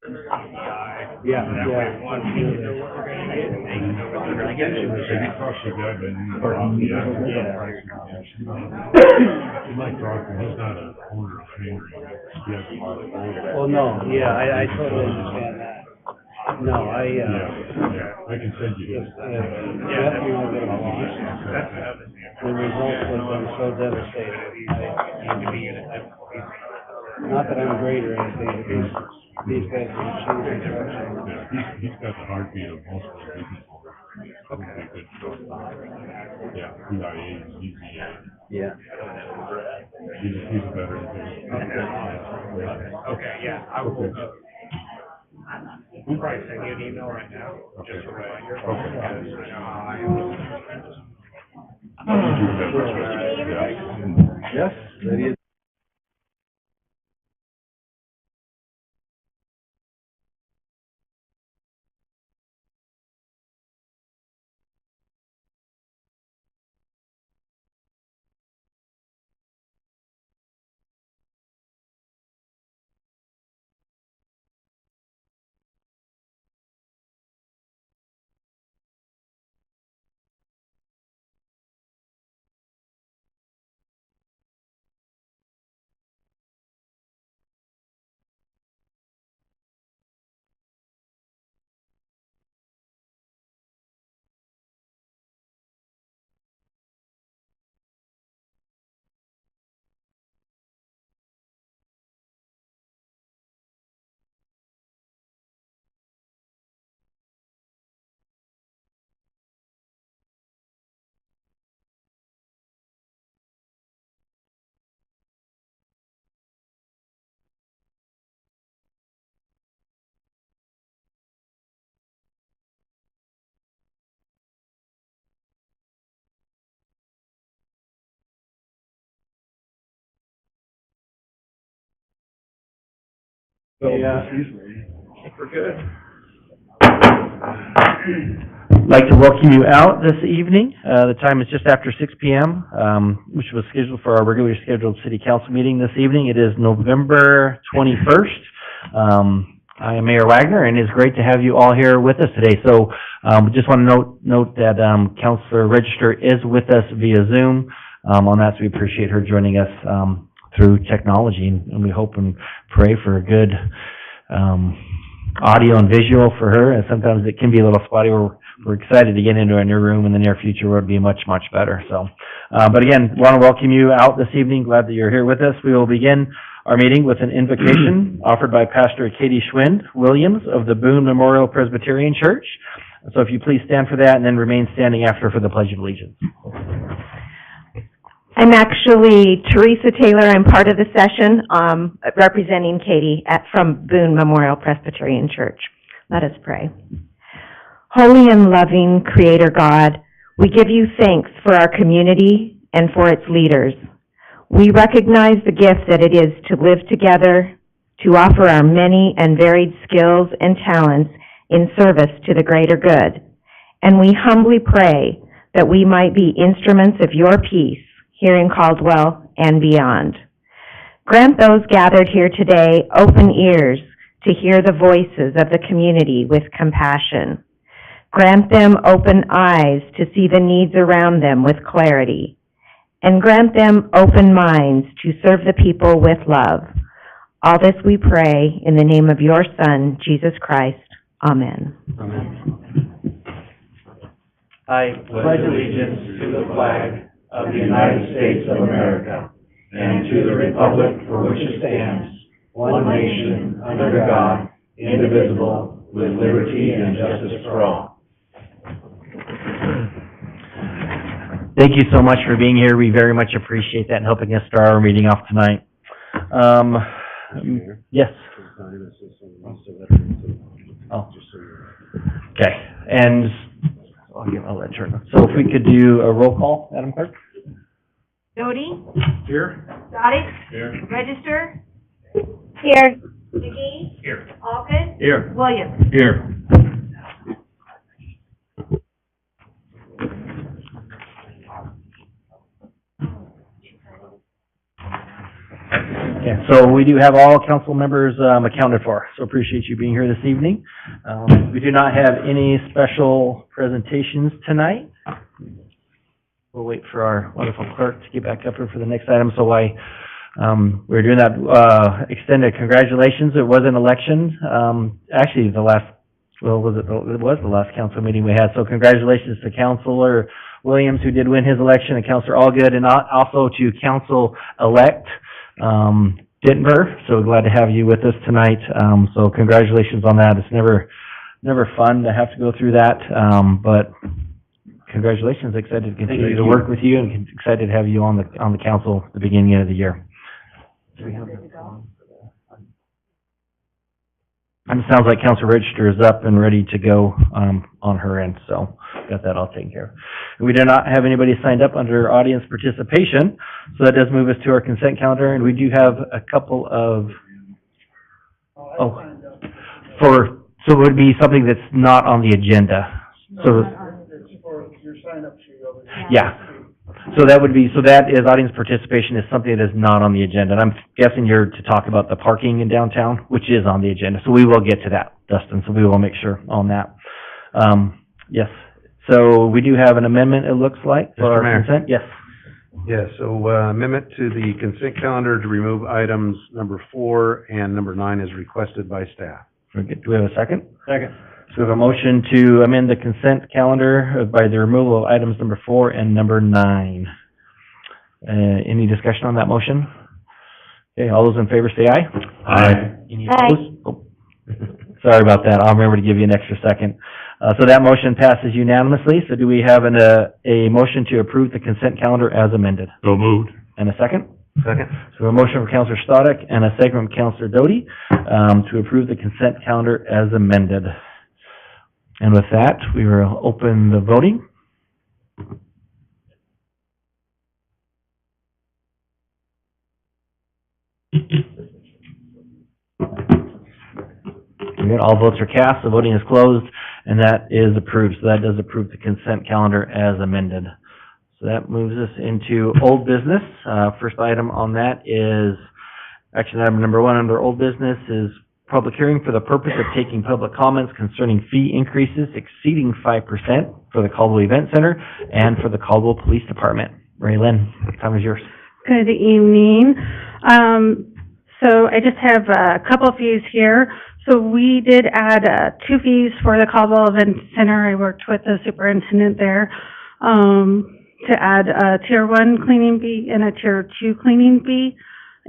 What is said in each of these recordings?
Yeah, That way, yeah. one, we know what we're gonna get, and they know what they're gonna get. You might talk, and he's not a owner of Henry, he has a lot of gold. Well, no, yeah, I totally understand that. No, Yeah, I can send you his. left me with a bit of a loss. That's another thing. The results have been so devastating. Not that I'm great or anything, but these guys are machines in production. Yeah, he's got the heartbeat of most of the business owners. Okay. Good stuff. Yeah, he's Yeah. he's a veteran too. Okay, yeah, I will, we'll probably send you an email right now, just a reminder. Okay. Because I know how I am. Yes, that is. Yeah, I think we're good. I'd like to welcome you out this evening. The time is just after 6 p.m., which was scheduled for our regularly scheduled city council meeting this evening. It is November 21st. I am Mayor Wagner, and it's great to have you all here with us today. So we just want to note that Councilor Register is with us via Zoom on that, so we appreciate her joining us through technology, and we hope and pray for a good audio and visual for her, and sometimes it can be a little spotty. We're excited to get into a new room in the near future where it'll be much, much better. So, but again, want to welcome you out this evening. Glad that you're here with us. We will begin our meeting with an invocation offered by Pastor Katie Schwind Williams of the Boone Memorial Presbyterian Church. So if you please stand for that and then remain standing after for the Pledge of Allegiance. I'm actually Teresa Taylor. I'm part of the session representing Katie from Boone Memorial Presbyterian Church. Let us pray. Holy and loving Creator God, we give you thanks for our community and for its leaders. We recognize the gift that it is to live together, to offer our many and varied skills and talents in service to the greater good. And we humbly pray that we might be instruments of your peace here in Caldwell and beyond. Grant those gathered here today open ears to hear the voices of the community with compassion. Grant them open eyes to see the needs around them with clarity. And grant them open minds to serve the people with love. All this we pray in the name of your Son, Jesus Christ. Amen. Amen. I pledge allegiance to the flag of the United States of America and to the republic for which it stands, one nation, under God, indivisible, with liberty and justice for all. Thank you so much for being here. We very much appreciate that and helping us start our meeting off tonight. Yes. Oh. Okay. And I'll let her know. So if we could do a roll call, Madam Clerk. Doty? Here? Dottie? Here. Register? Here. McGee? Here. Alkins? Here. Williams? Here. Yeah, so we do have all council members accounted for, so appreciate you being here this evening. We do not have any special presentations tonight. We'll wait for our wonderful clerk to get back up here for the next item, so we're doing that, extended congratulations. It was an election, actually the last, well, it was the last council meeting we had, so congratulations to Councilor Williams, who did win his election, and Councilor Allgood, and also to Council-elect Dittenber. So glad to have you with us tonight. So congratulations on that. It's never fun to have to go through that, but congratulations. Excited to continue to work with you, and excited to have you on the council at the beginning of the year. And it sounds like Council Register is up and ready to go on her end, so got that all taken care of. We do not have anybody signed up under audience participation, so that does move us to our consent calendar, and we do have a couple of, so it would be something that's not on the agenda. So, yeah. So that would be, so that is audience participation is something that is not on the agenda. And I'm guessing you're to talk about the parking in downtown, which is on the agenda. So we will get to that, Dustin, so we will make sure on that. Yes. So we do have an amendment, it looks like, for our consent. Yes. Yes, so amendment to the consent calendar to remove items number 4 and number 9 is requested by staff. Do we have a second? Second. So we have a motion to amend the consent calendar by the removal of items number 4 and number 9. Any discussion on that motion? Okay, all those in favor say aye. Aye. Any opposed? Oh. Sorry about that. I'll remember to give you an extra second. So that motion passes unanimously. So do we have a motion to approve the consent calendar as amended? So moved. And a second? Second. So a motion from Councilor Stoddard and a second from Councilor Doty to approve the consent calendar as amended. And with that, we will open the voting. Good. All votes are cast, the voting is closed, and that is approved. So that does approve the consent calendar as amended. So that moves us into old business. First item on that is, action item number 1 under old business is public hearing for the purpose of taking public comments concerning fee increases exceeding 5% for the Caldwell Event Center and for the Caldwell Police Department. Ray Lynn, the time is yours. Good evening. So I just have a couple fees here. So we did add 2 fees for the Caldwell Event Center. I worked with the superintendent there to add a Tier 1 cleaning fee and a Tier 2 cleaning fee.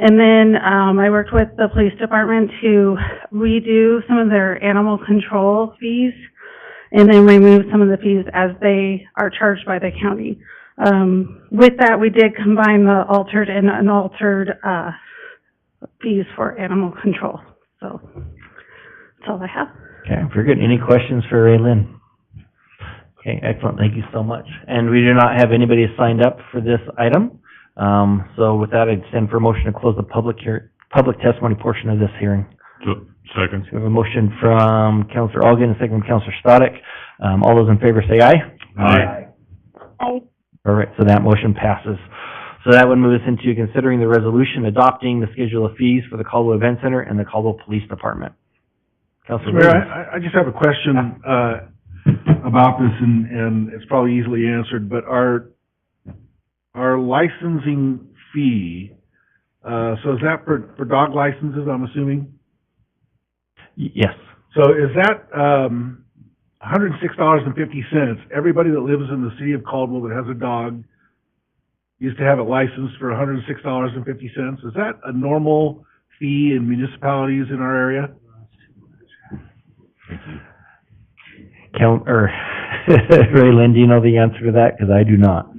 And then I worked with the police department to redo some of their animal control fees and then remove some of the fees as they are charged by the county. With that, we did combine the altered and unaltered fees for animal control. So that's all I have. Okay, very good. Any questions for Ray Lynn? Okay, excellent. Thank you so much. And we do not have anybody signed up for this item. So with that, I'd stand for a motion to close the public testimony portion of this hearing. So, second. So we have a motion from Councilor Allgood and a second from Councilor Stoddard. All those in favor say aye. Aye. Aye. All right, so that motion passes. So that would move us into considering the resolution adopting the schedule of fees for the Caldwell Event Center and the Caldwell Police Department. Councilor Mayor, Williams. I just have a question about this, and it's probably easily answered, but our licensing fee, so is that for dog licenses, I'm assuming? Yes. So is that $106.50? Everybody that lives in the city of Caldwell that has a dog used to have it licensed for $106.50. Is that a normal fee in municipalities in our area? Ray Lynn, do you know the answer to that? Because I do not.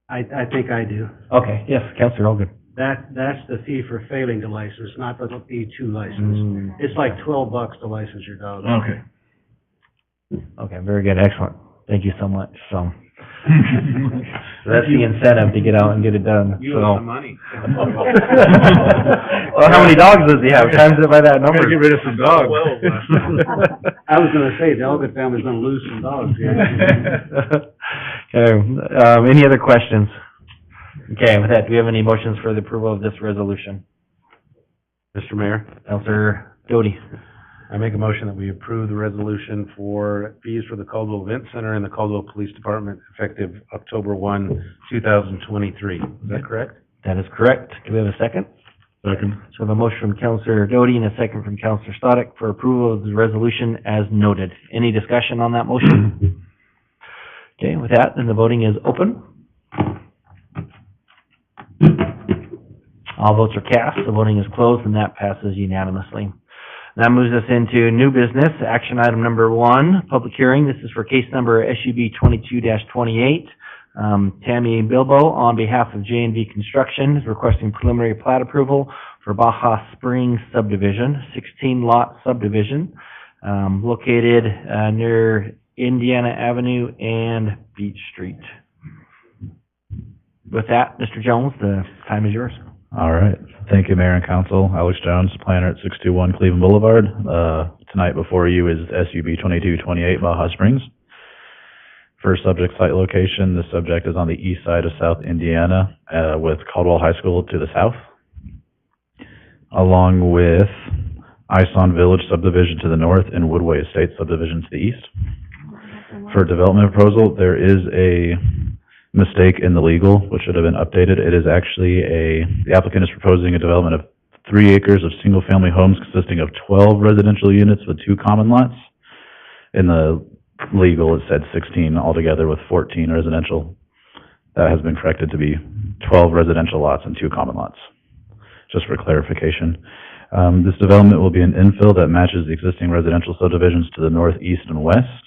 I think I do. Okay, yes, Councilor Allgood. That's the fee for failing to license, not the fee to license. It's like $12 to license your dog. Okay. Okay, very good, excellent. Thank you so much. So that's the incentive to get out and get it done. You So. owe the money. Well, how many dogs does he have? Times it by that number. Gotta get rid of some dogs. I was gonna say, the Elgin family's gonna lose some dogs, yeah. Okay, any other questions? Okay, with that, do we have any motions for the approval of this resolution? Mr. Mayor, Counselor Doty. I make a motion that we approve the resolution for fees for the Caldwell Event Center and the Caldwell Police Department effective October 1, 2023. Is that correct? That is correct. Do we have a second? Second. So we have a motion from Counselor Doty and a second from Counselor Stodic for approval of the resolution as noted. Any discussion on that motion? Okay, with that, then the voting is open. All votes are cast, the voting is closed, and that passes unanimously. That moves us into new business, action item number 1, public hearing. This is for case number SUB 22-28. Tammy Bilbo, on behalf of J&V Construction, is requesting preliminary plat approval for Baja Springs subdivision, 16-lot subdivision, located near Indiana Avenue and Beach Street. With that, Mr. Jones, the time is yours. All right. Thank you, Mayor and Council. Alex Jones, planner at 621 Cleveland Boulevard. Tonight before you is SUB 2228 Baja Springs. First subject site location, the subject is on the east side of South Indiana, with Caldwell High School to the south, along with Ison Village subdivision to the north and Woodway Estates subdivision to the east. For development proposal, there is a mistake in the legal, which should have been updated. It is actually the applicant is proposing a development of 3 acres of single-family homes consisting of 12 residential units with 2 common lots. In the legal, it said 16 altogether with 14 residential. That has been corrected to be 12 residential lots and 2 common lots, just for clarification. This development will be an infill that matches the existing residential subdivisions to the north, east, and west.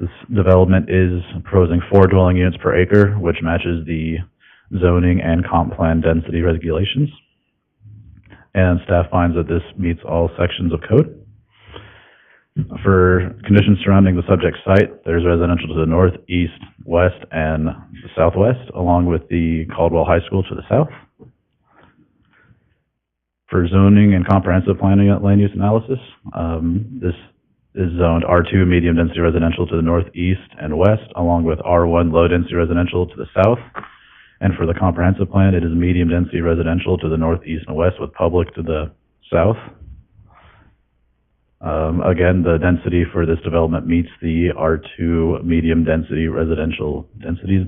This development is proposing 4 dwelling units per acre, which matches the zoning and comp plan density regulations. And staff finds that this meets all sections of code. For conditions surrounding the subject site, there's residential to the north, east, west, and the southwest, along with the Caldwell High School to the south. For zoning and comprehensive planning land use analysis, this is zoned R2 medium density residential to the northeast and west, along with R1 low density residential to the south. And for the comprehensive plan, it is medium density residential to the northeast and west with public to the south. Again, the density for this development meets the R2 medium density residential densities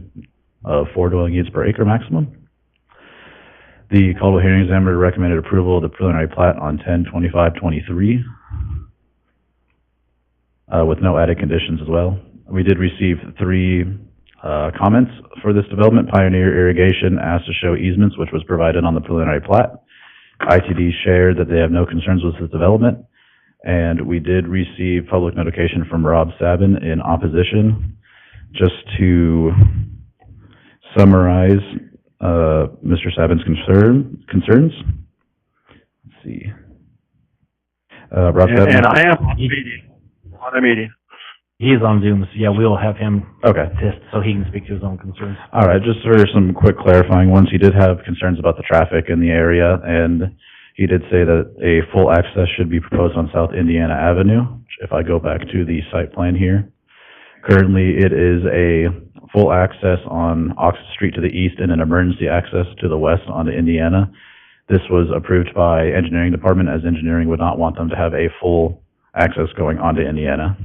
of 4 dwelling units per acre maximum. The Caldwell Hearing Examiner recommended approval of the preliminary plat on 10/25/23 with no added conditions as well. We did receive 3 comments for this development. Pioneer Irrigation asked to show easements, which was provided on the preliminary plat. ITD shared that they have no concerns with this development. And we did receive public notification from Rob Sabin in opposition. Just to summarize Mr. Sabin's concerns. Let's see. Rob Sabin. And I am on a meeting. He's on Zoom, so yeah, we'll have him Okay. assist so he can speak to his own concerns. All right, just for some quick clarifying ones, he did have concerns about the traffic in the area, and he did say that a full access should be proposed on South Indiana Avenue. If I go back to the site plan here, currently it is a full access on Oxford Street to the east and an emergency access to the west onto Indiana. This was approved by engineering department, as engineering would not want them to have a full access going onto Indiana.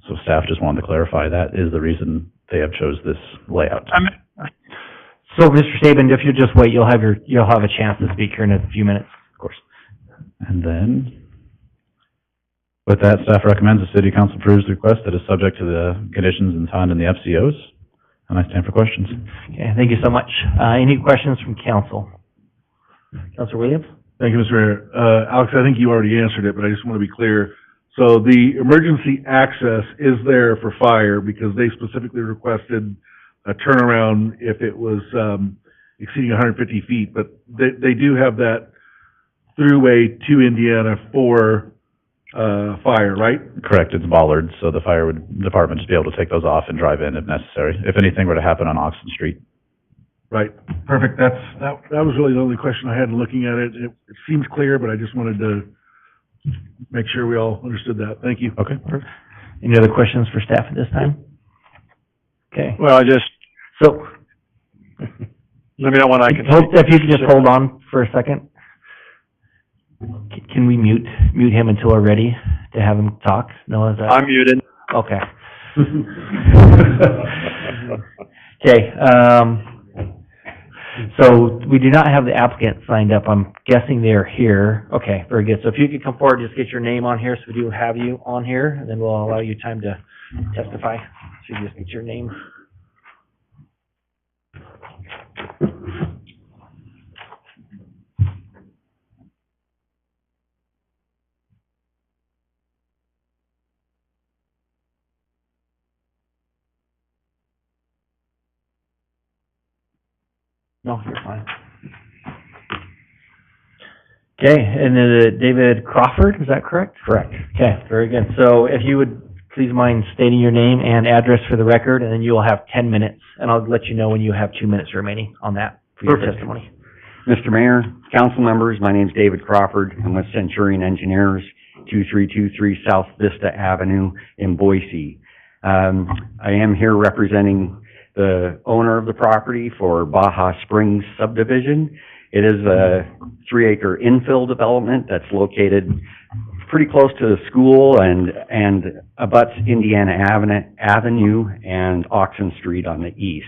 So staff just wanted to clarify that is the reason they have chose this layout. So, Mr. Sabin, if you just wait, you'll have a chance to speak here in a few minutes. Of course. And then, with that, staff recommends the city council approves the request that is subject to the conditions and found in the FCOs. And I stand for questions. Okay, thank you so much. Any questions from council? Councilor Williams? Thank you, Mr. Mayor. Alex, I think you already answered it, but I just want to be clear. So the emergency access is there for fire because they specifically requested a turnaround if it was exceeding 150 feet, but they do have that throughway to Indiana for fire, right? Correct, it's bollards, so the fire department just be able to take those off and drive in if necessary, if anything were to happen on Oxon Street. Right, perfect. That was really the only question I had in looking at it. It seems clear, but I just wanted to make sure we all understood that. Thank you. Okay, perfect. Any other questions for staff at this time? Okay. Well, I just... So, Let me know when I can. If you could just hold on for a second. Can we mute him until we're ready to have him talk? No, is that? I'm muted. Okay. Okay, so we do not have the applicant signed up. I'm guessing they're here. Okay, very good. So if you could come forward, just get your name on here, so we do have you on here, and then we'll allow you time to testify. So you just get your name. No, you're fine. Okay, and then David Crawford, is that correct? Correct. Okay, very good. So if you would please mind stating your name and address for the record, and then you will have 10 minutes, and I'll let you know when you have 2 minutes remaining on that for your Perfect. testimony. Mr. Mayor, council members, my name's David Crawford. I'm with Centurion Engineers, 2323 South Vista Avenue in Boise. I am here representing the owner of the property for Baja Springs subdivision. It is a 3-acre infill development that's located pretty close to the school and abuts Indiana Avenue and Oxon Street on the east.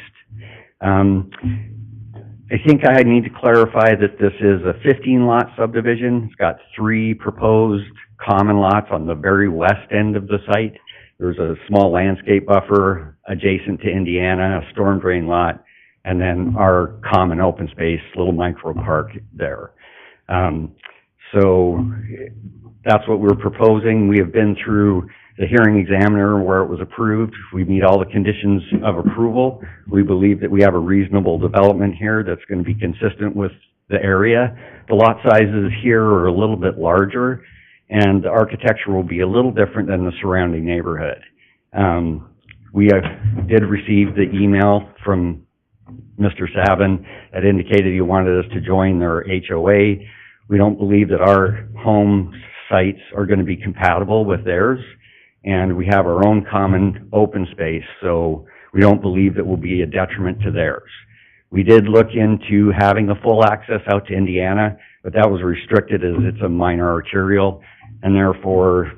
I think I need to clarify that this is a 15-lot subdivision. It's got 3 proposed common lots on the very west end of the site. There's a small landscape buffer adjacent to Indiana, a storm drain lot, and then our common open space, little micro park there. So that's what we're proposing. We have been through the hearing examiner where it was approved. We meet all the conditions of approval. We believe that we have a reasonable development here that's going to be consistent with the area. The lot sizes here are a little bit larger, and the architecture will be a little different than the surrounding neighborhood. We did receive the email from Mr. Savin that indicated he wanted us to join their HOA. We don't believe that our home sites are going to be compatible with theirs, and we have our own common open space, so we don't believe that will be a detriment to theirs. We did look into having a full access out to Indiana, but that was restricted as it's a minor arterial, and therefore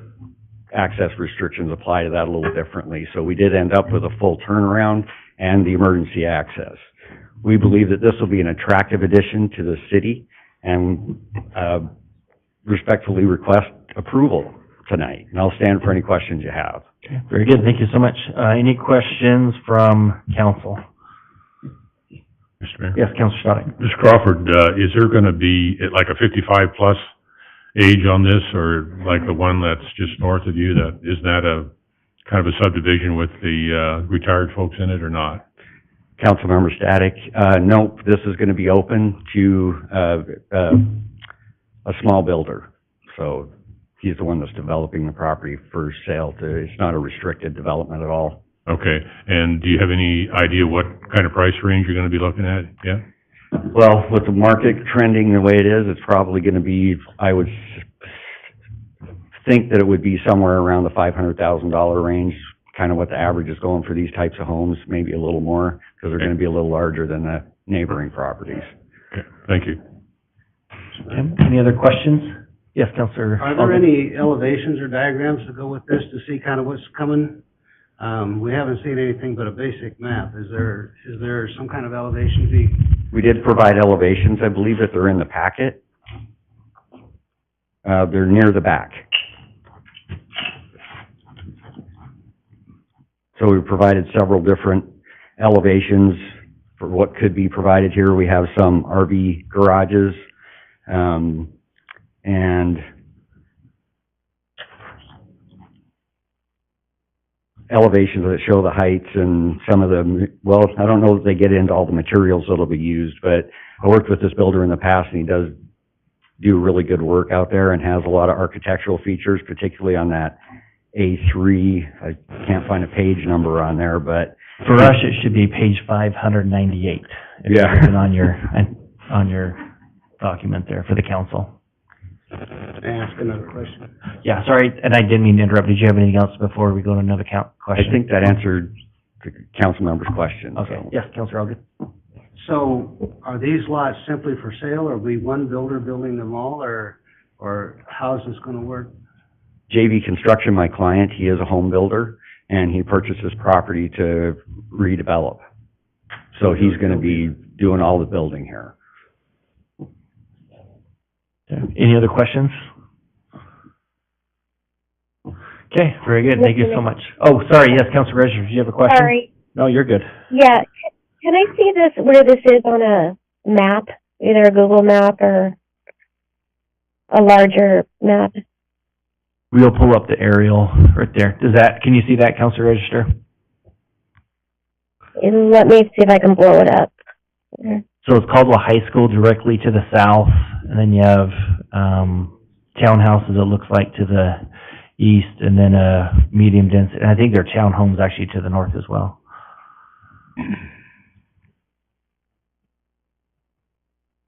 access restrictions apply to that a little differently. So we did end up with a full turnaround and the emergency access. We believe that this will be an attractive addition to the city, and respectfully request approval tonight. And I'll stand for any questions you have. Okay, very good. Thank you so much. Any questions from council? Mr. Mayor? Yes, Councilor Stoddick. Ms. Crawford, is there gonna be like a 55-plus age on this, or like the one that's just north of you, isn't that a kind of a subdivision with the retired folks in it or not? Councilmember Static, nope, this is going to be open to a small builder. So he's the one that's developing the property for sale. It's not a restricted development at all. Okay, and do you have any idea what kind of price range you're going to be looking at? Yeah? Well, with the market trending the way it is, it's probably going to be, I would think that it would be somewhere around the $500,000 range, kind of what the average is going for these types of homes, maybe a little more, because they're going to be a little larger than the neighboring properties. Okay, thank you. Okay, any other questions? Yes, Councilor. Are there any elevations or diagrams to go with this to see kind of what's coming? We haven't seen anything but a basic map. Is there some kind of elevation to be? We did provide elevations. I believe that they're in the packet. They're near the back. So we provided several different elevations for what could be provided here. We have some RV garages, and elevations that show the heights and some of the, well, I don't know if they get into all the materials that'll be used, but I worked with this builder in the past, and he does do really good work out there and has a lot of architectural features, particularly on that A3. I can't find a page number on there, but For us, it should be page 598. If Yeah. you're looking on your document there for the council. Ask another question. Yeah, sorry, and I didn't mean to interrupt. Did you have anything else before we go to another question? I think that answered the council member's question. Okay, so. yes, Councilor Elgin. So are these lots simply for sale, or are we one builder building them all, or how is this gonna work? JV Construction, my client, he is a home builder, and he purchased this property to redevelop. So he's gonna be doing all the building here. Any other questions? Okay, very good. Thank you so much. Oh, sorry, yes, Councilor Register, do you have a question? Sorry. No, you're good. Yeah, can I see this, where this is on a map, either a Google map or a larger map? We'll pull up the aerial right there. Can you see that, Councilor Register? And let me see if I can blow it up. So it's Caldwell High School directly to the south, and then you have, townhouses, it looks like, to the east, and then medium density, and I think there are townhomes actually to the north as well.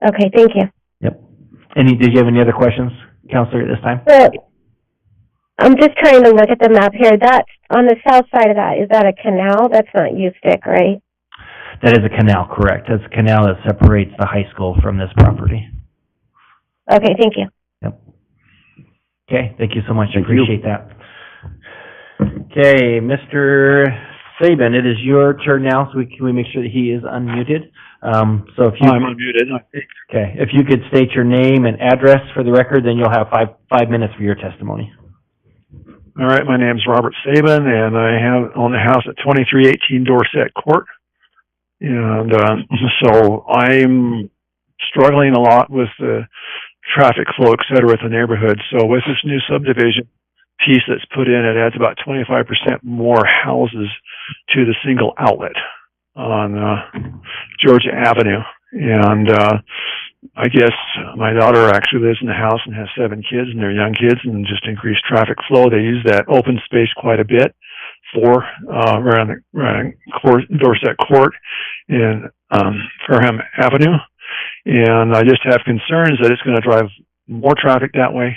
Okay, thank you. Yep. Did you have any other questions, Counselor, at this time? So, I'm just trying to look at the map here. That's on the south side of that. Is that a canal? That's not U-Stick, right? That is a canal, correct. That's a canal that separates the high school from this property. Okay, thank you. Yep. Okay, thank you so much. Thank Appreciate that. Okay, Mr. Saban, it is your turn now, so can we make sure that he is unmuted? So if you... I'm unmuted. Okay, if you could state your name and address for the record, then you'll have five minutes for your testimony. All right, my name's Robert Saban, and I own the house at 2318 Dorset Court. And so I'm struggling a lot with the traffic flow, et cetera, with the neighborhood. So with this new subdivision piece that's put in, it adds about 25% more houses to the single outlet on Georgia Avenue. And I guess my daughter actually lives in the house and has 7 kids, and they're young kids, and just increased traffic flow. They use that open space quite a bit for around Dorset Court and Fairham Avenue. And I just have concerns that it's going to drive more traffic that way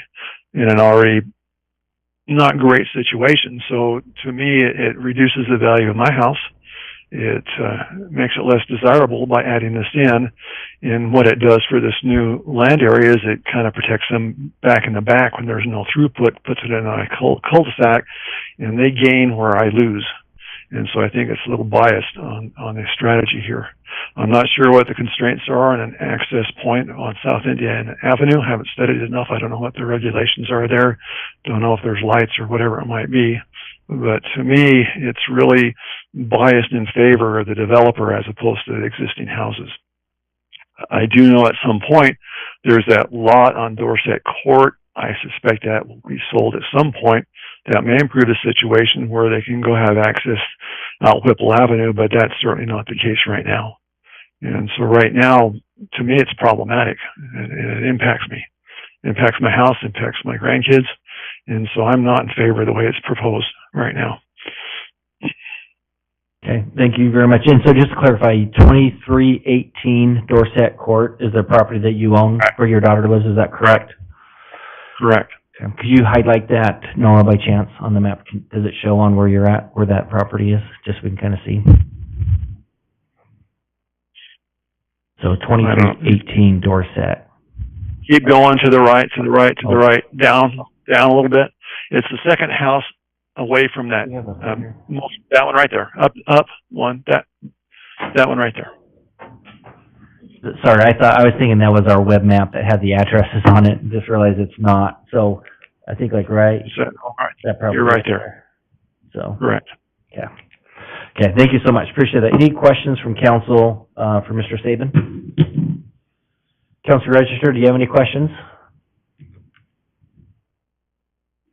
in an already not great situation. So to me, it reduces the value of my house. It makes it less desirable by adding this in. And what it does for this new land area is it kind of protects them back in the back when there's no throughput, puts it in a cul-de-sac, and they gain where I lose. And so I think it's a little biased on the strategy here. I'm not sure what the constraints are on an access point on South Indiana Avenue. Haven't studied enough. I don't know what the regulations are there. Don't know if there's lights or whatever it might be. But to me, it's really biased in favor of the developer as opposed to the existing houses. I do know at some point there's that lot on Dorset Court. I suspect that will be sold at some point. That may improve the situation where they can go have access out Whipple Avenue, but that's certainly not the case right now. And so right now, to me, it's problematic, and it impacts me. It impacts my house, impacts my grandkids, and so I'm not in favor of the way it's proposed right now. Okay, thank you very much. And so just to clarify, 2318 Dorset Court is the property that you own where your daughter lives, is that correct? Correct. Okay. Could you highlight that, Nora, by chance, on the map? Does it show on where you're at, where that property is, just so we can kind of see? So 2318 Dorset. Keep going to the right, to the right, to the right, down a little bit. It's the second house away from that, that one right there, up one, that one right there. Sorry, I was thinking that was our web map that had the addresses on it, just realized it's not. So I think like that probably you're right there. So correct. Yeah. Okay, thank you so much. Appreciate that. Any questions from council for Mr. Saban? Councilor Register, do you have any questions?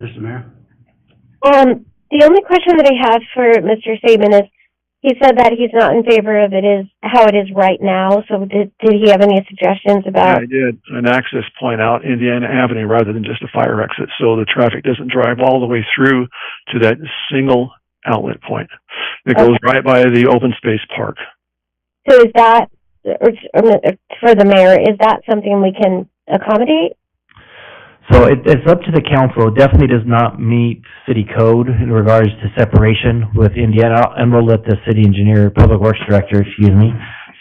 Mr. Mayor? The only question that I have for Mr. Saban is, he said that he's not in favor of how it is right now, so did he have any suggestions about? Yeah, I did. An access point out Indiana Avenue rather than just a fire exit, so the traffic doesn't drive all the way through to that single outlet point. It goes right by the open space park. So is that, for the mayor, is that something we can accommodate? So it's up to the council. It definitely does not meet city code in regards to separation with Indiana, and we'll let the city engineer, public works director,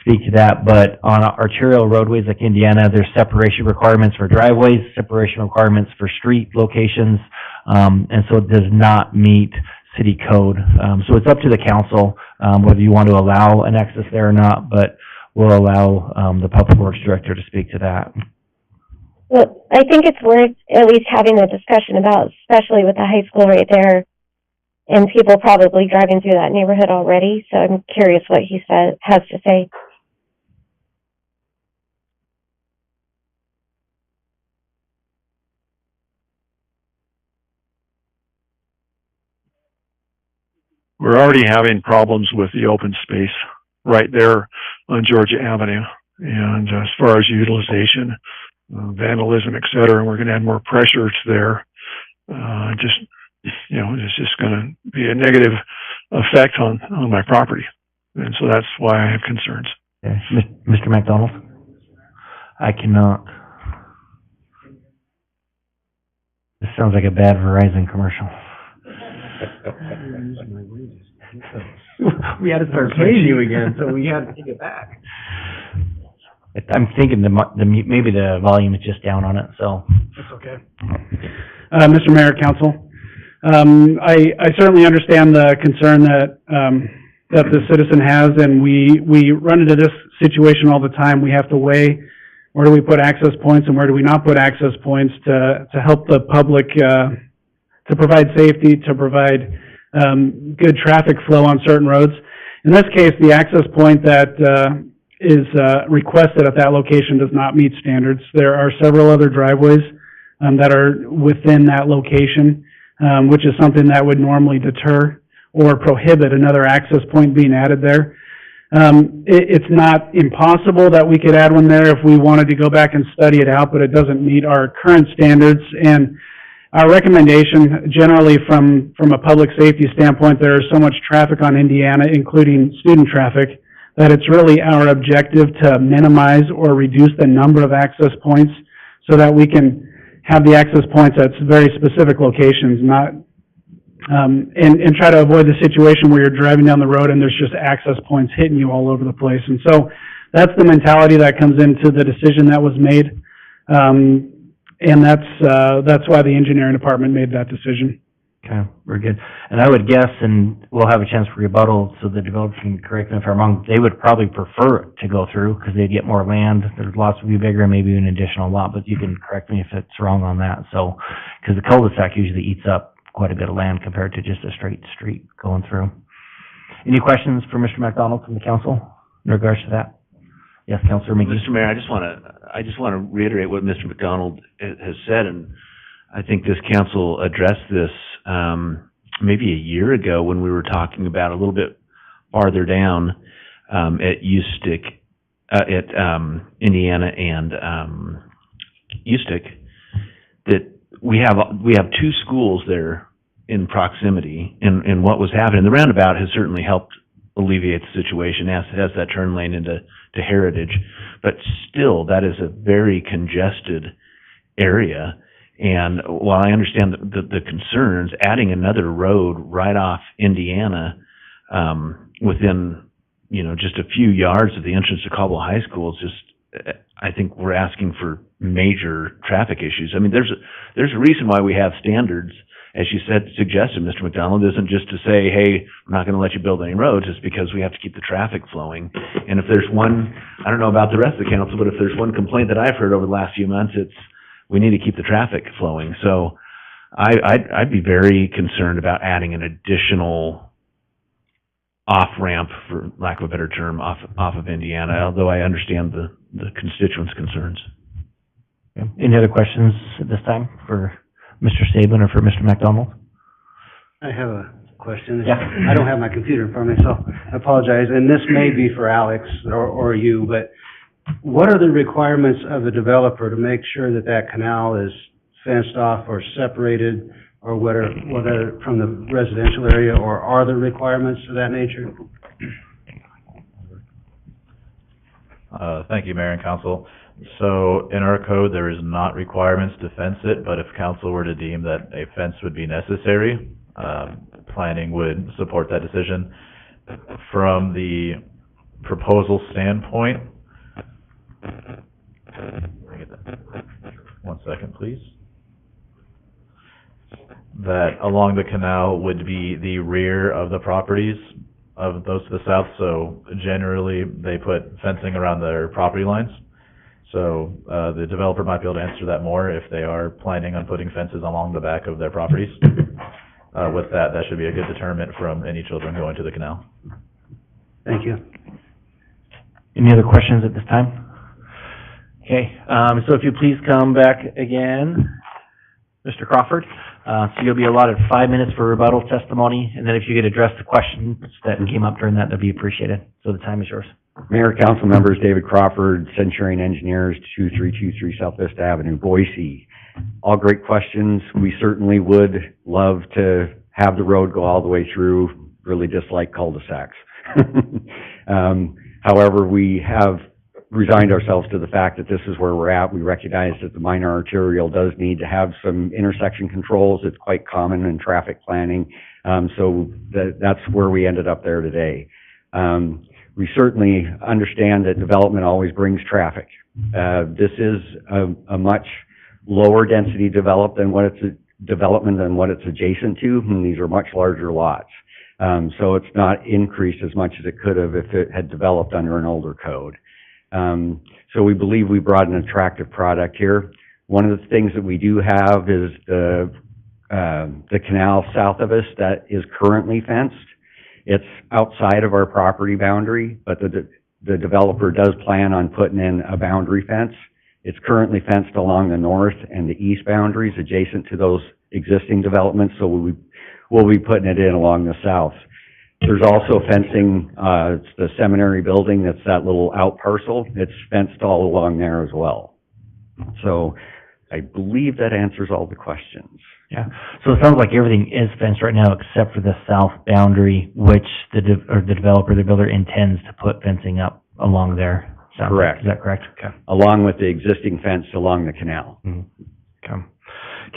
speak to that, but on arterial roadways like Indiana, there's separation requirements for driveways, separation requirements for street locations, and so it does not meet city code. So it's up to the council, whether you want to allow an access there or not, but we'll allow, the Public Works Director to speak to that. Well, I think it's worth at least having a discussion about, especially with the high school right there, and people probably driving through that neighborhood already, so I'm curious what he has to say. We're already having problems with the open space right there on Georgia Avenue. And as far as utilization, vandalism, et cetera, we're going to add more pressure to there. It's just going to be a negative effect on my property. And so that's why I have concerns. Okay. Mr. McDonald? I cannot. This sounds like a bad Verizon commercial. We had to start paying you again, so we had to take it back. I'm thinking maybe the volume is just down on it, so. That's okay. Mr. Mayor, Council, I certainly understand the concern that the citizen has, and we run into this situation all the time. We have to weigh where do we put access points and where do we not put access points to help the public, to provide safety, to provide good traffic flow on certain roads. In this case, the access point that is requested at that location does not meet standards. There are several other driveways that are within that location, which is something that would normally deter or prohibit another access point being added there. It's not impossible that we could add one there if we wanted to go back and study it out, but it doesn't meet our current standards. And our recommendation, generally from a public safety standpoint, there is so much traffic on Indiana, including student traffic, that it's really our objective to minimize or reduce the number of access points so that we can have the access points at very specific locations, not and try to avoid the situation where you're driving down the road and there's just access points hitting you all over the place. And so that's the mentality that comes into the decision that was made. And that's why the engineering department made that decision. Okay, very good. And I would guess, and we'll have a chance for rebuttal, so the developer can correct me if I'm wrong, they would probably prefer it to go through because they'd get more land. Their lots would be bigger and maybe an additional lot, but you can correct me if it's wrong on that. So, because the cul-de-sac usually eats up quite a bit of land compared to just a straight street going through. Any questions for Mr. McDonald from the council in regards to that? Yes, Councilor McGee. Mr. Mayor, I just want to reiterate what Mr. McDonald has said, and I think this council addressed this maybe a year ago when we were talking about a little bit farther down at Ustick, at Indiana and Ustick, that we have two schools there in proximity, and what was happening. The roundabout has certainly helped alleviate the situation, as has that turn lane into Heritage, but still that is a very congested area. And while I understand the concerns, adding another road right off Indiana within just a few yards of the entrance to Caldwell High School is just, I think we're asking for major traffic issues. I mean, there's a reason why we have standards, as you suggested, Mr. McDonald, isn't just to say, hey, we're not going to let you build any roads. It's because we have to keep the traffic flowing. And if there's one, I don't know about the rest of the council, but if there's one complaint that I've heard over the last few months, it's we need to keep the traffic flowing. So I'd be very concerned about adding an additional off-ramp, for lack of a better term, off of Indiana, although I understand the constituents' concerns. Okay. Any other questions at this time for Mr. Sabin or for Mr. McDonald? I have a question. Yeah. I don't have my computer in front of me, so I apologize. And this may be for Alex or you, but what are the requirements of the developer to make sure that that canal is fenced off or separated, or whether from the residential area, or are there requirements of that nature? Thank you, Mayor and Council. So in our code, there is not requirements to fence it, but if council were to deem that a fence would be necessary, planning would support that decision. From the proposal standpoint, one second, please. That along the canal would be the rear of the properties of those to the south, so generally they put fencing around their property lines. So, the developer might be able to answer that more if they are planning on putting fences along the back of their properties. With that should be a good deterrent from any children going to the canal. Thank you. Any other questions at this time? Okay, so if you please come back again, Mr. Crawford. So you'll be allotted 5 minutes for rebuttal testimony, and then if you could address the questions that came up during that'd be appreciated. So the time is yours. Mayor, council members, David Crawford, Centurion Engineers, 2323 South Vista Avenue, Boise. All great questions. We certainly would love to have the road go all the way through, really just like cul-de-sacs. However, we have resigned ourselves to the fact that this is where we're at. We recognize that the minor arterial does need to have some intersection controls. It's quite common in traffic planning. So that's where we ended up there today. We certainly understand that development always brings traffic. This is a much lower density development than what it's adjacent to, and these are much larger lots. So it's not increased as much as it could have if it had developed under an older code. So we believe we brought an attractive product here. One of the things that we do have is the canal south of us that is currently fenced. It's outside of our property boundary, but the developer does plan on putting in a boundary fence. It's currently fenced along the north and the east boundaries adjacent to those existing developments, so we'll be putting it in along the south. There's also fencing, it's the seminary building, that's that little out parcel. It's fenced all along there as well. So I believe that answers all the questions. Yeah, so it sounds like everything is fenced right now except for the south boundary, which the developer, the builder intends to put fencing up along there. Correct. Is that correct? Okay. Along with the existing fence along the canal. Mm-hmm. Okay.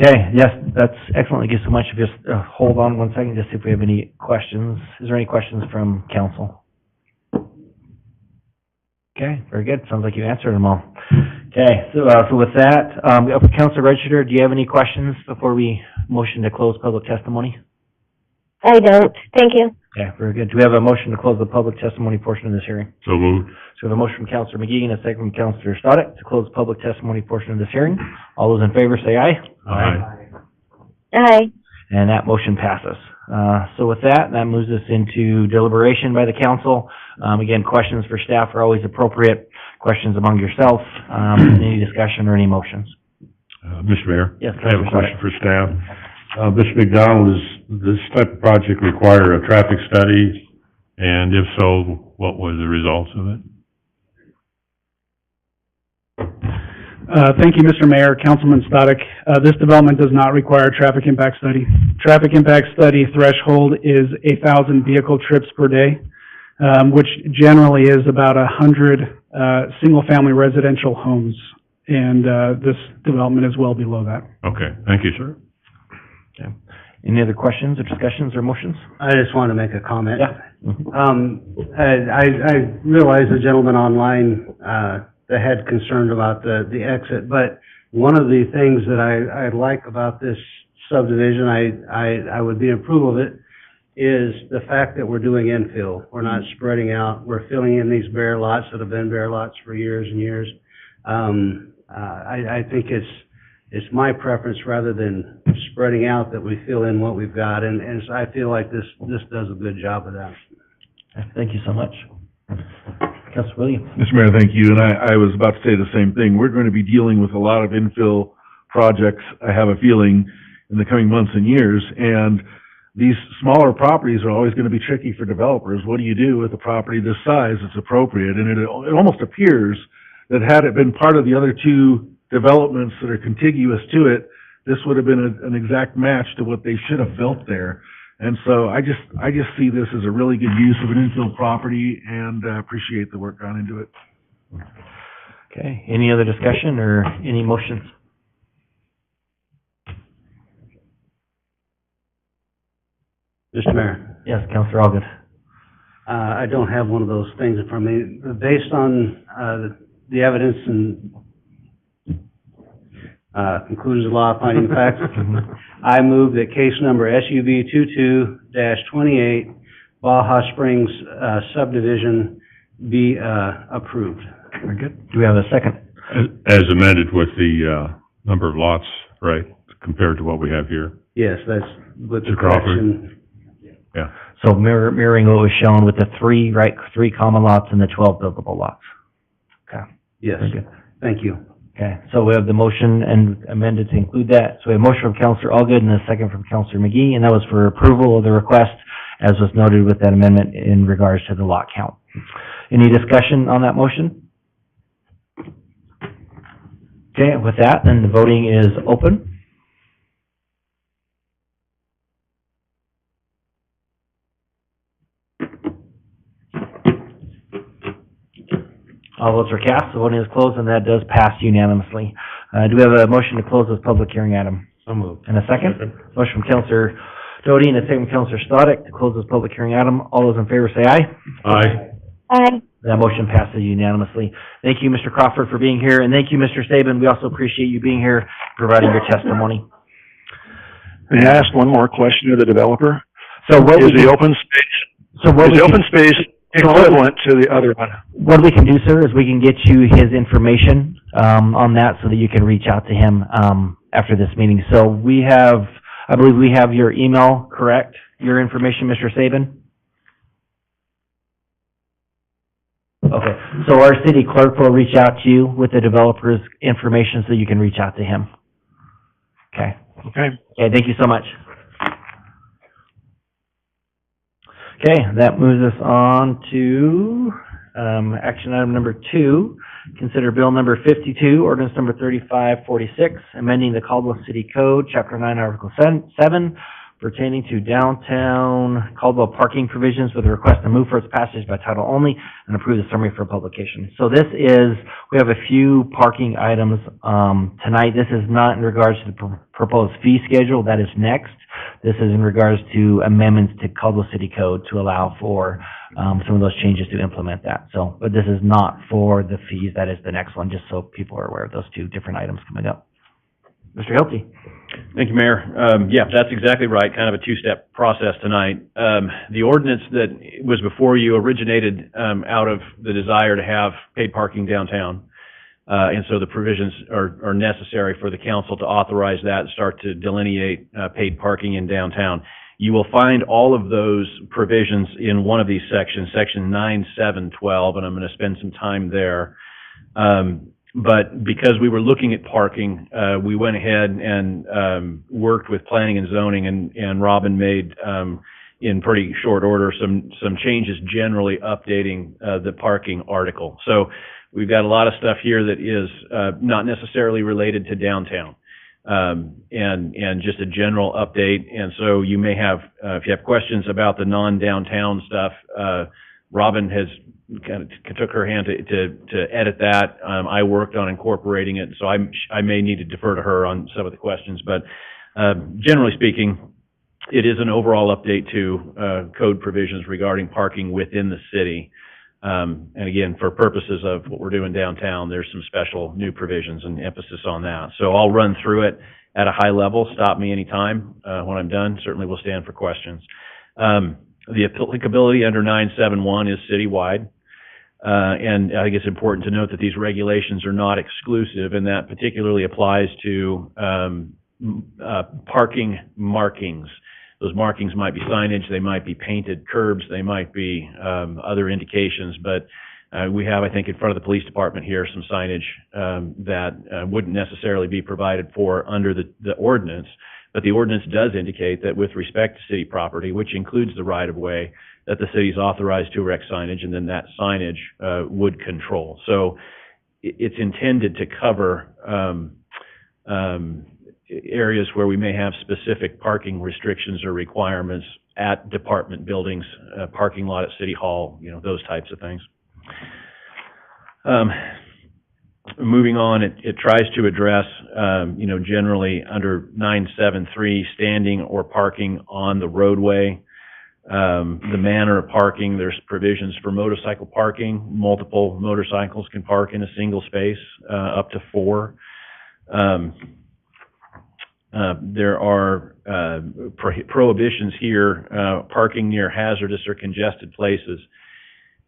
Okay, yes, that's excellent. Thank you so much. Just hold on one second, just see if we have any questions. Is there any questions from council? Okay, very good. Sounds like you answered them all. Okay, so with that, Councilor Register, do you have any questions before we motion to close public testimony? I don't. Thank you. Okay, very good. Do we have a motion to close the public testimony portion of this hearing? So moved. So we have a motion from Councilor McGee and a second from Councilor Stoddard to close the public testimony portion of this hearing. All those in favor say aye. Aye. Aye. And that motion passes. So with that moves us into deliberation by the council. Again, questions for staff are always appropriate. Questions among yourself, any discussion or any motions? Mr. Mayor? Yes, I have a question for staff. Mr. McDonald, does this type of project require a traffic study? And if so, what were the results of it? Thank you, Mr. Mayor, Councilman Stoddard. This development does not require a traffic impact study. Traffic impact study threshold is 1,000 vehicle trips per day, which generally is about 100 single-family residential homes, and this development is well below that. Okay, thank you, sir. Okay. Any other questions or discussions or motions? I just want to make a comment. Yeah. I realize the gentleman online, that had concerned about the exit, but one of the things that I like about this subdivision, I would be in approval of it, is the fact that we're doing infill. We're not spreading out. We're filling in these bare lots that have been bare lots for years and years. I think it's my preference rather than spreading out that we fill in what we've got, and so I feel like this does a good job of that. Thank you so much. Councilor Williams. Mr. Mayor, thank you, and I was about to say the same thing. We're going to be dealing with a lot of infill projects, I have a feeling, in the coming months and years, and these smaller properties are always going to be tricky for developers. What do you do with a property this size that's appropriate? And it almost appears that had it been part of the other two developments that are contiguous to it, this would have been an exact match to what they should have built there. And so I just see this as a really good use of an infill property, and appreciate the work gone into it. Okay, any other discussion or any motions? Mr. Mayor. Yes, Councilor Allgood. I don't have one of those things in front of me. Based on, the evidence and, conclusions of law, finding of facts, I move that case number SUV 22-28, Baja Springs, subdivision be, approved. Very good. Do we have a second? As amended with the, number of lots, right, compared to what we have here? Yes, that's with the Mr. Crawford? correction. Yeah. So mirroring what was shown with the three common lots and the 12 buildable lots. Okay. Yes, Very good. thank you. Okay, so we have the motion and amended to include that. So we have a motion from Counselor Allgood and a second from Counselor McGee, and that was for approval of the request, as was noted with that amendment in regards to the lot count. Any discussion on that motion? Okay, with that, then the voting is open. All votes are cast, the voting is closed, and that does pass unanimously. Do we have a motion to close this public hearing item? So moved. And a second? Motion from Counselor Doty and a second from Counselor Stodic to close this public hearing item. All those in favor say aye. Aye. Aye. That motion passes unanimously. Thank you, Mr. Crawford, for being here, and thank you, Mr. Saban. We also appreciate you being here, providing your testimony. May I ask one more question of the developer? So what Is we the can- open space, So what is we the can- open space equivalent to the other one? What we can do, sir, is we can get you his information, on that so that you can reach out to him, after this meeting. So we have, I believe we have your email, correct? Your information, Mr. Saban? Okay, so our city clerk will reach out to you with the developer's information so you can reach out to him. Okay. Okay. Okay, thank you so much. Okay, that moves us on to, action item number 2. Consider bill number 52, ordinance number 3546, amending the Caldwell City Code, Chapter 9, Article 7, pertaining to downtown Caldwell parking provisions with a request to move for its passage by title only and approve the summary for publication. So this is, we have a few parking items, tonight. This is not in regards to the proposed fee schedule, that is next. This is in regards to amendments to Caldwell City Code to allow for, some of those changes to implement that. So, but this is not for the fees, that is the next one, just so people are aware of those two different items coming up. Mr. Hilty? Thank you, Mayor. Yeah, that's exactly right, kind of a two-step process tonight. The ordinance that was before you originated out of the desire to have paid parking downtown. And so the provisions are necessary for the council to authorize that and start to delineate paid parking in downtown. You will find all of those provisions in one of these sections, section 9, 7, 12, and I'm going to spend some time there. But because we were looking at parking, we went ahead and worked with planning and zoning, and Robin made, in pretty short order, some changes generally updating the parking article. So we've got a lot of stuff here that is not necessarily related to downtown, and just a general update. And so you may have, if you have questions about the non-downtown stuff, Robin has kind of took her hand to edit that. I worked on incorporating it, so I may need to defer to her on some of the questions. But generally speaking, it is an overall update to code provisions regarding parking within the city. And again, for purposes of what we're doing downtown, there's some special new provisions and emphasis on that. So I'll run through it at a high level. Stop me anytime when I'm done. Certainly will stand for questions. The applicability under 971 is citywide. And I think it's important to note that these regulations are not exclusive, and that particularly applies to parking markings. Those markings might be signage, they might be painted curbs, they might be other indications, but we have, I think, in front of the police department here, some signage that wouldn't necessarily be provided for under the ordinance, but the ordinance does indicate that with respect to city property, which includes the right-of-way, that the city is authorized to erect signage, and then that signage would control. So it's intended to cover areas where we may have specific parking restrictions or requirements at department buildings, parking lot at City Hall, those types of things. Moving on, it tries to address, generally under 973, standing or parking on the roadway. the manner of parking. There's provisions for motorcycle parking. Multiple motorcycles can park in a single space, up to 4. There are prohibitions here, parking near hazardous or congested places.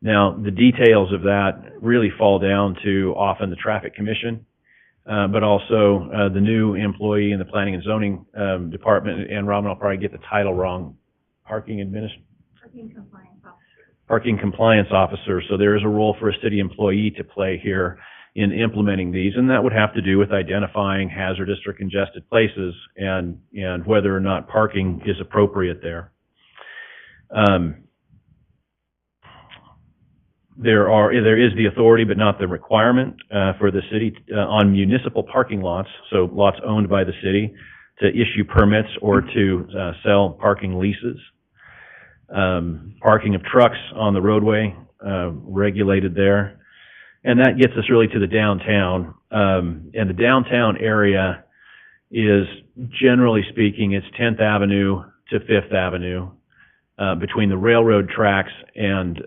Now, the details of that really fall down to often the Traffic Commission, but also the new employee in the Planning and Zoning Department, and Robin, I'll probably get the title wrong, Parking Compliance Officer. So there is a role for a city employee to play here in implementing these, and that would have to do with identifying hazardous or congested places and whether or not parking is appropriate there. There is the authority, but not the requirement, for the city on municipal parking lots, so lots owned by the city, to issue permits or to sell parking leases. Parking of trucks on the roadway, regulated there. And that gets us really to the downtown. And the downtown area is, generally speaking, it's 10th Avenue to 5th Avenue, between the railroad tracks and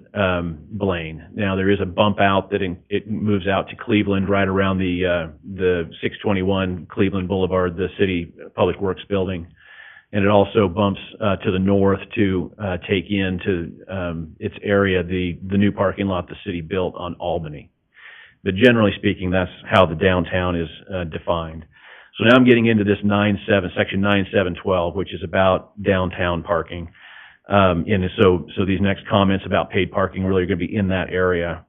Blaine. Now, there is a bump out that it moves out to Cleveland, right around the 621 Cleveland Boulevard, the city Public Works building. And it also bumps to the north to take into its area the new parking lot the city built on Albany. But generally speaking, that's how the downtown is defined. So now I'm getting into this section 9712, which is about downtown parking. And so these next comments about paid parking really are going to be in that area.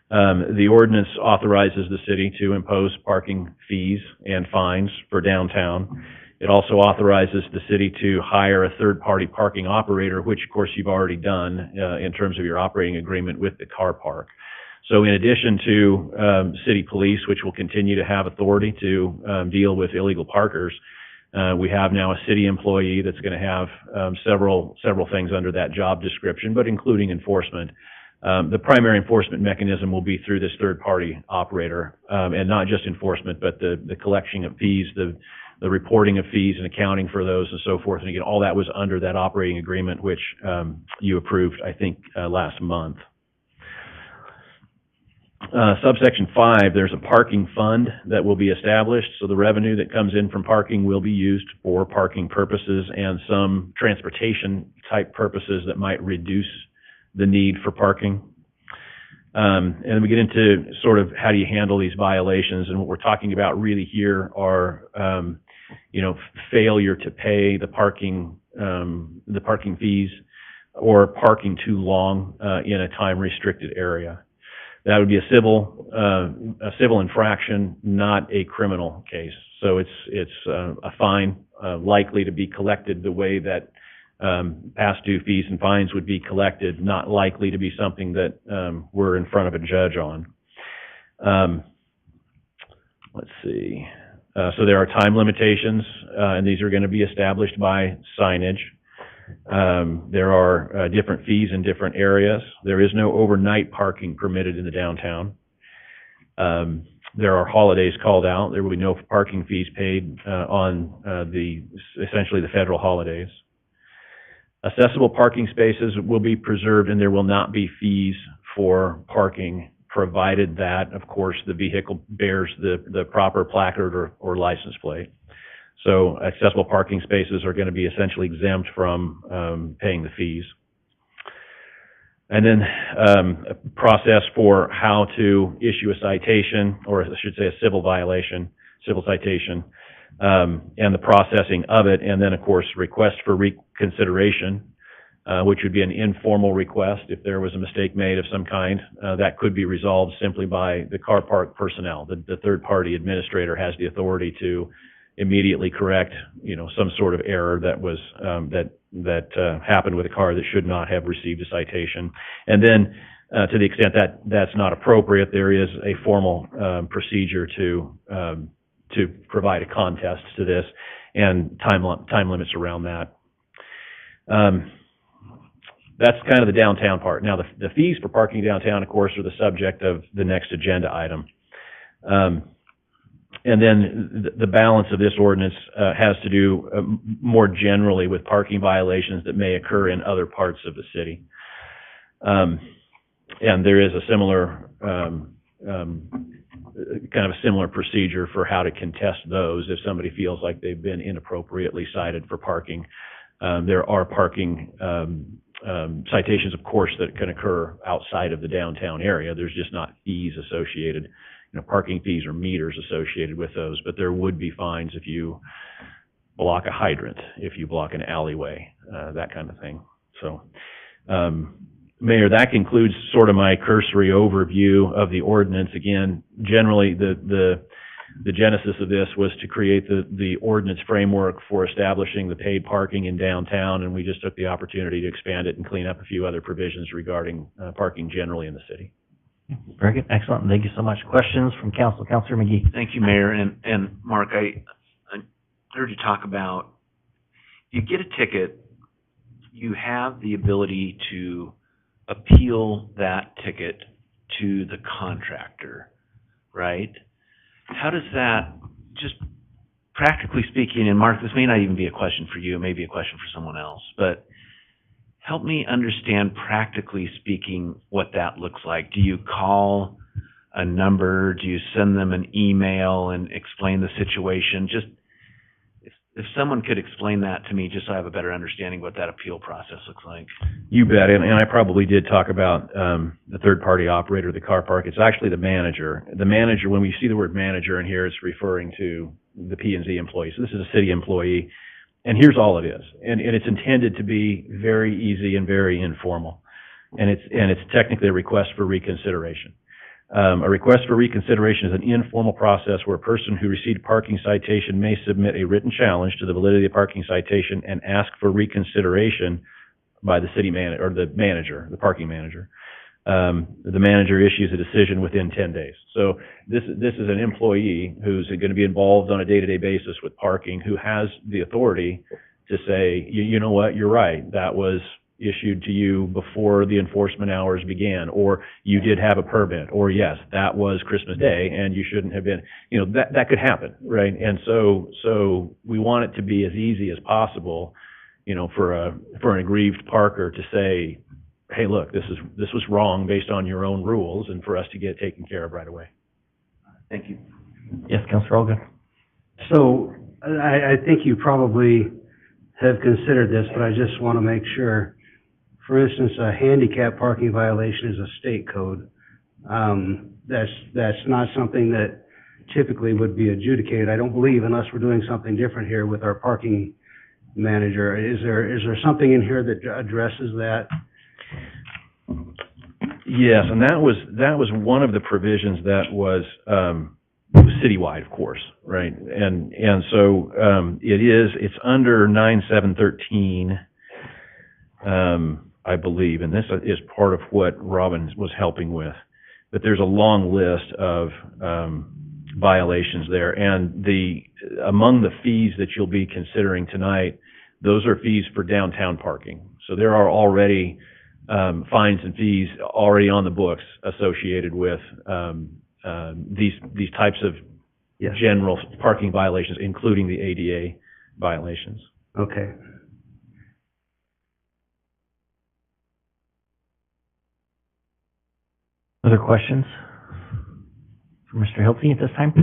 The ordinance authorizes the city to impose parking fees and fines for downtown. It also authorizes the city to hire a third-party parking operator, which of course you've already done in terms of your operating agreement with the car park. So in addition to city police, which will continue to have authority to deal with illegal parkers, we have now a city employee that's going to have several things under that job description, but including enforcement. The primary enforcement mechanism will be through this third-party operator, and not just enforcement, but the collection of fees, the reporting of fees and accounting for those and so forth. And again, all that was under that operating agreement, which you approved, I think, last month. Subsection 5, there's a parking fund that will be established. So the revenue that comes in from parking will be used for parking purposes and some transportation type purposes that might reduce the need for parking. And we get into sort of how do you handle these violations, and what we're talking about really here are, failure to pay the parking fees, or parking too long in a time restricted area. That would be a civil infraction, not a criminal case. So it's a fine likely to be collected the way that past due fees and fines would be collected, not likely to be something that we're in front of a judge on. Let's see. So there are time limitations, and these are going to be established by signage. There are different fees in different areas. There is no overnight parking permitted in the downtown. There are holidays called out. There will be no parking fees paid on essentially the federal holidays. Accessible parking spaces will be preserved, and there will not be fees for parking, provided that, of course, the vehicle bears the proper placard or license plate. So accessible parking spaces are going to be essentially exempt from paying the fees. And then a process for how to issue a citation, or I should say a civil citation, and the processing of it, and then, of course, request for reconsideration, which would be an informal request. If there was a mistake made of some kind, that could be resolved simply by the car park personnel. The third-party administrator has the authority to immediately correct, some sort of error that was that happened with a car that should not have received a citation. And then, to the extent that that's not appropriate, there is a formal procedure to provide a contest to this, and time limits around that. That's kind of the downtown part. Now, the fees for parking downtown, of course, are the subject of the next agenda item. And then the balance of this ordinance has to do more generally with parking violations that may occur in other parts of the city. And there is a similar, kind of a similar procedure for how to contest those if somebody feels like they've been inappropriately cited for parking. There are parking citations, of course, that can occur outside of the downtown area. There's just not fees associated, parking fees or meters associated with those, but there would be fines if you block a hydrant, if you block an alleyway, that kind of thing. So, Mayor, that concludes sort of my cursory overview of the ordinance. Again, generally, the genesis of this was to create the ordinance framework for establishing the paid parking in downtown, and we just took the opportunity to expand it and clean up a few other provisions regarding parking generally in the city. Very good, excellent, thank you so much. Questions from council? Councilor McGee. Thank you, Mayor. And Mark, I heard you talk about, you get a ticket, you have the ability to appeal that ticket to the contractor, right? How does that, just practically speaking, and Mark, this may not even be a question for you, it may be a question for someone else, but help me understand, practically speaking, what that looks like. Do you call a number? Do you send them an email and explain the situation? Just, if someone could explain that to me, just so I have a better understanding what that appeal process looks like. You bet, and I probably did talk about the third-party operator of the car park. It's actually the manager. The manager, when we see the word manager in here, it's referring to the P&Z employee. So this is a city employee, and here's all it is. And it's intended to be very easy and very informal. And it's technically a request for reconsideration. A request for reconsideration is an informal process where a person who received a parking citation may submit a written challenge to the validity of the parking citation and ask for reconsideration by the city manager, or the manager, the parking manager. The manager issues a decision within 10 days. So this is an employee who's going to be involved on a day-to-day basis with parking, who has the authority to say, you know what, you're right, that was issued to you before the enforcement hours began, or you did have a permit, or yes, that was Christmas Day and you shouldn't have been, that could happen, right? And so we want it to be as easy as possible, for an aggrieved parker to say, hey, look, this was wrong based on your own rules, and for us to get taken care of right away. Thank you. Yes, Councilor Olga. So, I think you probably have considered this, but I just want to make sure. For instance, a handicap parking violation is a state code. That's not something that typically would be adjudicated, I don't believe, unless we're doing something different here with our parking manager. Is there something in here that addresses that? Yes, and that was one of the provisions that was citywide, of course, right? And so it's under 9713. I believe, and this is part of what Robin was helping with. But there's a long list of violations there, and among the fees that you'll be considering tonight, those are fees for downtown parking. So there are already fines and fees already on the books associated with these types of general parking violations, including the ADA violations. Okay. Other questions for Mr. Hilty at this time?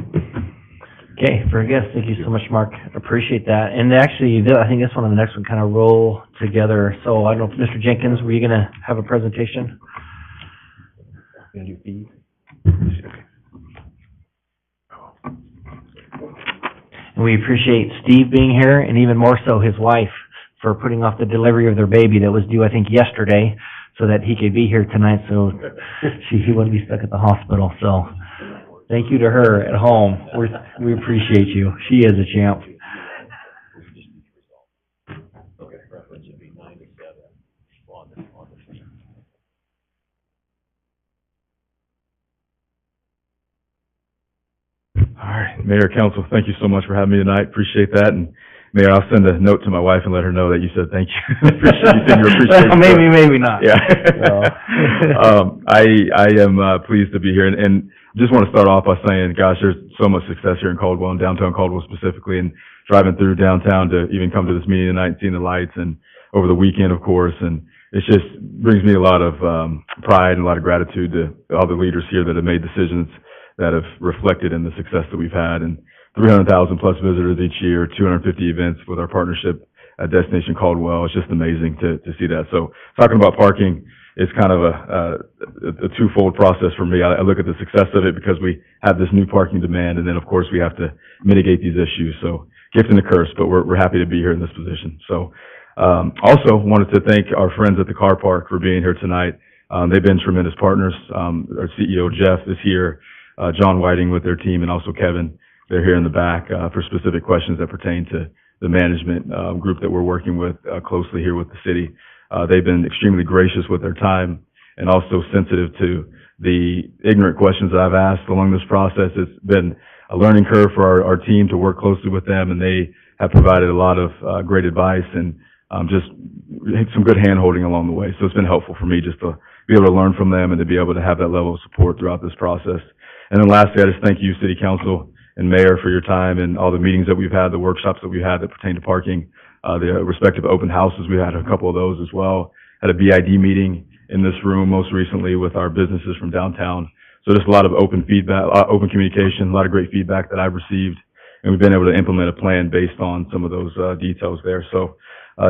Okay, very good. Thank you so much, Mark. Appreciate that. And actually, I think this one and the next one kind of roll together. So I don't know, Mr. Jenkins, were you going to have a presentation? Going to do fees? And we appreciate Steve being here, and even more so his wife, for putting off the delivery of their baby that was due, I think, yesterday, so that he could be here tonight, so he wouldn't be stuck at the hospital. So thank you to her at home. We appreciate you. She is a champ. Okay, preference would be 9 to 7 on the fee. All right, Mayor, Council, thank you so much for having me tonight. Appreciate that. And Mayor, I'll send a note to my wife and let her know that you said thank you. You said you appreciate it. Maybe, maybe not. Yeah. I am pleased to be here, and just want to start off by saying, gosh, there's so much success here in Caldwell, and downtown Caldwell specifically, and driving through downtown to even come to this meeting tonight and seeing the lights, and over the weekend, of course, and it just brings me a lot of pride and a lot of gratitude to all the leaders here that have made decisions that have reflected in the success that we've had, and 300,000 plus visitors each year, 250 events with our partnership at Destination Caldwell. It's just amazing to see that. So talking about parking is kind of a twofold process for me. I look at the success of it because we have this new parking demand, and then of course we have to mitigate these issues. So gift and a curse, but we're happy to be here in this position. So also wanted to thank our friends at the car park for being here tonight. They've been tremendous partners. Our CEO Jeff is here, John Whiting with their team, and also Kevin. They're here in the back for specific questions that pertain to the management group that we're working with closely here with the city. They've been extremely gracious with their time and also sensitive to the ignorant questions that I've asked along this process. It's been a learning curve for our team to work closely with them, and they have provided a lot of great advice and just some good hand-holding along the way. So it's been helpful for me just to be able to learn from them and to be able to have that level of support throughout this process. And then lastly, I just thank you, City Council and Mayor, for your time and all the meetings that we've had, the workshops that we've had that pertain to parking, the respective open houses. We had a couple of those as well. Had a BID meeting in this room most recently with our businesses from downtown. So just a lot of open feedback, open communication, a lot of great feedback that I've received, and we've been able to implement a plan based on some of those details there. So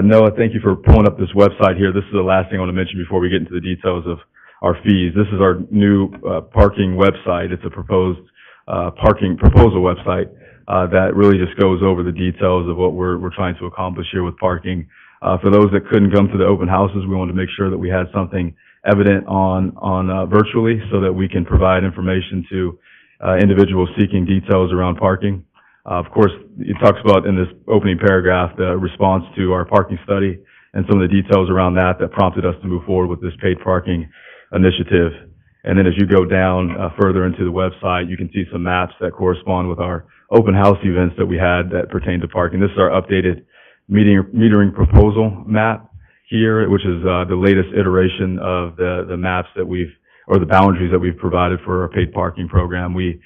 Noah, thank you for pulling up this website here. This is the last thing I want to mention before we get into the details of our fees. This is our new parking website. It's a proposed parking proposal website that really just goes over the details of what we're trying to accomplish here with parking. For those that couldn't come to the open houses, we wanted to make sure that we had something evident on virtually so that we can provide information to individuals seeking details around parking. Of course, it talks about in this opening paragraph the response to our parking study and some of the details around that prompted us to move forward with this paid parking initiative. And then as you go down further into the website, you can see some maps that correspond with our open house events that we had that pertain to parking. This is our updated metering proposal map here, which is the latest iteration of the maps that or the boundaries that we've provided for our paid parking program. We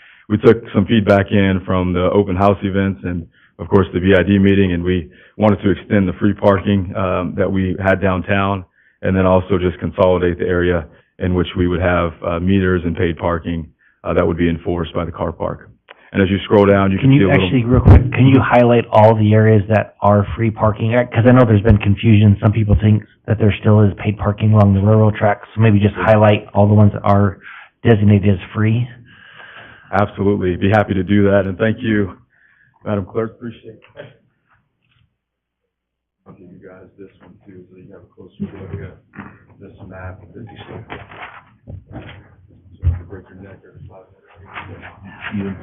took some feedback in from the open house events and of course the BID meeting, and we wanted to extend the free parking that we had downtown, and then also just consolidate the area in which we would have meters and paid parking that would be enforced by the car park. And as you scroll down, you can see a little... Actually, real quick, can you highlight all the areas that are free parking? Because I know there's been confusion. Some people think that there still is paid parking along the railroad tracks. So maybe just highlight all the ones that are designated as free. Absolutely. Be happy to do that. And thank you, Madam Clerk. Appreciate it. I'll give you guys this one too, so you have a closer look at this map that you see. So if you break your neck every 5 minutes.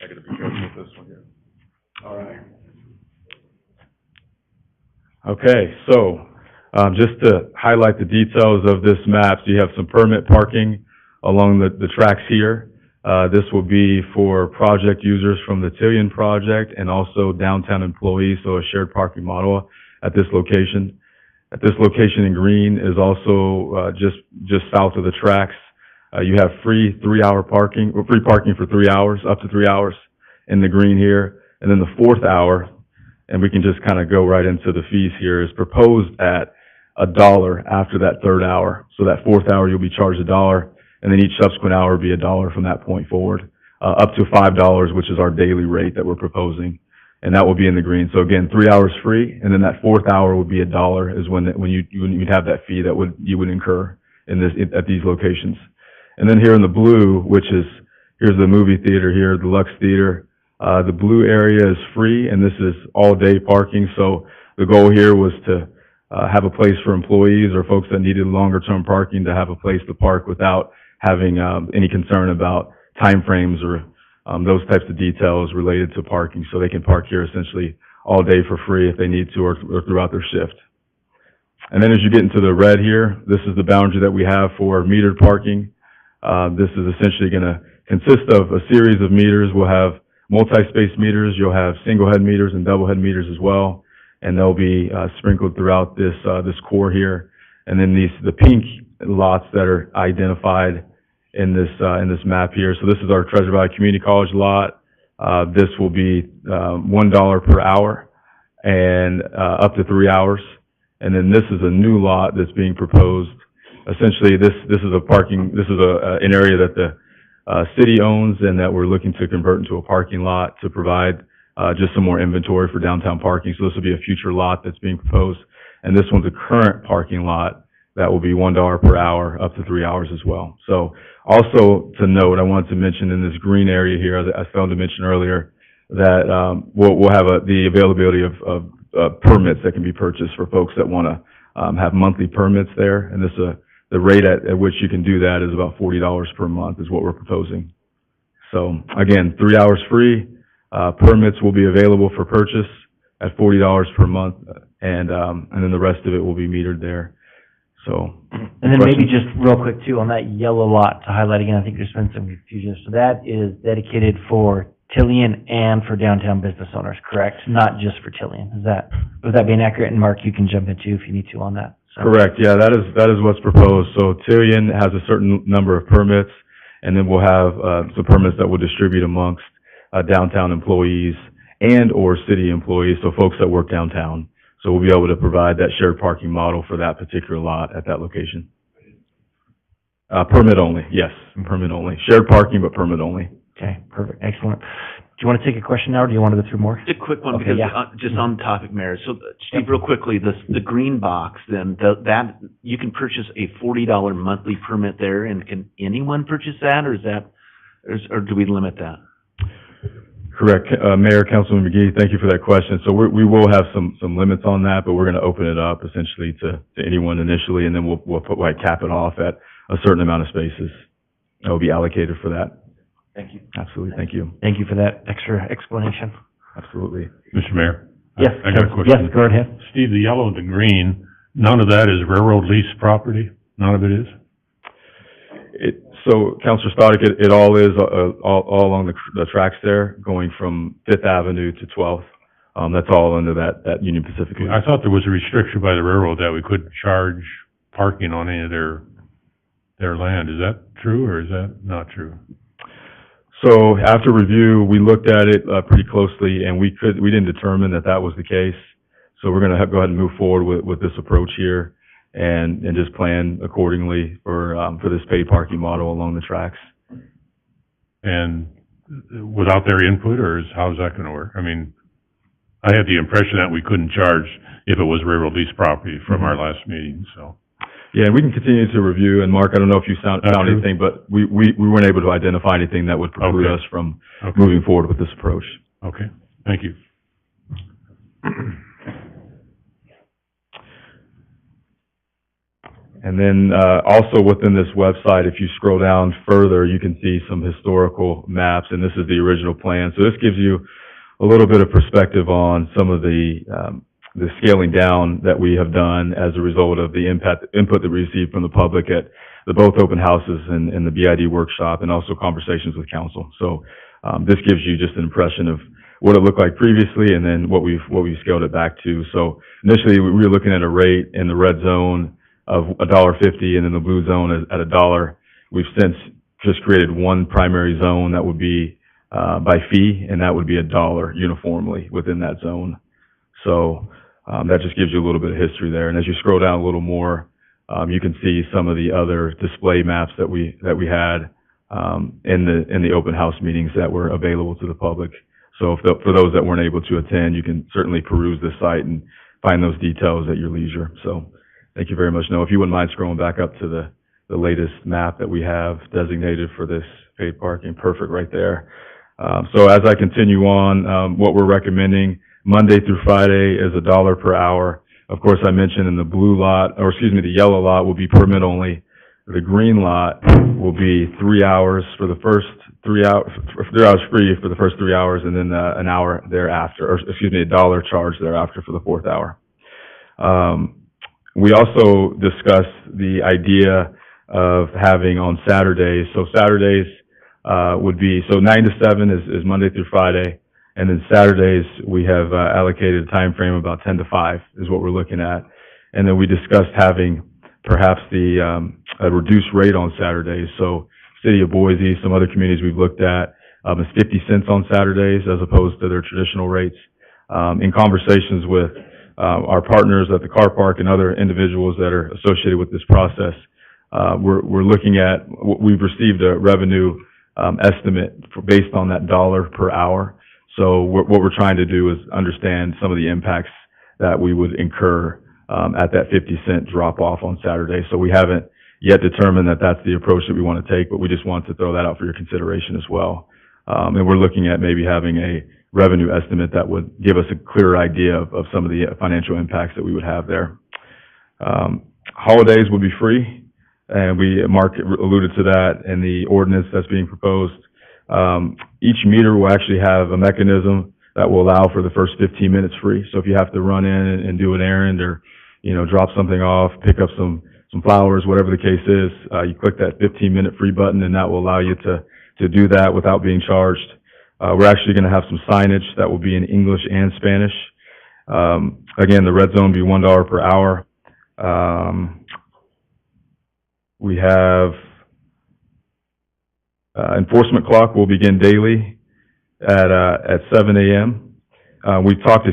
I gotta be careful with this one here. All right. Okay, so just to highlight the details of this map, so you have some permit parking along the tracks here. This will be for project users from the Tillion project and also downtown employees, so a shared parking model at this location. At this location in green is also just south of the tracks. You have free free parking for 3 hours, up to 3 hours in the green here. And then the 4th hour, and we can just kind of go right into the fees here, is proposed at $1 after that 3rd hour. So that 4th hour, you'll be charged $1, and then each subsequent hour will be $1 from that point forward, up to $5, which is our daily rate that we're proposing. And that will be in the green. So again, 3 hours free, and then that 4th hour would be $1 is when you'd have that fee that you would incur at these locations. And then here in the blue, here's the movie theater here, the Lux Theater. The blue area is free, and this is all day parking. So the goal here was to have a place for employees or folks that needed longer term parking to have a place to park without having any concern about timeframes or those types of details related to parking, so they can park here essentially all day for free if they need to or throughout their shift. And then as you get into the red here, this is the boundary that we have for metered parking. This is essentially going to consist of a series of meters. We'll have multi-space meters, you'll have single-head meters and double-head meters as well, and they'll be sprinkled throughout this core here. And then the pink lots that are identified in this map here. So this is our Treasure Valley Community College lot. This will be $1 per hour and up to 3 hours. And then this is a new lot that's being proposed. Essentially, this is an area that the city owns and that we're looking to convert into a parking lot to provide just some more inventory for downtown parking. So this will be a future lot that's being proposed. And this one's a current parking lot that will be $1 per hour up to 3 hours as well. So also to note, I wanted to mention in this green area here, I failed to mention earlier, that we'll have the availability of permits that can be purchased for folks that want to have monthly permits there. And the rate at which you can do that is about $40 per month is what we're proposing. So again, 3 hours free. Permits will be available for purchase at $40 per month, and then the rest of it will be metered there. So. And then maybe just real quick too, on that yellow lot, to highlight again, I think there's been some confusion. So that is dedicated for Tillian and for downtown business owners, correct? Not just for Tillian. Was that being accurate? And Mark, you can jump in too if you need to on that. So. Correct. Yeah, that is what's proposed. So Tillian has a certain number of permits, and then we'll have some permits that we'll distribute amongst downtown employees and or city employees, so folks that work downtown. So we'll be able to provide that shared parking model for that particular lot at that location. Permit only, yes, permit only. Shared parking, but permit only. Okay, perfect, excellent. Do you want to take a question now, or do you want to go through more? Just a quick one, Okay, because yeah. just on the topic, Mayor. So, Steve, real quickly, the green box, then, that, you can purchase a $40 monthly permit there, and can anyone purchase that, or do we limit that? Correct. Mayor, Councilman McGee, thank you for that question. So we will have some limits on that, but we're going to open it up essentially to anyone initially, and then we'll cap it off at a certain amount of spaces that will be allocated for that. Thank you. Absolutely. Thank you. Thank you for that extra explanation. Absolutely. Mr. Mayor? Yes. I got a question. Yes, go ahead. Steve, the yellow and the green, none of that is railroad lease property? None of it is? So, Councilor Stoddard, it all is all along the tracks there, going from 5th Avenue to 12th. That's all under that Union Pacific lease. I thought there was a restriction by the railroad that we couldn't charge parking on any of their land. Is that true, or is that not true? So after review, we looked at it pretty closely, and we didn't determine that was the case. So we're going to go ahead and move forward with this approach here, and just plan accordingly for this paid parking model along the tracks. And without their input, or how's that going to work? I mean, I had the impression that we couldn't charge if it was railroad lease property from our last meeting, so. Yeah, and we can continue to review, and Mark, I don't know if you found anything, but we weren't able to identify anything that would preclude us from moving forward with this approach. Okay, thank you. And then also within this website, if you scroll down further, you can see some historical maps, and this is the original plan. So this gives you a little bit of perspective on some of the scaling down that we have done as a result of the input that we received from the public at both open houses and the BID workshop, and also conversations with council. So this gives you just an impression of what it looked like previously, and then what we've scaled it back to. So initially, we were looking at a rate in the red zone of $1.50, and in the blue zone at $1. We've since just created one primary zone that would be by fee, and that would be $1 uniformly within that zone. So that just gives you a little bit of history there. And as you scroll down a little more, you can see some of the other display maps that we had in the open house meetings that were available to the public. So for those that weren't able to attend, you can certainly peruse the site and find those details at your leisure. So thank you very much. Now, if you wouldn't mind scrolling back up to the latest map that we have designated for this paid parking, perfect right there. So as I continue on, what we're recommending Monday through Friday is $1 per hour. Of course, I mentioned in the the yellow lot will be permit only. The green lot will be 3 hours for the first 3 hours, 3 hours free for the first 3 hours, and then an hour thereafter, or $1 charge thereafter for the 4th hour. We also discussed the idea of having on Saturdays. So Saturdays, would be, so 9 to 7 is Monday through Friday, and then Saturdays, we have allocated a time frame about 10 to 5 is what we're looking at. And then we discussed having perhaps a reduced rate on Saturdays. So City of Boise, some other communities we've looked at, is 50 cents on Saturdays as opposed to their traditional rates. In conversations with our partners at the car park and other individuals that are associated with this process, we're looking at, we've received a revenue estimate based on that dollar per hour. So what we're trying to do is understand some of the impacts that we would incur at that 50-cent drop-off on Saturday. So we haven't yet determined that that's the approach that we want to take, but we just want to throw that out for your consideration as well. And we're looking at maybe having a revenue estimate that would give us a clearer idea of some of the financial impacts that we would have there. Holidays would be free, and Mark alluded to that in the ordinance that's being proposed. Each meter will actually have a mechanism that will allow for the first 15 minutes free. So if you have to run in and do an errand or, drop something off, pick up some flowers, whatever the case is, you click that 15-minute free button, and that will allow you to do that without being charged. We're actually going to have some signage that will be in English and Spanish. Again, the red zone will be $1 per hour. We have enforcement clock will begin daily at 7 a.m. We've talked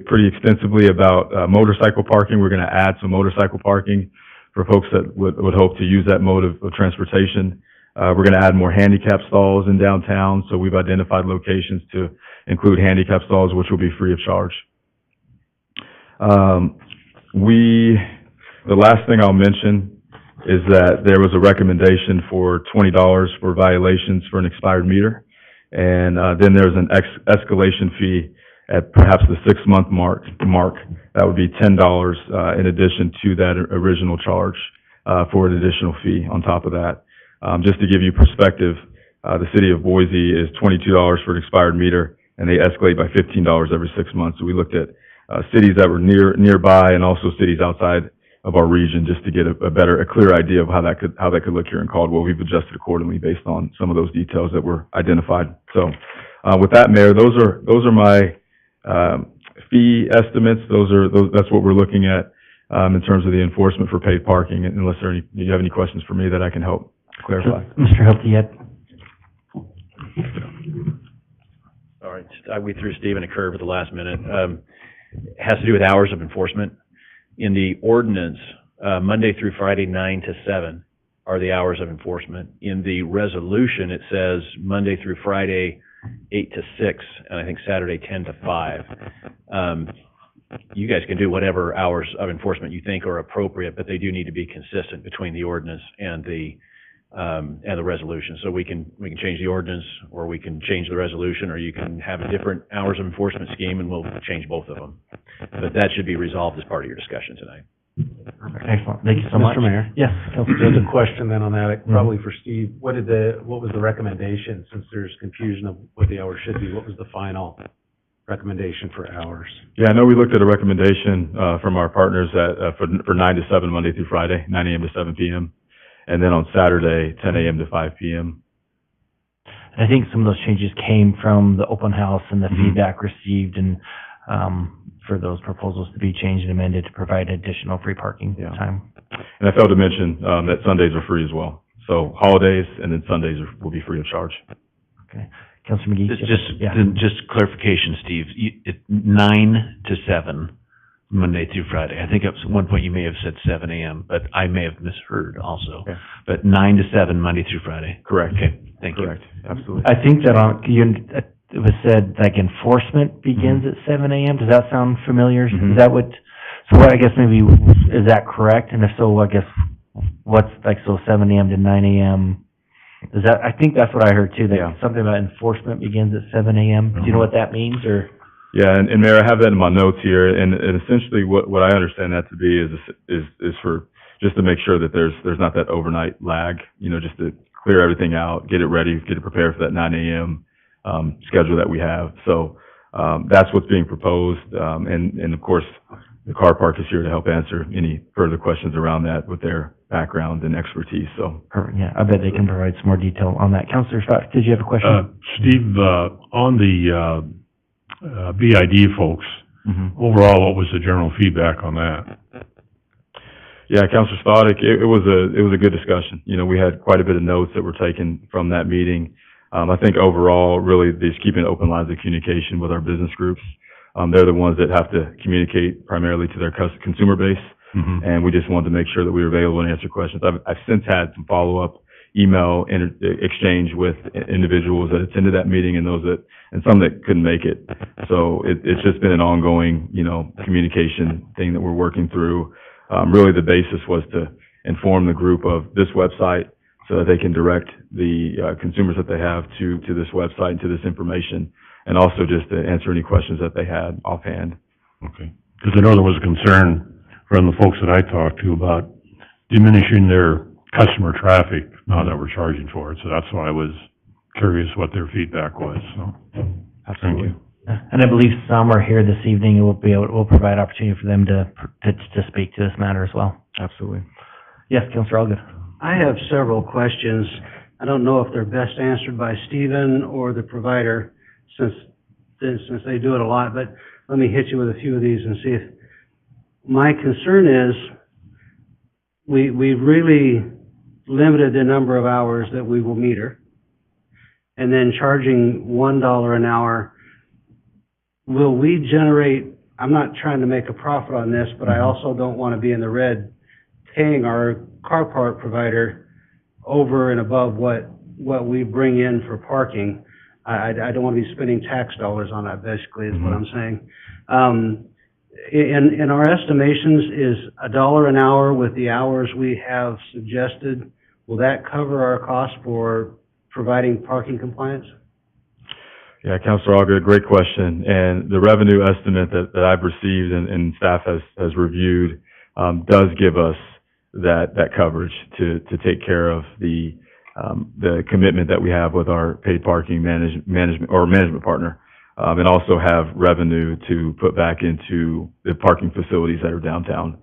pretty extensively about motorcycle parking. We're going to add some motorcycle parking for folks that would hope to use that mode of transportation. We're going to add more handicap stalls in downtown, so we've identified locations to include handicap stalls, which will be free of charge. The last thing I'll mention is that there was a recommendation for $20 for violations for an expired meter, and then there's an escalation fee at perhaps the 6-month mark. That would be $10 in addition to that original charge for an additional fee on top of that. Just to give you perspective, the City of Boise is $22 for an expired meter, and they escalate by $15 every 6 months. So we looked at cities that were nearby and also cities outside of our region just to get a clear idea of how that could look here in Caldwell. We've adjusted accordingly based on some of those details that were identified. So with that, Mayor, those are my fee estimates. That's what we're looking at in terms of the enforcement for paid parking. Unless you have any questions for me that I can help clarify. Mr. Hilty, yet? All right, we threw Stephen a curve at the last minute. It has to do with hours of enforcement. In the ordinance, Monday through Friday, 9 to 7 are the hours of enforcement. In the resolution, it says Monday through Friday, 8 to 6, and I think Saturday, 10 to 5. You guys can do whatever hours of enforcement you think are appropriate, but they do need to be consistent between the ordinance and the resolution. So we can change the ordinance, or we can change the resolution, or you can have a different hours of enforcement scheme, and we'll change both of them. But that should be resolved as part of your discussion tonight. Excellent. Thank you so much. Mr. Mayor? Yes. There's a question then on that, probably for Steve. What was the recommendation, since there's confusion of what the hours should be? What was the final recommendation for hours? Yeah, I know we looked at a recommendation from our partners for 9 to 7 Monday through Friday, 9 a.m. to 7 p.m. And then on Saturday, 10 a.m. to 5 p.m. I think some of those changes came from the open house and the feedback received, and for those proposals to be changed and amended to provide additional free parking time. And I failed to mention that Sundays are free as well. So holidays and then Sundays will be free of charge. Okay. Councilor McGee? Just clarification, Steve. It's 9 to 7. Monday through Friday. I think at one point you may have said 7 a.m., but I may have misheard also. Okay. But 9 to 7, Monday through Friday. Correct. Okay, thank Correct. you. Absolutely. I think that it was said, like, enforcement begins at 7 a.m. Does that sound familiar? Is that I guess maybe, is that correct? And if so, I guess, what's, 7 a.m. to 9 a.m.? I think that's what I heard too, that something about enforcement begins at 7 a.m. Do you know what that means, or? Yeah, and Mayor, I have that in my notes here, and essentially what I understand that to be is for just to make sure that there's not that overnight lag, just to clear everything out, get it ready, get it prepared for that 9 a.m. Schedule that we have. So that's what's being proposed, and of course the car park is here to help answer any further questions around that with their background and expertise, so. Perfect, yeah, I bet they can provide some more detail on that. Counselor Scott, did you have a question? Steve, on the, BID folks, overall, what was the general feedback on that? Yeah, Counselor Stodic, it was a good discussion. You know, we had quite a bit of notes that were taken from that meeting. I think overall, really, just keeping open lines of communication with our business groups. They're the ones that have to communicate primarily to their consumer base. And we just wanted to make sure that we were available to answer questions. I've since had some follow-up email exchange with individuals that attended that meeting and some that couldn't make it. So it's just been an ongoing, you know, communication thing that we're working through. Really the basis was to inform the group of this website so that they can direct the consumers that they have to this website and to this information, and also just to answer any questions that they had offhand. Okay. Because I know there was a concern from the folks that I talked to about diminishing their customer traffic now that we're charging for it. So that's why I was curious what their feedback was, so. Absolutely. And I believe some are here this evening, and we'll provide opportunity for them to speak to this matter as well. Absolutely. Yes, Councilor Allgood. I have several questions. I don't know if they're best answered by Stephen or the provider, since they do it a lot, but let me hit you with a few of these and see if... My concern is we've really limited the number of hours that we will meter, and then charging $1 an hour. Will we generate, I'm not trying to make a profit on this, but I also don't want to be in the red paying our car park provider over and above what we bring in for parking. I don't want to be spending tax dollars on that, basically, is what I'm saying. In our estimations, is $1 an hour with the hours we have suggested, will that cover our cost for providing parking compliance? Yeah, Councilor Allgood, great question. And the revenue estimate that I've received and staff has reviewed does give us that coverage to take care of the commitment that we have with our paid parking management partner, and also have revenue to put back into the parking facilities that are downtown.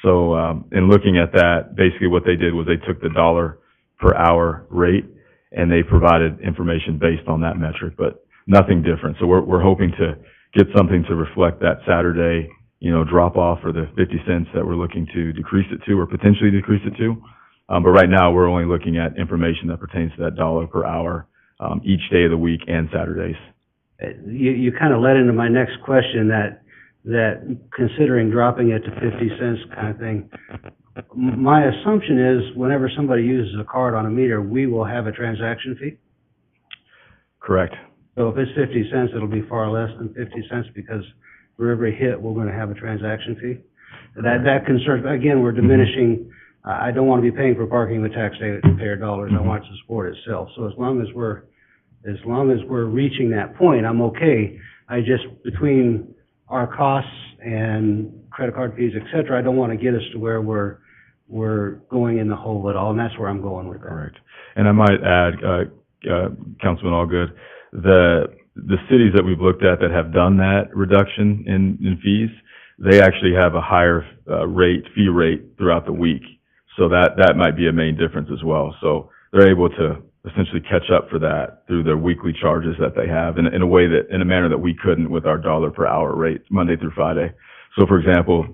So in looking at that, basically what they did was they took the $1 per hour rate and they provided information based on that metric, but nothing different. So we're hoping to get something to reflect that Saturday, you know, drop off, or the 50 cents that we're looking to decrease it to, or potentially decrease it to. But right now we're only looking at information that pertains to that $1 per hour each day of the week and Saturdays. You kind of led into my next question, that considering dropping it to 50 cents kind of thing. My assumption is whenever somebody uses a card on a meter, we will have a transaction fee? Correct. So if it's 50 cents, it'll be far less than 50 cents because for every hit, we're going to have a transaction fee. That concerns, again, we're diminishing. I don't want to be paying for parking with taxpayer dollars. I want it to support itself. So as long as we're reaching that point, I'm okay. I just, between our costs and credit card fees, et cetera, I don't want to get us to where we're going in the hole at all, and that's where I'm going with that. Correct. And I might add, Councilman Allgood, the cities that we've looked at that have done that reduction in fees, they actually have a higher fee rate throughout the week. So that might be a main difference as well. So they're able to essentially catch up for that through their weekly charges that they have in a manner that we couldn't with our $1 per hour rate Monday through Friday. So for example,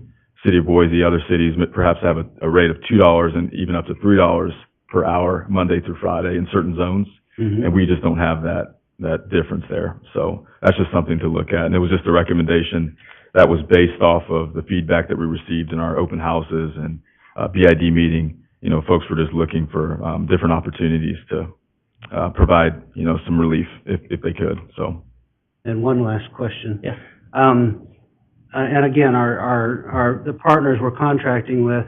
City of Boise, other cities perhaps have a rate of $2 and even up to $3 per hour Monday through Friday in certain zones. And we just don't have that difference there. So that's just something to look at. And it was just a recommendation that was based off of the feedback that we received in our open houses and BID meeting. You know, folks were just looking for different opportunities to provide, you know, some relief if they could. So. And one last question. Yeah. And again, the partners we're contracting with,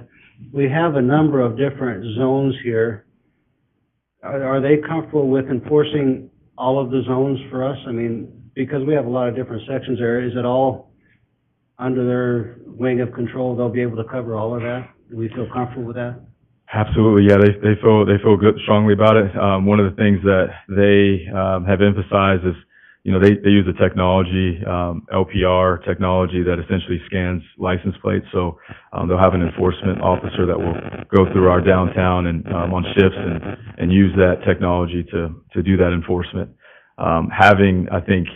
we have a number of different zones here. Are they comfortable with enforcing all of the zones for us? I mean, because we have a lot of different sections there, is it all under their wing of control? They'll be able to cover all of that? Do we feel comfortable with that? Absolutely, yeah. They feel good, strongly about it. One of the things that they have emphasized is, you know, they use a technology, LPR technology that essentially scans license plates. So, they'll have an enforcement officer that will go through our downtown and, on shifts and use that technology to do that enforcement. Having, I think,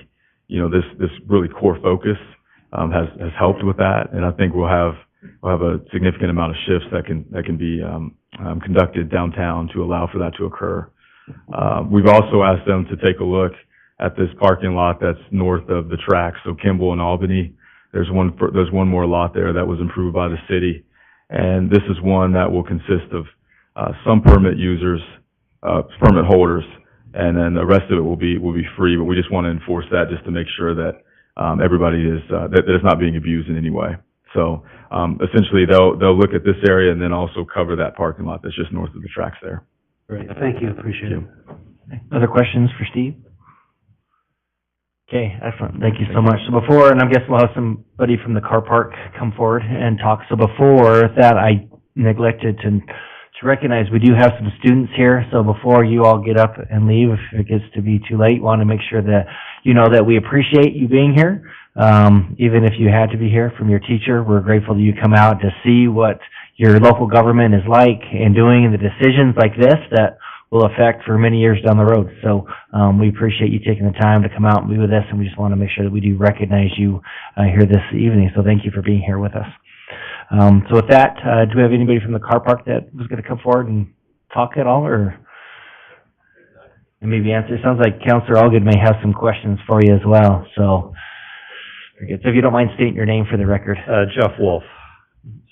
you know, this really core focus, has helped with that. And I think we'll have a significant amount of shifts that can be, conducted downtown to allow for that to occur. We've also asked them to take a look at this parking lot that's north of the tracks, so Kimball and Albany. There's one more lot there that was improved by the city, and this is one that will consist of some permit users, permit holders, and then the rest of it will be free. But we just want to enforce that just to make sure that everybody is that it's not being abused in any way. So essentially, they'll look at this area and then also cover that parking lot that's just north of the tracks there. Great, thank you, appreciate it. Other questions for Steve? Okay, excellent. Thank you so much. So before, and I guess we'll have somebody from the car park come forward and talk. So before that, I neglected to recognize we do have some students here. So before you all get up and leave, if it gets to be too late, want to make sure that you know that we appreciate you being here. Even if you had to be here from your teacher, we're grateful that you come out to see what your local government is like and doing the decisions like this that will affect for many years down the road. So we appreciate you taking the time to come out and be with us, and we just want to make sure that we do recognize you here this evening. So thank you for being here with us. So with that, do we have anybody from the car park that was going to come forward and talk at all, or maybe answer? It sounds like Councilor Allgood may have some questions for you as well. So, so if you don't mind stating your name for the record. Jeff Wolf.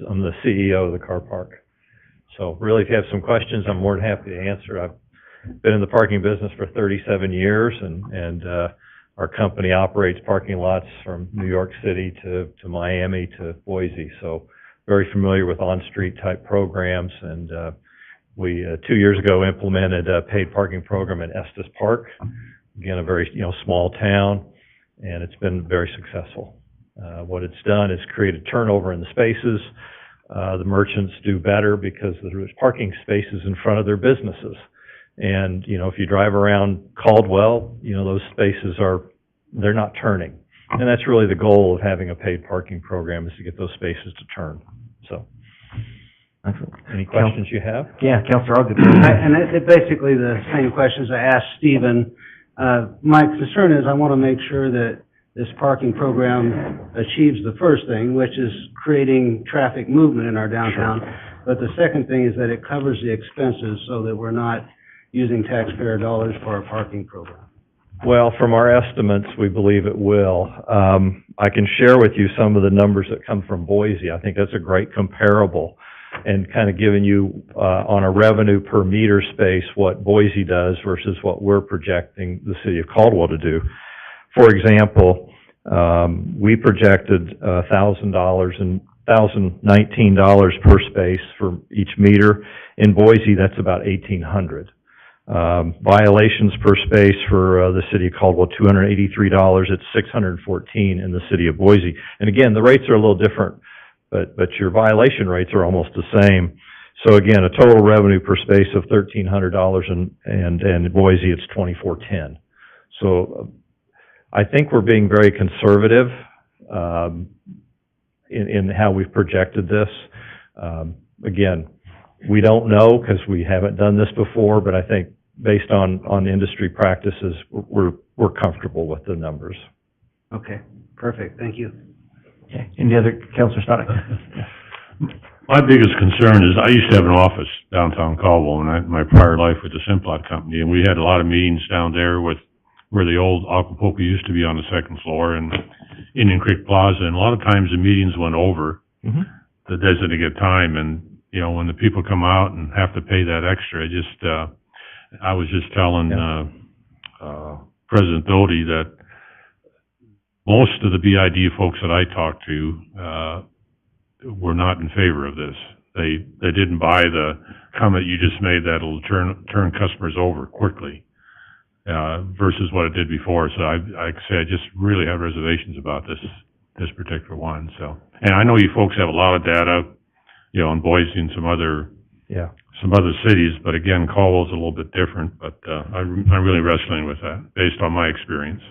I'm the CEO of the car park. So really, if you have some questions, I'm more than happy to answer. I've been in the parking business for 37 years, and our company operates parking lots from New York City to Miami to Boise. So very familiar with on-street type programs, and we 2 years ago implemented a paid parking program in Estes Park. Again, a very small town, and it's been very successful. What it's done is created turnover in the spaces. The merchants do better because there's parking spaces in front of their businesses. And, if you drive around Caldwell, those spaces they're not turning. And that's really the goal of having a paid parking program, is to get those spaces to turn. So, any questions you have? Yeah, Councilor Allgood. And it's basically the same questions I asked Stephen. My concern is I want to make sure that this parking program achieves the first thing, which is creating traffic movement in our downtown. Sure. But the second thing is that it covers the expenses so that we're not using taxpayer dollars for our parking program. Well, from our estimates, we believe it will. I can share with you some of the numbers that come from Boise. I think that's a great comparable, and kind of giving you on a revenue per meter space what Boise does versus what we're projecting the city of Caldwell to do. For example, we projected $1,019 per space for each meter. In Boise, that's about $1,800. Violations per space for the city of Caldwell, $283. It's $614 in the city of Boise. And again, the rates are a little different, but your violation rates are almost the same. So again, a total revenue per space of $1,300, and in Boise, it's $2,410. So I think we're being very conservative in how we've projected this. Again, we don't know because we haven't done this before, but I think based on industry practices, we're comfortable with the numbers. Okay, perfect. Thank you. Okay. Any other, Councilor Stoddick? My biggest concern is I used to have an office downtown Caldwell, and my prior life with the Simplot Company, and we had a lot of meetings down there with where the old Acapulco used to be on the second floor, and Indian Creek Plaza, and a lot of times the meetings went over the designated time, and when the people come out and have to pay that extra, I was just telling President Doty that most of the BID folks that I talked to were not in favor of this. They didn't buy the comment you just made that it'll turn customers over quickly. Versus what it did before. So I just really have reservations about this particular one. So, and I know you folks have a lot of data, in Boise and some other cities, but again, Caldwell's a little bit different. But I'm really wrestling with that based on my experience.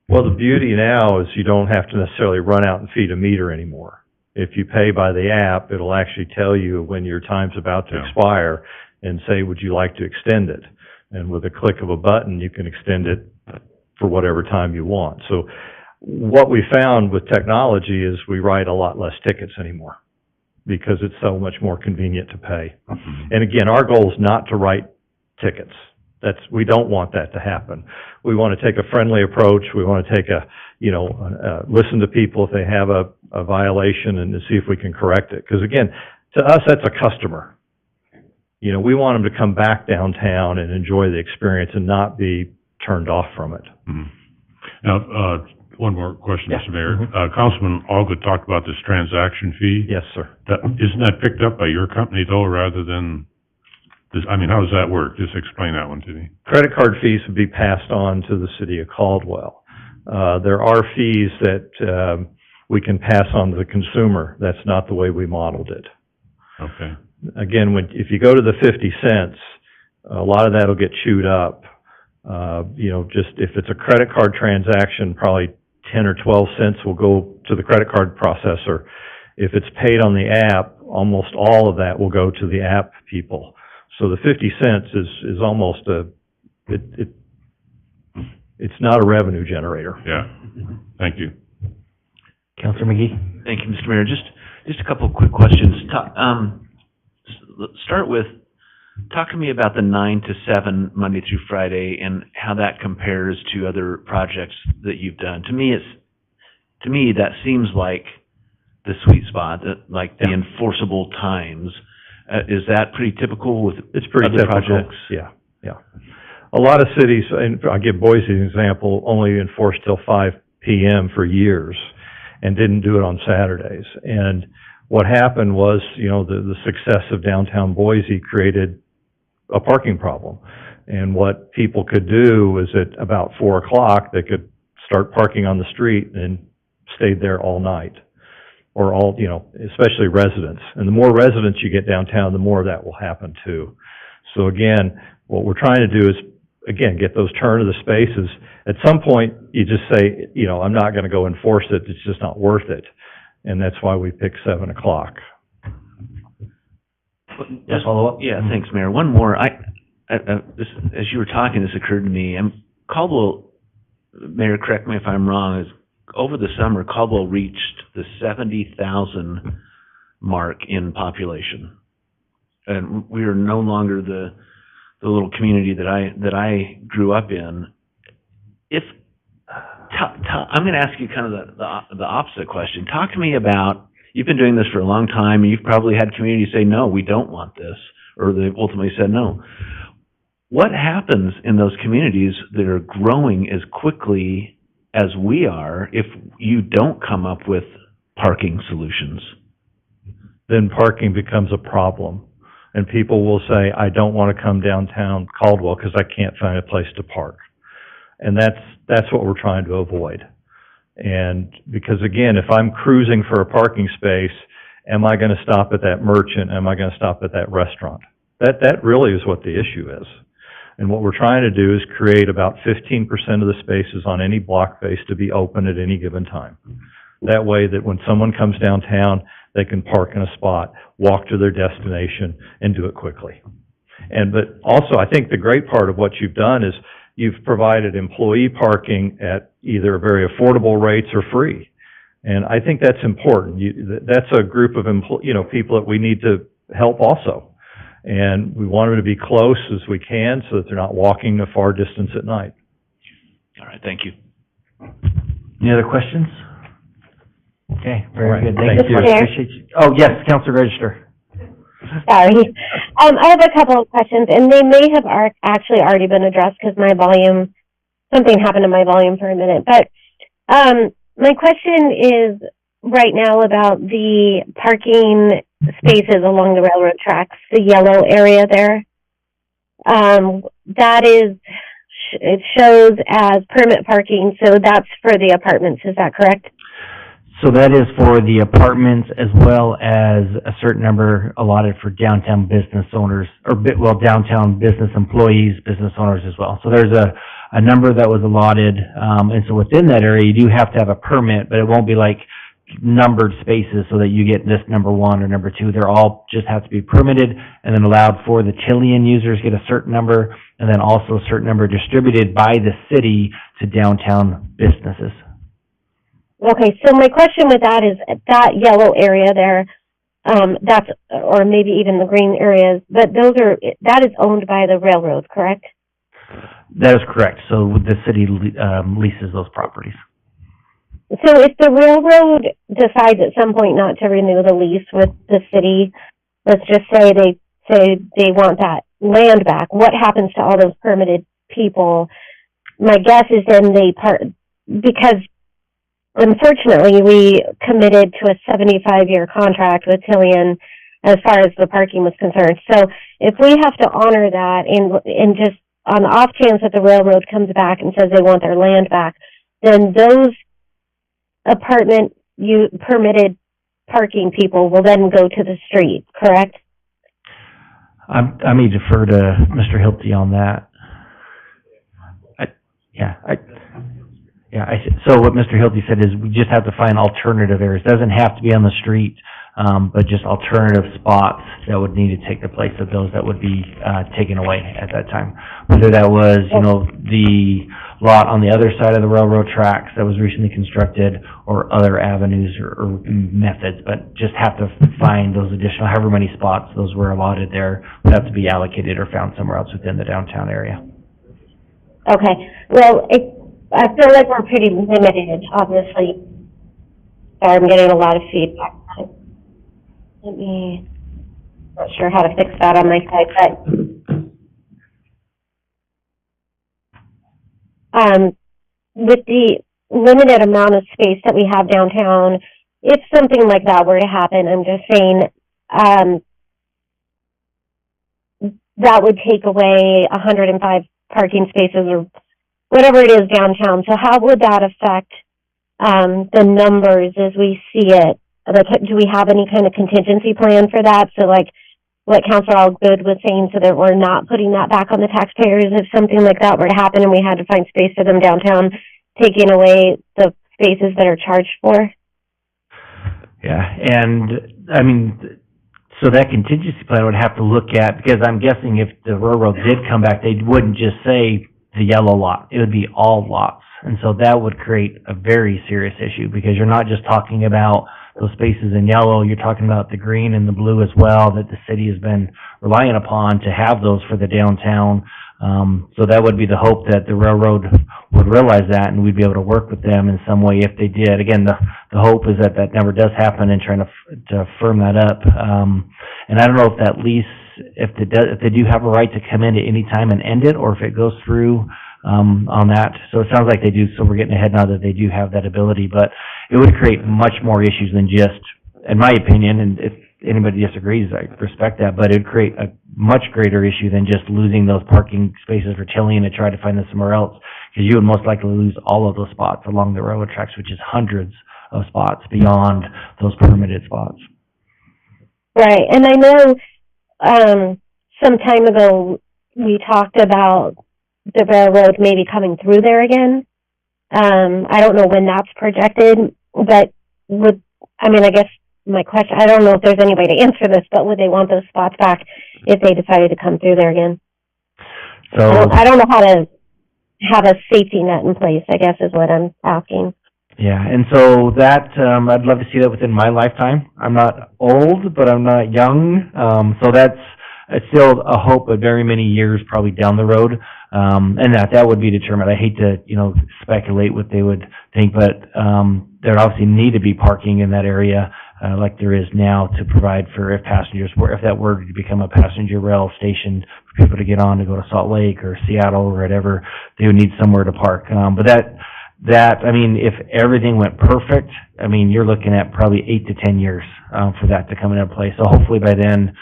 Well, the beauty now is you don't have to necessarily run out and feed a meter anymore. If you pay by the app, it'll actually tell you when your time's about to expire and say, would you like to extend it? And with a click of a button, you can extend it for whatever time you want. So what we found with technology is we write a lot less tickets anymore because it's so much more convenient to pay. And again, our goal is not to write tickets. We don't want that to happen. We want to take a friendly approach. We want to take listen to people if they have a violation and to see if we can correct it. Because again, to us, that's a customer. We want them to come back downtown and enjoy the experience and not be turned off from it. Now, one more question, Mr. Mayor. Councilman Olga talked about this transaction fee. Yes, sir. Isn't that picked up by your company though, rather than this? I mean, how does that work? Just explain that one to me. Credit card fees would be passed on to the city of Caldwell. There are fees that we can pass on to the consumer. That's not the way we modeled it. Okay. Again, if you go to the 50 cents, a lot of that will get chewed up. Just if it's a credit card transaction, probably 10 or 12 cents will go to the credit card processor. If it's paid on the app, almost all of that will go to the app people. So the 50 cents is almost it's not a revenue generator. Yeah. Thank you. Councilor McGee? Thank you, Mr. Mayor. Just a couple of quick questions. Let's start with, talk to me about the 9 to 7 Monday through Friday and how that compares to other projects that you've done. To me, that seems like the sweet spot, like the enforceable times. Is that pretty typical with It's pretty other typical. projects? Yeah. A lot of cities, and I'll give Boise an example, only enforced till 5 p.m. for years and didn't do it on Saturdays. And what happened was, the success of downtown Boise created a parking problem. And what people could do was at about 4 o'clock, they could start parking on the street and stayed there all night. Or especially residents. And the more residents you get downtown, the more that will happen too. So again, what we're trying to do is, again, get those turn of the spaces. At some point, you just say, I'm not going to go enforce it. It's just not worth it. And that's why we pick 7 o'clock. Yes, follow up? Yeah, thanks, Mayor. One more. As you were talking, this occurred to me. Caldwell, Mayor, correct me if I'm wrong, over the summer, Caldwell reached the 70,000 mark in population. And we are no longer the little community that I grew up in. I'm going to ask you kind of the opposite question. Talk to me about, you've been doing this for a long time, and you've probably had communities say, no, we don't want this, or they've ultimately said no. What happens in those communities that are growing as quickly as we are if you don't come up with parking solutions? Then parking becomes a problem. And people will say, I don't want to come downtown Caldwell because I can't find a place to park. And that's what we're trying to avoid. And because again, if I'm cruising for a parking space, am I going to stop at that merchant? Am I going to stop at that restaurant? That really is what the issue is. And what we're trying to do is create about 15% of the spaces on any block face to be open at any given time. That way that when someone comes downtown, they can park in a spot, walk to their destination, and do it quickly. But also, I think the great part of what you've done is you've provided employee parking at either very affordable rates or free. And I think that's important. That's a group of people that we need to help also. And we want them to be close as we can so that they're not walking a far distance at night. All right, thank you. Any other questions? Okay, very good. Thank Thank you. you. Appreciate you. Oh, yes, Councilor Register. Sorry. I have a couple of questions, and they may have actually already been addressed because something happened to my volume for a minute. But my question is right now about the parking spaces along the railroad tracks, the yellow area there. It shows as permit parking, so that's for the apartments, is that correct? So that is for the apartments as well as a certain number allotted for downtown business owners, or downtown business employees, business owners as well. So there's a a number that was allotted, and so within that area, you do have to have a permit, but it won't be like numbered spaces so that you get this number 1 or number 2. They're all just have to be permitted and then allowed for the Tillian users get a certain number, and then also a certain number distributed by the city to downtown businesses. Okay, so my question with that is that yellow area there, that's, or maybe even the green areas, but that is owned by the railroad, correct? That is correct. So the city leases those properties. So if the railroad decides at some point not to renew the lease with the city, let's just say they want that land back, what happens to all those permitted people? My guess is then because unfortunately we committed to a 75-year contract with Tillian as far as the parking was concerned. So if we have to honor that and just on the off chance that the railroad comes back and says they want their land back, then those permitted parking people will then go to the street, correct? I may defer to Mr. Hilty on that. So what Mr. Hilty said is we just have to find alternative areas. It doesn't have to be on the street, but just alternative spots that would need to take the place of those that would be taken away at that time. Whether that was, the lot on the other side of the railroad tracks that was recently constructed, or other avenues or methods, but just have to find those additional, however many spots those were allotted there, would have to be allocated or found somewhere else within the downtown area. Okay, well, I feel like we're pretty limited, obviously. Sorry, I'm getting a lot of feedback. Not sure how to fix that on my side, but with the limited amount of space that we have downtown, if something like that were to happen, I'm just saying that would take away 105 parking spaces or whatever it is downtown. So how would that affect the numbers as we see it? Like, do we have any kind of contingency plan for that? So like what Councilor Allgood was saying, so that we're not putting that back on the taxpayers if something like that were to happen and we had to find space for them downtown, taking away the spaces that are charged for? Yeah, and I mean, so that contingency plan would have to look at, because I'm guessing if the railroad did come back, they wouldn't just say the yellow lot. It would be all lots. And so that would create a very serious issue, because you're not just talking about those spaces in yellow, you're talking about the green and the blue as well, that the city has been relying upon to have those for the downtown. So that would be the hope, that the railroad would realize that and we'd be able to work with them in some way if they did. Again, the hope is that that never does happen, and trying to firm that up. And I don't know if that lease, if they do have a right to come in at any time and end it, or if it goes through on that. So it sounds like they do, so we're getting ahead now that they do have that ability, but it would create much more issues than just, in my opinion, and if anybody disagrees, I respect that, but it would create a much greater issue than just losing those parking spaces for Tillian and try to find them somewhere else, because you would most likely lose all of those spots along the railroad tracks, which is hundreds of spots beyond those permitted spots. Right, and I know some time ago we talked about the railroad maybe coming through there again. I don't know when that's projected, but I guess my question, I don't know if there's any way to answer this, but would they want those spots back if they decided to come through there again? So I don't know how to have a safety net in place, I guess is what I'm asking. Yeah, and so that, I'd love to see that within my lifetime. I'm not old, but I'm not young. So it's still a hope, but very many years probably down the road. And that would be determined. I hate to, speculate what they would think, but there obviously need to be parking in that area, like there is now, to provide for if that were to become a passenger rail station for people to get on to go to Salt Lake or Seattle or whatever, they would need somewhere to park. But if everything went perfect, you're looking at probably 8 to 10 years for that to come into place. So hopefully by then,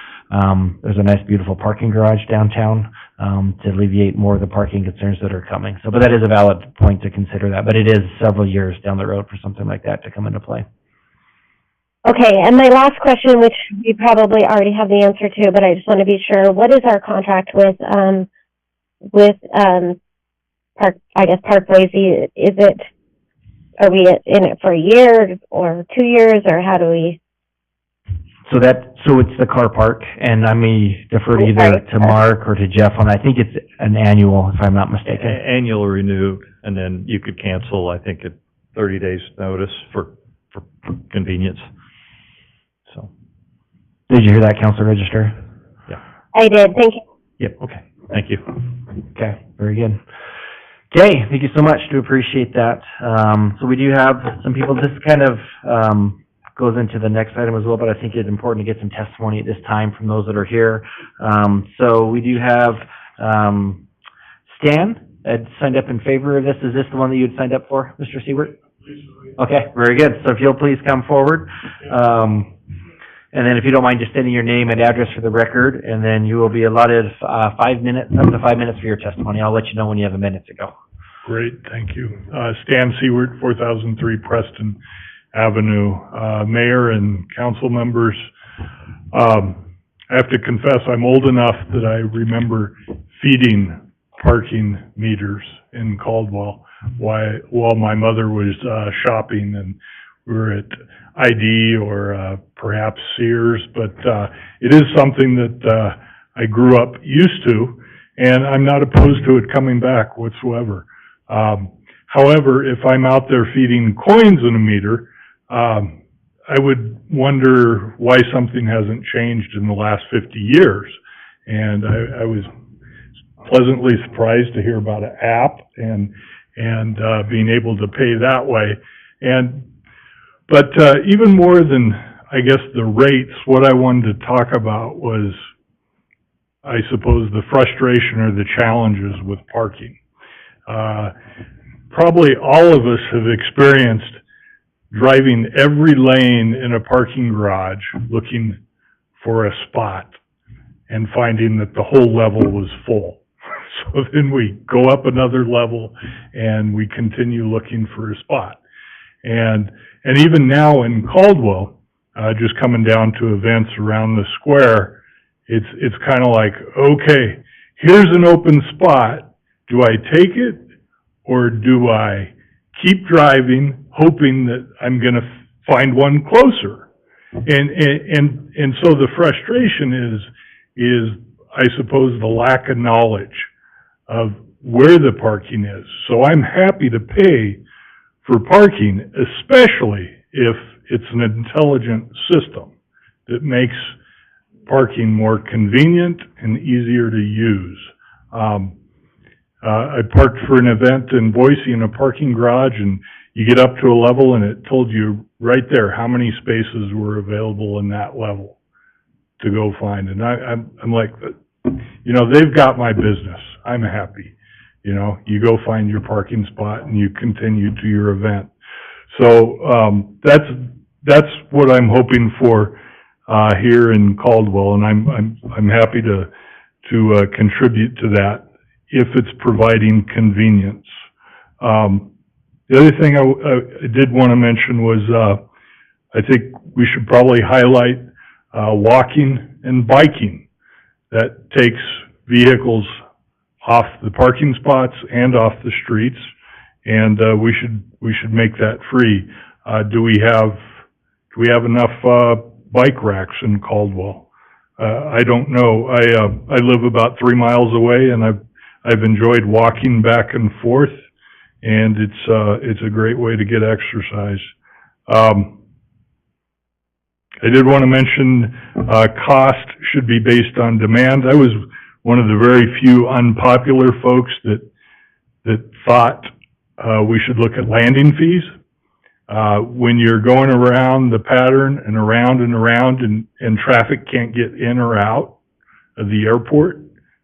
there's a nice, beautiful parking garage downtown to alleviate more of the parking concerns that are coming. So, but that is a valid point to consider that. But it is several years down the road for something like that to come into play. Okay, and my last question, which we probably already have the answer to, but I just want to be sure, what is our contract with Parkways, are we in it for a year or 2 years, or how do we? So it's the car park, and I may defer to either to Mark or to Jeff on, I think it's an annual, if I'm not mistaken. Annual renew, and then you could cancel, I think, at 30 days notice for convenience. So. Did you hear that, Councilor Register? Yeah. I did, thank you. Yep. Okay, thank you. Okay, very good. Okay, thank you so much. Do appreciate that. So we do have some people, this kind of, goes into the next item as well, but I think it's important to get some testimony at this time from those that are here. So we do have, Stan had signed up in favor of this. Is this the one that you had signed up for, Mr. Siewert? Okay, very good. So if you'll please come forward. And then if you don't mind just stating your name and address for the record, and then you will be allotted 5 minutes, up to 5 minutes for your testimony. I'll let you know when you have a minute to go. Great, thank you. Stan Siewert, 4003 Preston Avenue. Mayor and council members, I have to confess I'm old enough that I remember feeding parking meters in Caldwell while my mother was shopping, and we were at ID or perhaps Sears, but it is something that I grew up used to, and I'm not opposed to it coming back whatsoever. However, if I'm out there feeding coins in a meter, I would wonder why something hasn't changed in the last 50 years. And I was pleasantly surprised to hear about an app and being able to pay that way. But even more than, I guess, the rates, what I wanted to talk about was, I suppose, the frustration or the challenges with parking. Probably all of us have experienced driving every lane in a parking garage looking for a spot and finding that the whole level was full. So then we go up another level and we continue looking for a spot. And even now in Caldwell, just coming down to events around the square, it's kind of like, okay, here's an open spot. Do I take it or do I keep driving, hoping that I'm going to find one closer? And so the frustration is I suppose the lack of knowledge of where the parking is. So I'm happy to pay for parking, especially if it's an intelligent system that makes parking more convenient and easier to use. I parked for an event in Boise in a parking garage, and you get up to a level and it told you right there how many spaces were available in that level to go find. And I'm like, they've got my business. I'm happy. You go find your parking spot and you continue to your event. So that's what I'm hoping for here in Caldwell, and I'm happy to contribute to that if it's providing convenience. The other thing I did want to mention was I think we should probably highlight walking and biking. That takes vehicles off the parking spots and off the streets, and we should make that free. Do we have enough bike racks in Caldwell? I don't know. I live about 3 miles away, and I've enjoyed walking back and forth, and it's a great way to get exercise. I did want to mention cost should be based on demand. I was one of the very few unpopular folks that thought we should look at landing fees. When you're going around the pattern and around and traffic can't get in or out of the airport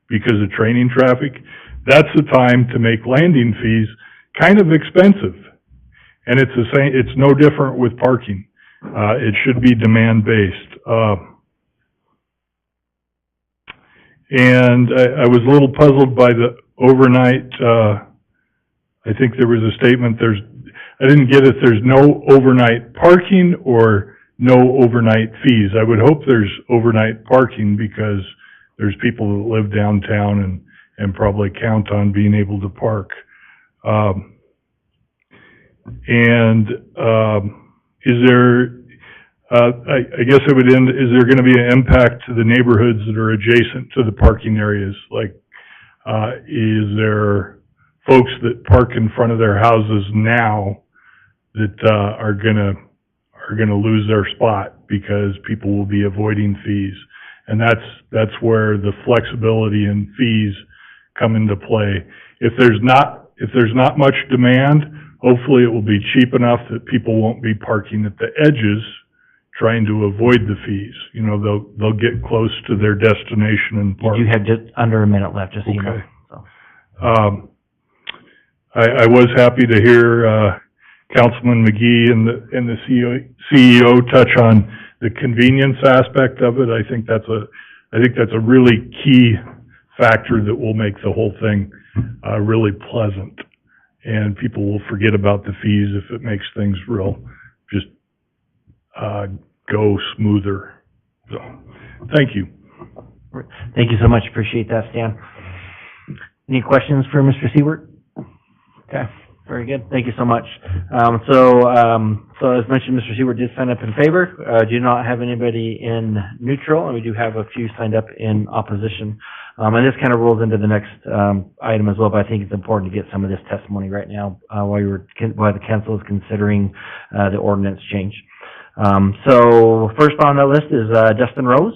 because of training traffic, that's the time to make landing fees kind of expensive. And it's the same, it's no different with parking. It should be demand-based. And I was a little puzzled by the overnight, I think there was a statement, I didn't get if there's no overnight parking or no overnight fees. I would hope there's overnight parking because there's people that live downtown and probably count on being able to park. Is there, I guess it would end, is there gonna be an impact to the neighborhoods that are adjacent to the parking areas? Like, is there folks that park in front of their houses now that, are gonna lose their spot because people will be avoiding fees? And that's where the flexibility in fees come into play. If there's not much demand, hopefully it will be cheap enough that people won't be parking at the edges trying to avoid the fees. You know, they'll get close to their destination and park. You have just under a minute left, just so you know. Okay. So. I was happy to hear, Councilman McGee and the CEO touch on the convenience aspect of it. I think that's a really key factor that will make the whole thing, really pleasant. And people will forget about the fees if it makes things just go smoother. So, thank you. Thank you so much. Appreciate that, Stan. Any questions for Mr. Siewert? Okay, very good. Thank you so much. So as mentioned, Mr. Siewert did sign up in favor. Do not have anybody in neutral, and we do have a few signed up in opposition. And this kind of rolls into the next item as well, but I think it's important to get some of this testimony right now while the council is considering the ordinance change. So first on the list is Dustin Rose.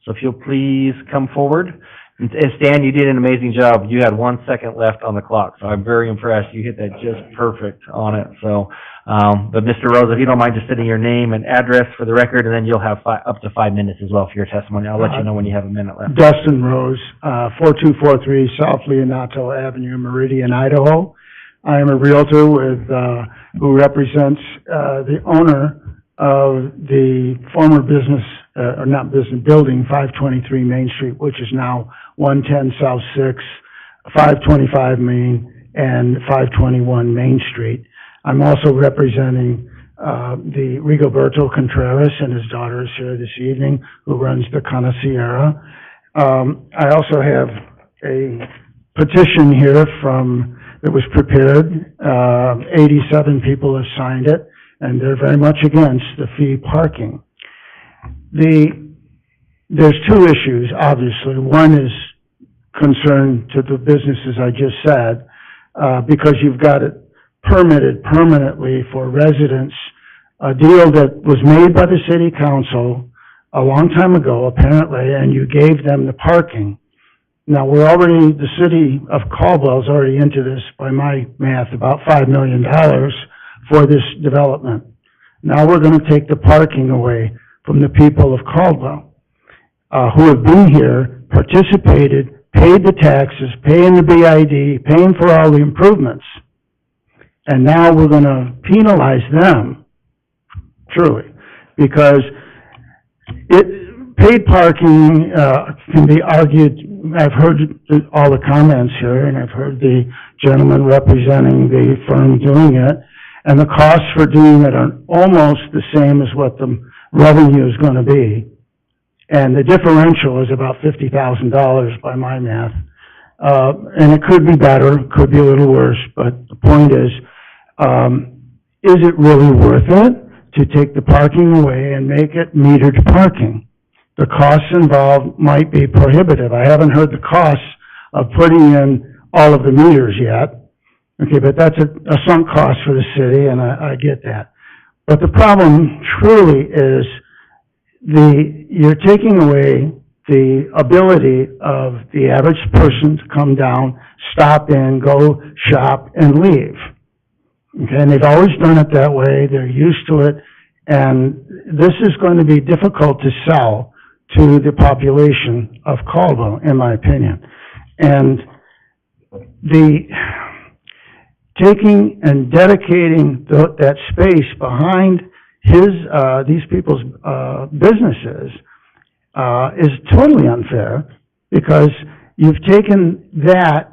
So if you'll please come forward. And Stan, you did an amazing job. You had 1 second left on the clock, so I'm very impressed. You hit that just perfect on it. So, but Mr. Rose, if you don't mind just sitting your name and address for the record, and then you'll have up to 5 minutes as well for your testimony. I'll let you know when you have a minute left. Dustin Rose, 4243 South Leonato Avenue, Meridian, Idaho. I am a realtor who represents the owner of the former building 523 Main Street, which is now 110 South 6, 525 Main, and 521 Main Street. I'm also representing the Rigoberto Contreras, and his daughter is here this evening, who runs the Cana Sierra. I also have a petition here that was prepared. 87 people have signed it, and they're very much against the fee parking. There's two issues, obviously. One is concern to the businesses I just said, because you've got it permitted permanently for residents, a deal that was made by the city council a long time ago, apparently, and you gave them the parking. Now, the city of Caldwell is already into this, by my math, about $5 million for this development. Now we're going to take the parking away from the people of Caldwell, who have been here, participated, paid the taxes, paying the BID, paying for all the improvements. And now we're going to penalize them, truly, because paid parking can be argued. I've heard all the comments here, and I've heard the gentleman representing the firm doing it, and the costs for doing it are almost the same as what the revenue is going to be. And the differential is about $50,000 by my math. And it could be better, could be a little worse, but the point is it really worth it to take the parking away and make it metered parking? The costs involved might be prohibitive. I haven't heard the costs of putting in all of the meters yet. Okay, but that's a sunk cost for the city, and I get that. But the problem truly is you're taking away the ability of the average person to come down, stop in, go shop, and leave. Okay, and they've always done it that way. They're used to it, and this is going to be difficult to sell to the population of Caldwell, in my opinion. And taking and dedicating that space behind these people's businesses is totally unfair, because you've taken that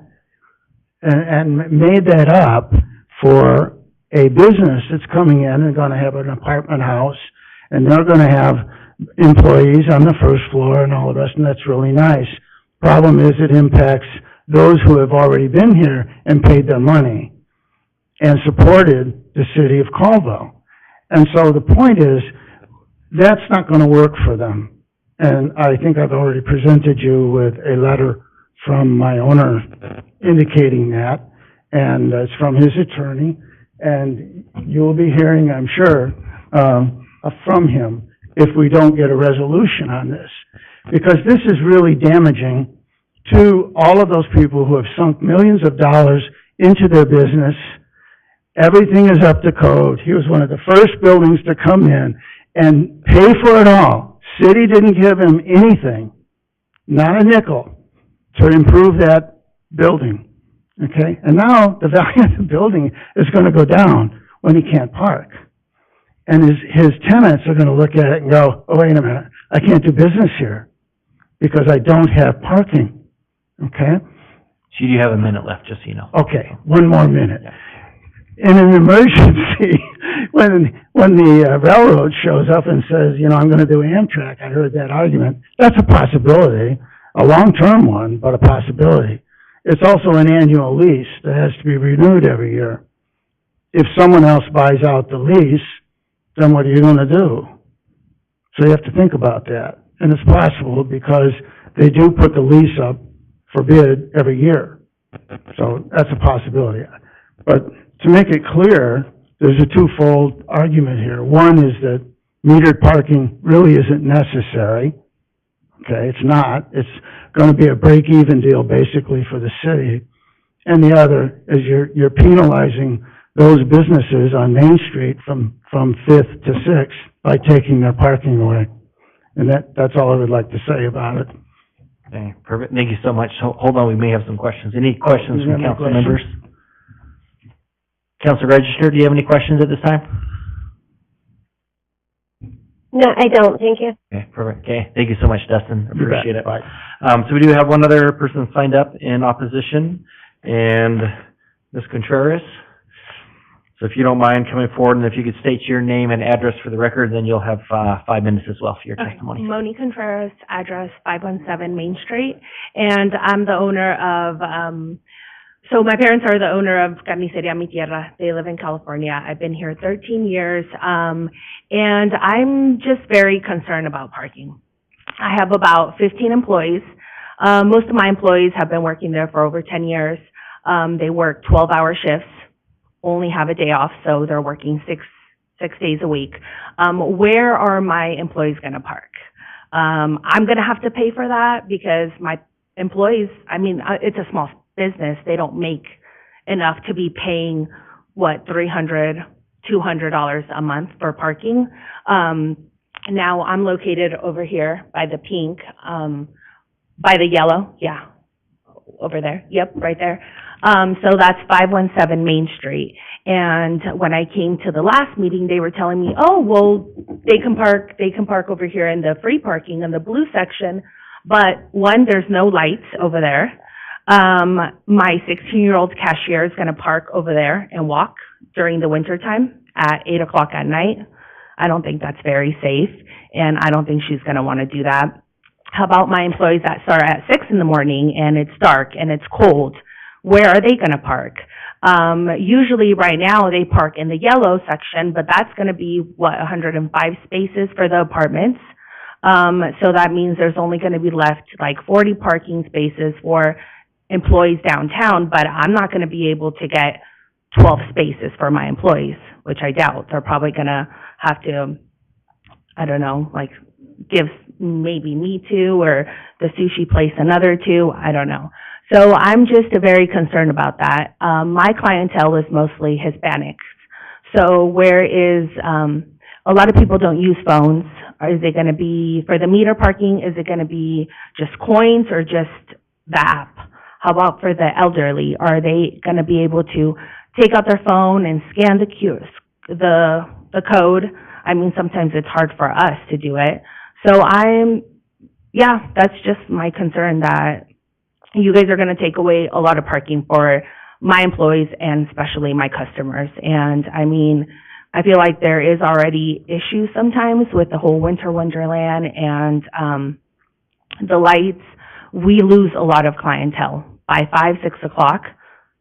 and made that up for a business that's coming in and going to have an apartment house, and they're going to have employees on the first floor and all the rest, and that's really nice. Problem is, it impacts those who have already been here and paid their money. and supported the city of Caldwell. And so the point is, that's not gonna work for them. And I think I've already presented you with a letter from my owner indicating that, and it's from his attorney, and you will be hearing, I'm sure, from him if we don't get a resolution on this. Because this is really damaging to all of those people who have sunk millions of dollars into their business. Everything is up to code. He was one of the first buildings to come in and pay for it all. City didn't give him anything, not a nickel, to improve that building, okay? And now the value of the building is gonna go down when he can't park. And his tenants are gonna look at it and go, oh, wait a minute, I can't do business here because I don't have parking, okay? So you do have a minute left, just so you know. Okay, one more minute. In an emergency, when the railroad shows up and says, you know, I'm gonna do Amtrak, I heard that argument, that's a possibility, a long-term one, but a possibility. It's also an annual lease that has to be renewed every year. If someone else buys out the lease, then what are you gonna do? So you have to think about that. And it's possible because they do put the lease up for bid every year. So that's a possibility. But to make it clear, there's a twofold argument here. One is that metered parking really isn't necessary. Okay, it's not. It's gonna be a break-even deal basically for the city. And the other is you're penalizing those businesses on Main Street from Fifth to Sixth by taking their parking away. And that's all I would like to say about it. Okay, perfect. Thank you so much. Hold on, we may have some questions. Any questions from council members? Council Register, do you have any questions at this time? No, I don't, thank you. Okay, perfect. Okay, thank you so much, Dustin. You bet. Appreciate it. So we do have one other person signed up in opposition, and Ms. Contreras. So if you don't mind coming forward, and if you could state your name and address for the record, then you'll have 5 minutes as well for your testimony. Moni Contreras, address 517 Main Street, and I'm the owner of, so my parents are the owner of Carniceria Mi Tierra. They live in California. I've been here 13 years, and I'm just very concerned about parking. I have about 15 employees. Most of my employees have been working there for over 10 years. They work 12-hour shifts, only have a day off, so they're working six days a week. Where are my employees gonna park? I'm gonna have to pay for that because my employees, I mean, it's a small business. They don't make enough to be paying, what, $300, $200 a month for parking. Now I'm located over here by the pink, by the yellow, yeah, over there, yep, right there. So that's 517 Main Street. And when I came to the last meeting, they were telling me, oh, well, they can park over here in the free parking in the blue section. But one, there's no lights over there. My 16-year-old cashier is going to park over there and walk during the winter time at 8 o'clock at night. I don't think that's very safe, and I don't think she's going to want to do that. How about my employees that start at 6 in the morning and it's dark and it's cold? Where are they going to park? Usually right now they park in the yellow section, but that's going to be, 105 spaces for the apartments. So that means there's only going to be left like 40 parking spaces for employees downtown, but I'm not going to be able to get 12 spaces for my employees, which I doubt. They're probably going to have to, I don't know, like give maybe me 2 or the sushi place another 2. I don't know. So I'm just very concerned about that. My clientele is mostly Hispanics. So where is, a lot of people don't use phones. Is it going to be, for the meter parking, is it going to be just coins or just the app? How about for the elderly? Are they going to be able to take out their phone and scan the code? I mean, sometimes it's hard for us to do it. So that's just my concern, that you guys are going to take away a lot of parking for my employees and especially my customers. And I mean, I feel like there is already issues sometimes with the whole winter wonderland and the lights. We lose a lot of clientele by 5, 6 o'clock.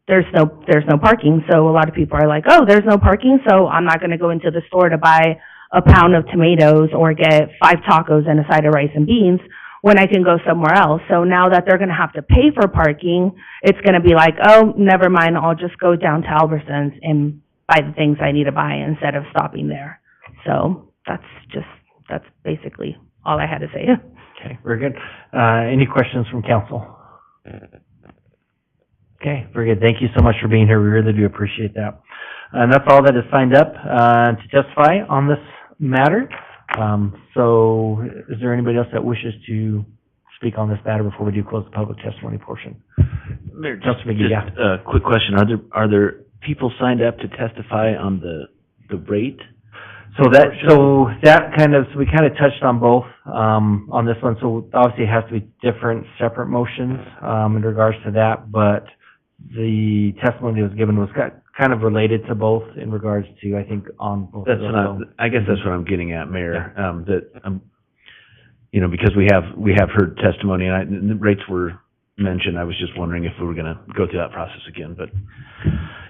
there's no parking. So a lot of people are like, oh, there's no parking, so I'm not gonna go into the store to buy a pound of tomatoes or get 5 tacos and a side of rice and beans when I can go somewhere else. So now that they're gonna have to pay for parking, it's gonna be like, oh, never mind, I'll just go down to Albertsons and buy the things I need to buy instead of stopping there. So that's basically all I had to say. Okay, very good. Any questions from council? Okay, very good. Thank you so much for being here. We really do appreciate that. And that's all that is signed up to testify on this matter. So is there anybody else that wishes to speak on this matter before we do close the public testimony portion? Mayor, Councilor McGee, yeah. just a quick question. Are there people signed up to testify on the rate? So that kind of, so we kind of touched on both, on this one. So obviously it has to be different, separate motions, in regards to that, but the testimony that was given was kind of related to both in regards to, I think, on both of those. I guess that's what I'm getting at, Mayor, you know, because we have heard testimony and the rates were mentioned. I was just wondering if we were gonna go through that process again, but.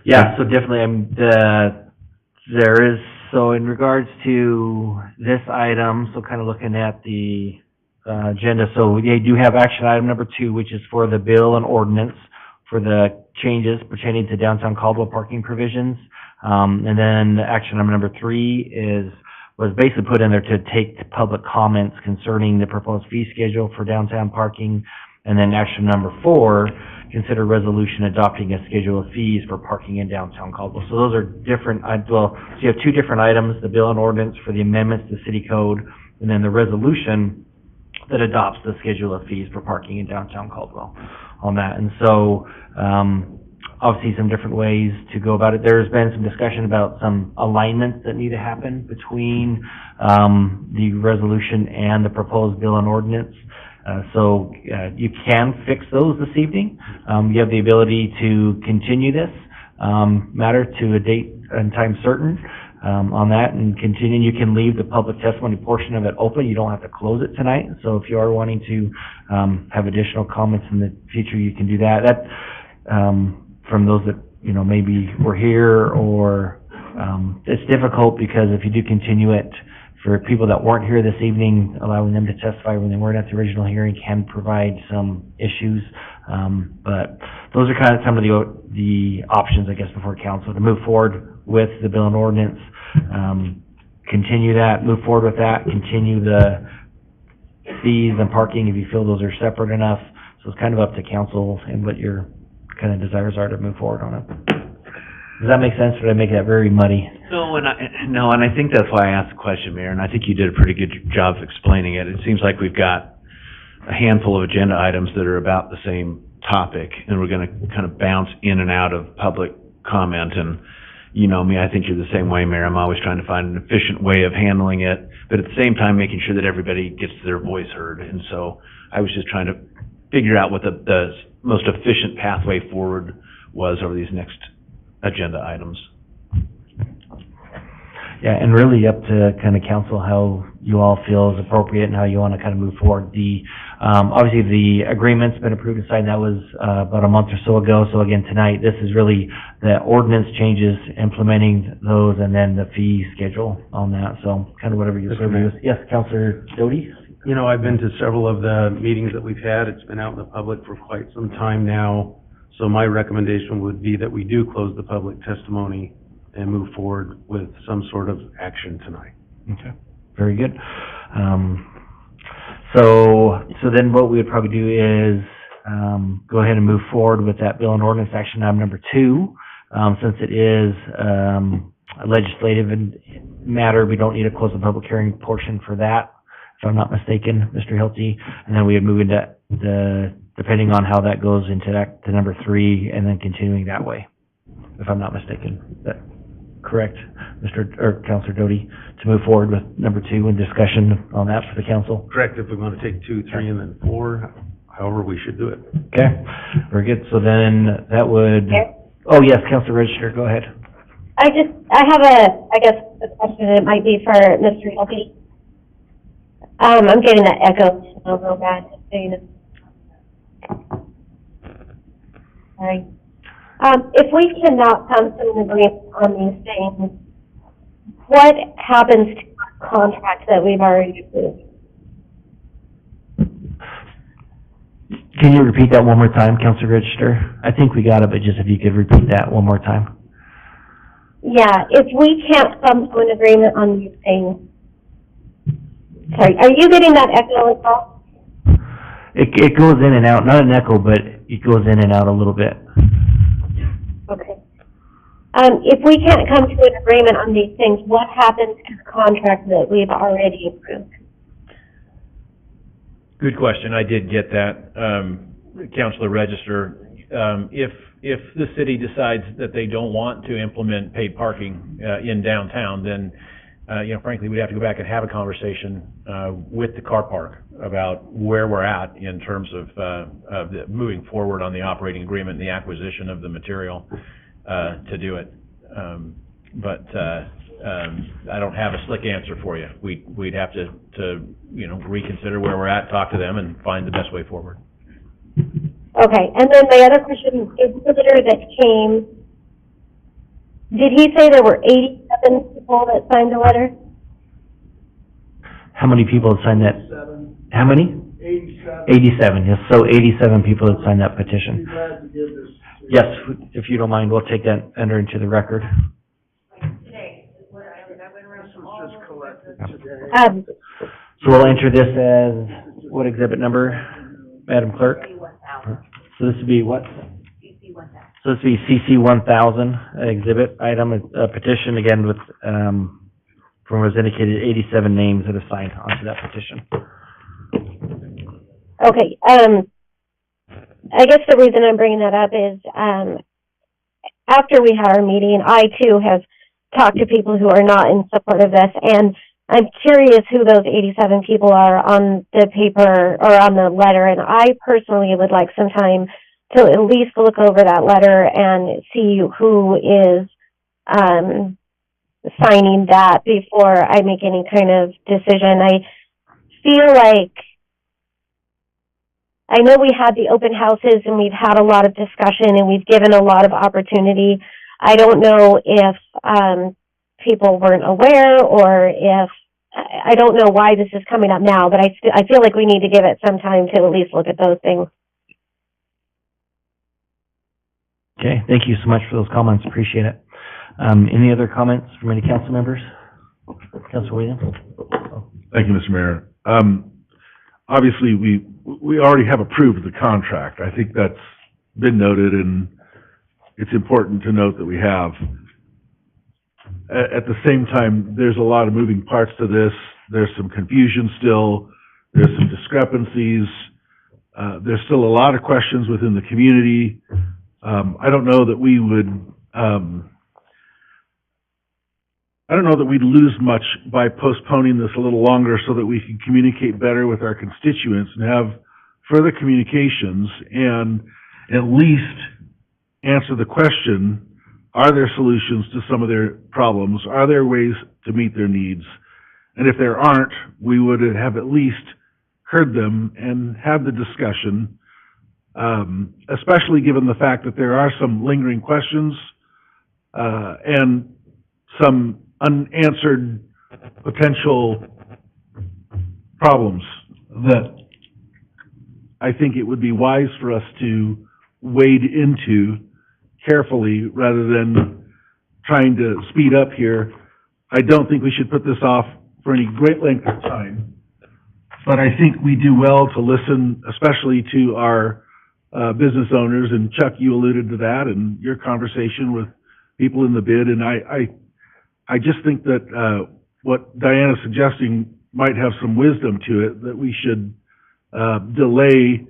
Yeah, so definitely, there is, so in regards to this item, so kind of looking at the agenda, so they do have action item number 2, which is for the bill and ordinance for the changes pertaining to downtown Caldwell parking provisions. And then action item number 3 was basically put in there to take public comments concerning the proposed fee schedule for downtown parking. And then action number 4, consider resolution adopting a schedule of fees for parking in downtown Caldwell. So those are different, so you have 2 different items, the bill and ordinance for the amendments to city code, and then the resolution that adopts the schedule of fees for parking in downtown Caldwell on that. And so, obviously some different ways to go about it. There's been some discussion about some alignments that need to happen between, the resolution and the proposed bill and ordinance. So you can fix those this evening. You have the ability to continue this matter to a date and time certain on that and continue. You can leave the public testimony portion of it open. You don't have to close it tonight. So if you are wanting to have additional comments in the future, you can do that. That from those that, you know, maybe were here or it's difficult because if you do continue it, for people that weren't here this evening, allowing them to testify when they weren't at the original hearing can provide some issues. But those are kind of some of the options, I guess, before council to move forward with the bill and ordinance. Continue that, move forward with that, continue the fees and parking if you feel those are separate enough. So it's kind of up to council and what your kind of desires are to move forward on it. Does that make sense, or did I make that very muddy? No, and I think that's why I asked the question, Mayor, and I think you did a pretty good job of explaining it. It seems like we've got a handful of agenda items that are about the same topic, and we're gonna kind of bounce in and out of public comment, and you know me, I think you're the same way, Mayor. I'm always trying to find an efficient way of handling it, but at the same time, making sure that everybody gets their voice heard, and so I was just trying to figure out what the most efficient pathway forward was over these next agenda items. Yeah, and really up to kind of council how you all feel is appropriate and how you want to kind of move forward. The obviously the agreement's been approved and signed. That was about a month or so ago. So again, tonight, this is really the ordinance changes, implementing those, and then the fee schedule on that. So kind of whatever you're serving. Yes, Councilor Doty? You know, I've been to several of the meetings that we've had. It's been out in the public for quite some time now. So my recommendation would be that we do close the public testimony and move forward with some sort of action tonight. Okay, very good. So then what we would probably do is go ahead and move forward with that bill and ordinance action item number 2. Since it is a legislative matter, we don't need to close the public hearing portion for that, if I'm not mistaken, Mr. Hilty. And then we would move into depending on how that goes into to number 3, and then continuing that way, if I'm not mistaken. Is that correct, Councilor Doty, to move forward with number 2 and discussion on that for the council? Correct, if we want to take 2, 3, and then 4, however we should do it. Okay, very good. So then that would, oh yes, Councilor Register, go ahead. I have a question. It might be for Mr. Hilty. I'm getting that echo real bad, just so you know. Sorry. If we cannot come to an agreement on these things, what happens to our contract that we've already approved? Can you repeat that one more time, Councilor Register? I think we got it, but just if you could repeat that one more time. Yeah, if we can't come to an agreement on these things. Sorry, are you getting that echo as well? It goes in and out, not an echo, but it goes in and out a little bit. Okay. If we can't come to an agreement on these things, what happens to the contract that we've already approved? Good question. I did get that, Councilor Register. If the city decides that they don't want to implement paid parking in downtown, then, frankly, we'd have to go back and have a conversation with the car park about where we're at in terms of moving forward on the operating agreement and the acquisition of the material to do it. But I don't have a slick answer for you. We'd have to reconsider where we're at, talk to them, and find the best way forward. Okay, and then my other question is the visitor that came, did he say there were 87 people that signed the letter? How many people had signed that? How many? 87, yes, so 87 people had signed that petition. Yes, if you don't mind, we'll take that, enter into the record. So we'll enter this as, what exhibit number, Madam Clerk? So this would be what? So this would be CC 1000, exhibit item, a petition, again, with, from what was indicated, 87 names that have signed onto that petition. Okay, I guess the reason I'm bringing that up is, after we had our meeting, I too have talked to people who are not in support of this, and I'm curious who those 87 people are on the paper or on the letter, and I personally would like some time to at least look over that letter and see who is signing that before I make any kind of decision. I feel like, I know we had the open houses and we've had a lot of discussion and we've given a lot of opportunity. I don't know if people weren't aware, or if, I don't know why this is coming up now, but I feel like we need to give it some time to at least look at those things. Okay, thank you so much for those comments, appreciate it. Any other comments from any council members? Councilor Williams? Thank you, Mr. Mayor. Obviously, we already have approved the contract. I think that's been noted, and it's important to note that we have. At the same time, there's a lot of moving parts to this. There's some confusion still. There's some discrepancies. There's still a lot of questions within the community. I don't know that we would, I don't know that we'd lose much by postponing this a little longer so that we can communicate better with our constituents and have further communications and at least answer the question, are there solutions to some of their problems? Are there ways to meet their needs? And if there aren't, we would have at least heard them and had the discussion, especially given the fact that there are some lingering questions and some unanswered potential problems that I think it would be wise for us to wade into carefully rather than trying to speed up here. I don't think we should put this off for any great length of time, but I think we do well to listen, especially to our business owners, and Chuck, you alluded to that in your conversation with people in the bid, and I just think that what Diana's suggesting might have some wisdom to it, that we should delay.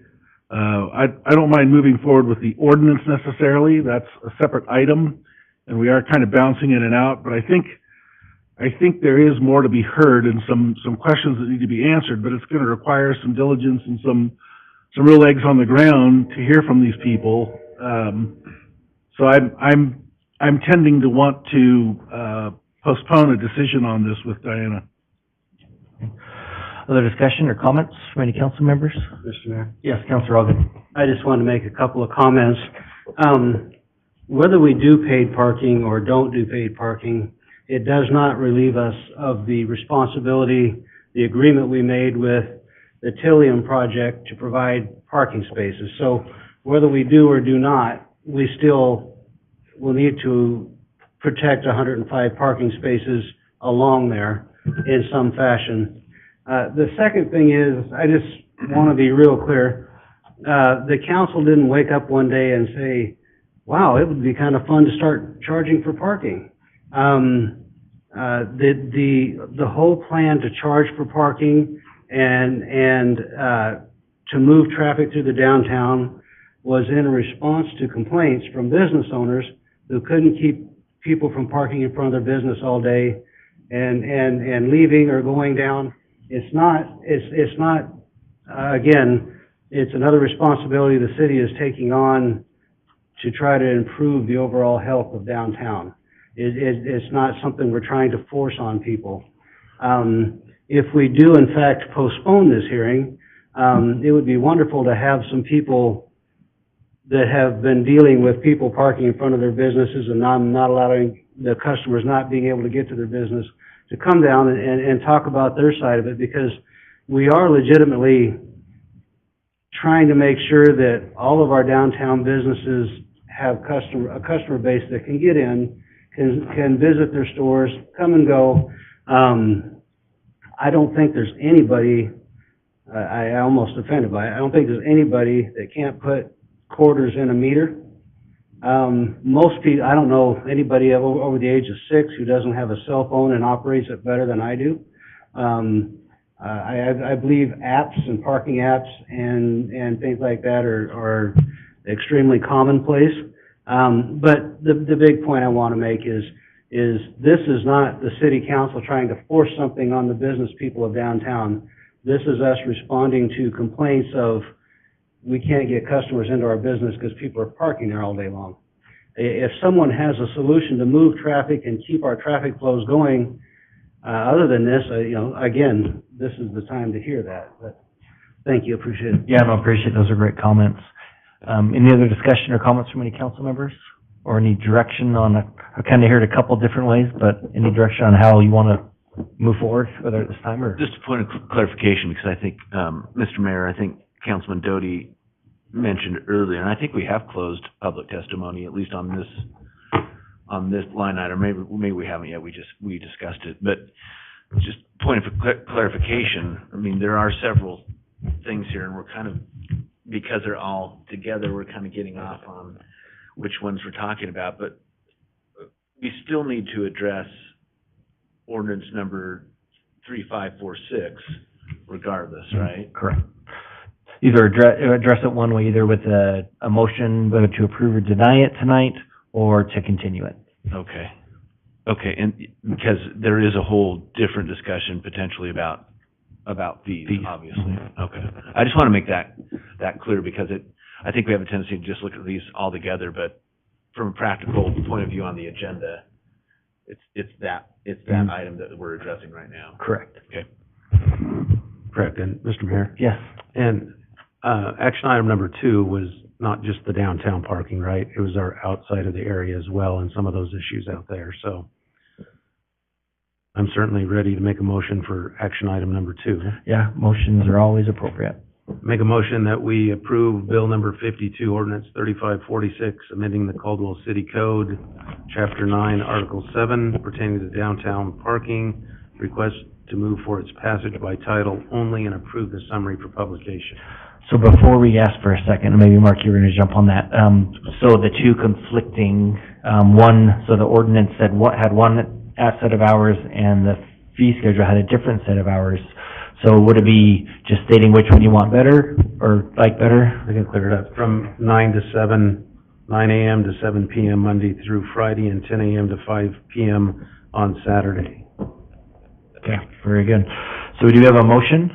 I don't mind moving forward with the ordinance necessarily. That's a separate item, and we are kind of bouncing in and out, but I think there is more to be heard and some questions that need to be answered, but it's going to require some diligence and some real eggs on the ground to hear from these people. So I'm tending to want to postpone a decision on this with Diana. Other discussion or comments from any council members? Mr. Mayor? Yes, Councilor Ogden. I just wanted to make a couple of comments. whether we do paid parking or don't do paid parking, it does not relieve us of the responsibility, the agreement we made with the Tillium project to provide parking spaces. So whether we do or do not, we still will need to protect 105 parking spaces along there in some fashion. The second thing is, I just want to be real clear. The council didn't wake up one day and say, wow, it would be kind of fun to start charging for parking. The whole plan to charge for parking and to move traffic through the downtown was in response to complaints from business owners who couldn't keep people from parking in front of their business all day and leaving or going down. It's not, again, it's another responsibility the city is taking on to try to improve the overall health of downtown. It's not something we're trying to force on people. If we do in fact postpone this hearing, it would be wonderful to have some people that have been dealing with people parking in front of their businesses and not allowing the customers not being able to get to their business to come down and talk about their side of it, because we are legitimately trying to make sure that all of our downtown businesses have a customer base that can get in, can visit their stores, come and go. I don't think there's anybody, I almost offended by it, I don't think there's anybody that can't put quarters in a meter. Most people, I don't know anybody over the age of 6 who doesn't have a cell phone and operates it better than I do. I believe apps and parking apps and things like that are extremely commonplace. But the big point I want to make is this is not the city council trying to force something on the business people of downtown. This is us responding to complaints of we can't get customers into our business because people are parking there all day long. If someone has a solution to move traffic and keep our traffic flows going, other than this, again, this is the time to hear that. But thank you, appreciate it. Yeah, no, appreciate it. Those are great comments. Any other discussion or comments from any council members? Or any direction on, I kind of heard a couple different ways, but any direction on how you want to move forward, whether at this time or? Just a point of clarification, because I think, Mr. Mayor, I think Councilman Doty mentioned earlier, and I think we have closed public testimony, at least on this line item. Maybe we haven't yet, we discussed it. But just point of clarification, I mean, there are several things here, and we're kind of, because they're all together, we're kind of getting off on which ones we're talking about. But we still need to address ordinance number 3546 regardless, right? Correct. Either address it one way, either with a motion whether to approve or deny it tonight, or to continue it. Okay. Okay, and because there is a whole different discussion potentially about fees, obviously. Okay. I just want to make that clear, because I think we have a tendency to just look at these all together, but from a practical point of view on the agenda, it's that item that we're addressing right now. Correct. Okay. Correct, and Mr. Mayor? Yes. And, action item number 2 was not just the downtown parking, right? It was our outside of the area as well, and some of those issues out there, so I'm certainly ready to make a motion for action item number 2. Yeah, motions are always appropriate. Make a motion that we approve bill number 52, ordinance 3546, amending the Caldwell City Code, chapter 9, article 7, pertaining to downtown parking, request to move for its passage by title only and approve the summary for publication. So before we ask for a second, maybe Mark, you were going to jump on that. So the two conflicting, so the ordinance said had one set of hours and the fee schedule had a different set of hours. So would it be just stating which one you want better or like better? I can clear it up. From 9 a.m. to 7 p.m. Monday through Friday, and 10 a.m. to 5 p.m. on Saturday. Okay, very good. So we do have a motion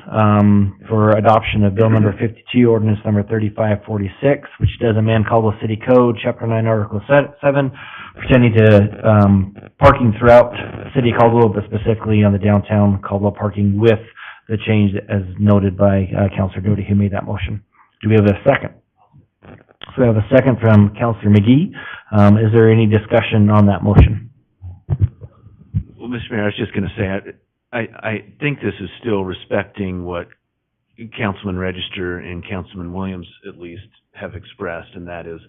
for adoption of bill number 52, ordinance number 3546, which does amend Caldwell City Code, chapter 9, article 7, pertaining to parking throughout the city of Caldwell, but specifically on the downtown Caldwell parking, with the change as noted by Councilor Doty, who made that motion. Do we have a second? So we have a second from Counselor McGee. Is there any discussion on that motion? Well, Mr. Mayor, I was just gonna say, I think this is still respecting what Councilman Register and Councilman Williams at least have expressed, and that is,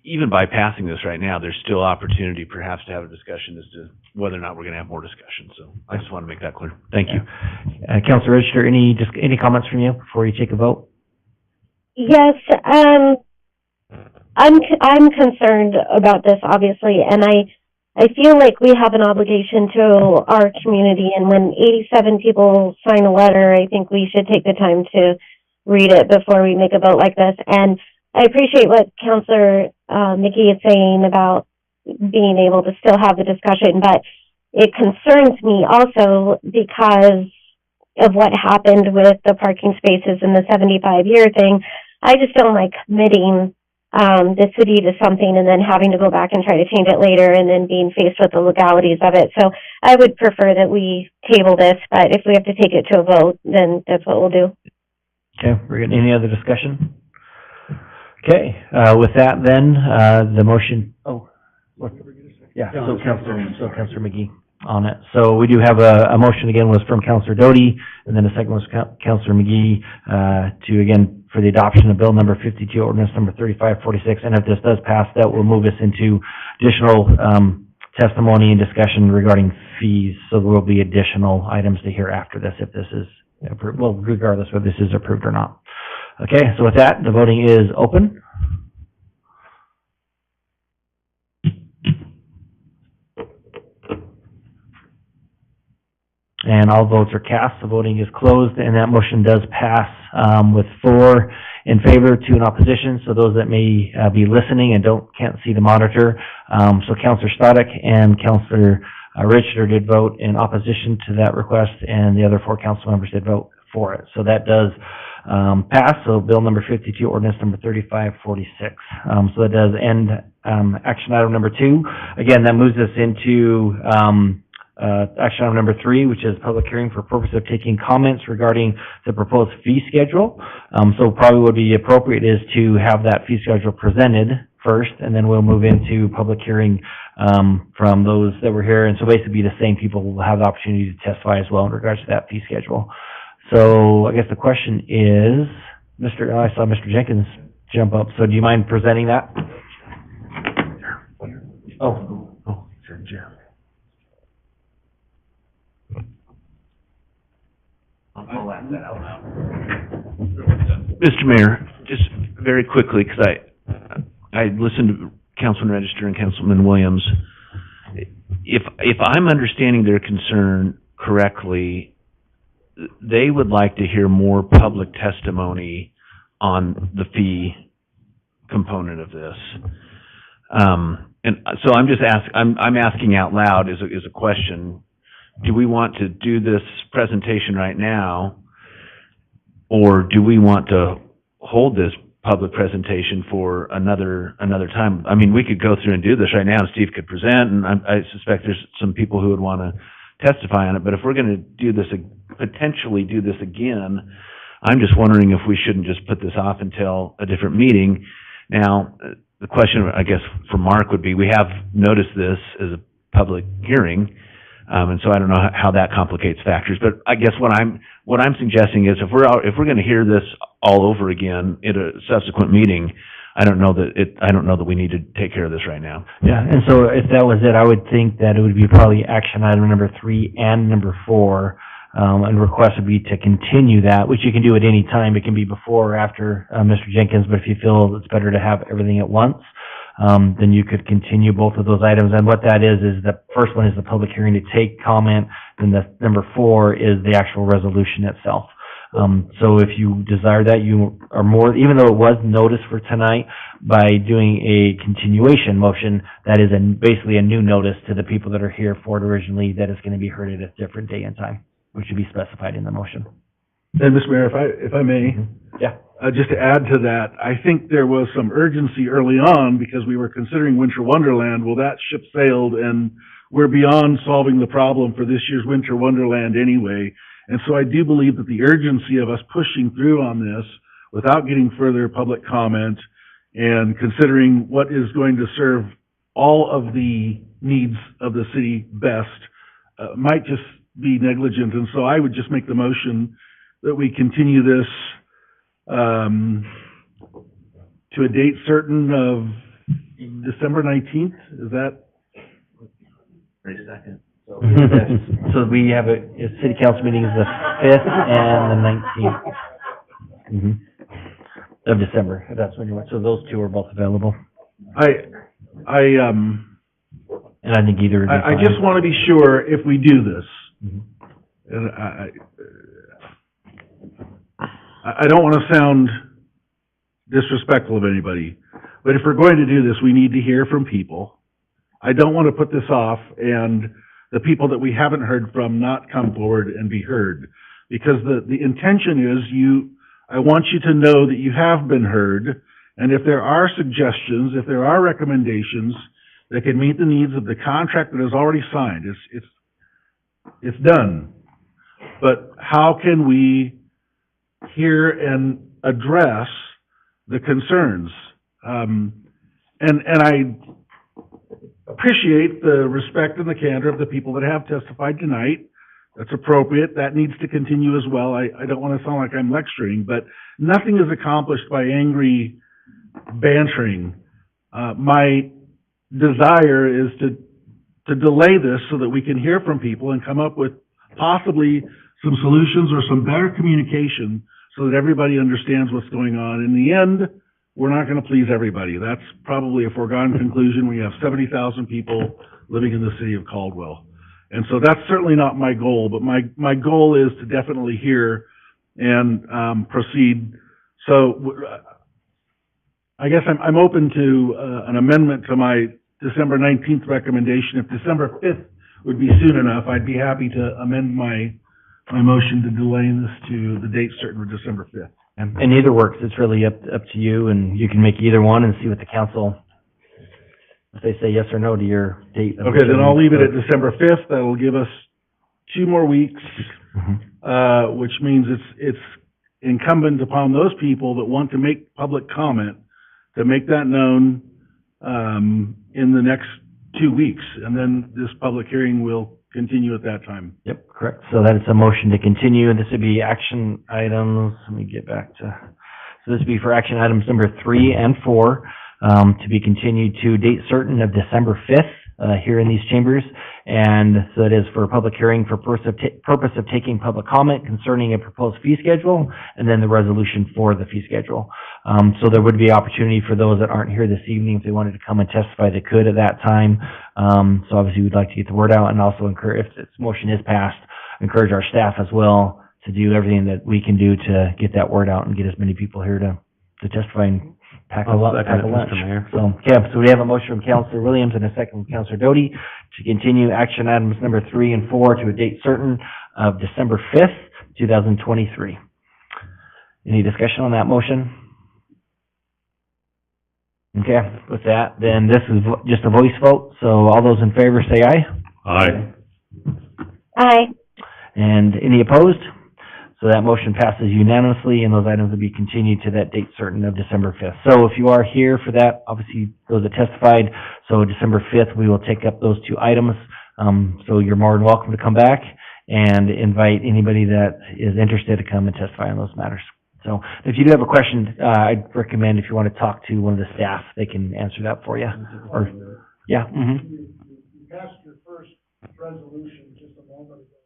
even by passing this right now, there's still opportunity perhaps to have a discussion as to whether or not we're gonna have more discussion. So I just want to make that clear. Thank you. Counselor Register, any comments from you before you take a vote? Yes, I'm concerned about this, obviously, and I feel like we have an obligation to our community, and when 87 people sign a letter, I think we should take the time to read it before we make a vote like this. And I appreciate what Councilor McGee is saying about being able to still have the discussion, but it concerns me also because of what happened with the parking spaces and the 75-year thing. I just don't like committing the city to something and then having to go back and try to change it later and then being faced with the legalities of it. So I would prefer that we table this, but if we have to take it to a vote, then that's what we'll do. Okay, we're getting any other discussion? Okay, with that then, the motion, Counselor McGee on it. So we do have a motion again was from Counselor Doty, and then the second was Counselor McGee, to again, for the adoption of bill number 52, ordinance number 3546. And if this does pass, that will move us into additional, testimony and discussion regarding fees. So there will be additional items to hear after this if this is approved, well, regardless whether this is approved or not. Okay, so with that, the voting is open. And all votes are cast. The voting is closed, and that motion does pass with 4 in favor, 2 in opposition. So those that may be listening and can't see the monitor. So Councilor Stoddard and Councilor Richter did vote in opposition to that request, and the other 4 council members did vote for it. So that does pass. So bill number 52, ordinance number 3546. So that does end action item number 2. Again, that moves us into action item number 3, which is public hearing for purpose of taking comments regarding the proposed fee schedule. So probably would be appropriate is to have that fee schedule presented first, and then we'll move into public hearing from those that were here. And so basically the same people will have the opportunity to testify as well in regards to that fee schedule. So I guess the question is, I saw Mr. Jenkins jump up, so do you mind presenting that? Mr. Mayor, just very quickly, because I listened to Councilman Register and Councilman Williams. If I'm understanding their concern correctly, they would like to hear more public testimony on the fee component of this. And so I'm just I'm asking out loud is a question. Do we want to do this presentation right now, or do we want to hold this public presentation for another time? I mean, we could go through and do this right now, and Steve could present, and I suspect there's some people who would want to testify on it. But if we're going to do this, potentially do this again, I'm just wondering if we shouldn't just put this off until a different meeting. Now, the question, I guess, for Mark would be, we have noticed this as a public hearing, and so I don't know how that complicates factors. But I guess what I'm suggesting is if we're going to hear this all over again at a subsequent meeting, I don't know that we need to take care of this right now. Yeah, and so if that was it, I would think that it would be probably action item number 3 and number 4, and request would be to continue that, which you can do at any time. It can be before or after Mr. Jenkins, but if you feel it's better to have everything at once, then you could continue both of those items. And what that is the first one is the public hearing to take comment, and the number 4 is the actual resolution itself. So if you desire that, you are more, even though it was noticed for tonight, by doing a continuation motion, that is basically a new notice to the people that are here for it originally, that it's going to be heard at a different day and time, which should be specified in the motion. And Mr. Mayor, if I may. Yeah. Just to add to that, I think there was some urgency early on because we were considering Winter Wonderland. Well, that ship sailed, and we're beyond solving the problem for this year's Winter Wonderland anyway. And so I do believe that the urgency of us pushing through on this without getting further public comment and considering what is going to serve all of the needs of the city best, might just be negligent. And so I would just make the motion that we continue this, to a date certain of December 19th. Is that? 22nd. So we have a city council meeting is the 5th and the 19th of December. If that's when you want. So those two are both available. And I think either would be I fine. just want to be sure if we do this. And I don't want to sound disrespectful of anybody, but if we're going to do this, we need to hear from people. I don't want to put this off and the people that we haven't heard from not come forward and be heard. Because the intention is I want you to know that you have been heard, and if there are suggestions, if there are recommendations that can meet the needs of the contract that is already signed, it's done. But how can we hear and address the concerns? And I appreciate the respect and the candor of the people that have testified tonight. That's appropriate. That needs to continue as well. I don't want to sound like I'm lecturing, but nothing is accomplished by angry bantering. My desire is to delay this so that we can hear from people and come up with possibly some solutions or some better communication so that everybody understands what's going on. In the end, we're not going to please everybody. That's probably a foregone conclusion. We have 70,000 people living in the city of Caldwell. And so that's certainly not my goal, but my goal is to definitely hear and proceed. So I guess I'm open to an amendment to my December 19th recommendation. If December 5th would be soon enough, I'd be happy to amend my motion to delay this to the date certain for December 5th. And either works. It's really up to you, and you can make either one and see what the council, if they say yes or no to your date. Okay, then I'll leave it at December 5th. That'll give us 2 more weeks, which means it's incumbent upon those people that want to make public comment to make that known in the next 2 weeks, and then this public hearing will continue at that time. Yep, correct. So that is a motion to continue, and this would be action items. Let me get back to, so this would be for action items number 3 and 4, to be continued to date certain of December 5th, here in these chambers. And so that is for a public hearing for purpose of taking public comment concerning a proposed fee schedule, and then the resolution for the fee schedule. So there would be opportunity for those that aren't here this evening, if they wanted to come and testify, they could at that time. So obviously we'd like to get the word out, and also encourage, if this motion is passed, encourage our staff as well to do everything that we can do to get that word out and get as many people here to testify and pack a lunch. Mr. Mayor. So, okay, so we have a motion from Councilor Williams and a second from Councilor Doty to continue action items number 3 and 4 to a date certain of December 5th, 2023. Any discussion on that motion? Okay, with that, then this is just a voice vote, so all those in favor say aye. Aye. Aye. And any opposed? So that motion passes unanimously, and those items will be continued to that date certain of December 5th. So if you are here for that, obviously those that testified, so December 5th, we will take up those 2 items. So you're more than welcome to come back and invite anybody that is interested to come and testify on those matters. So if you do have a question, I'd recommend if you want to talk to one of the staff, they can answer that for you. Or, yeah. You passed your first resolution just a moment ago.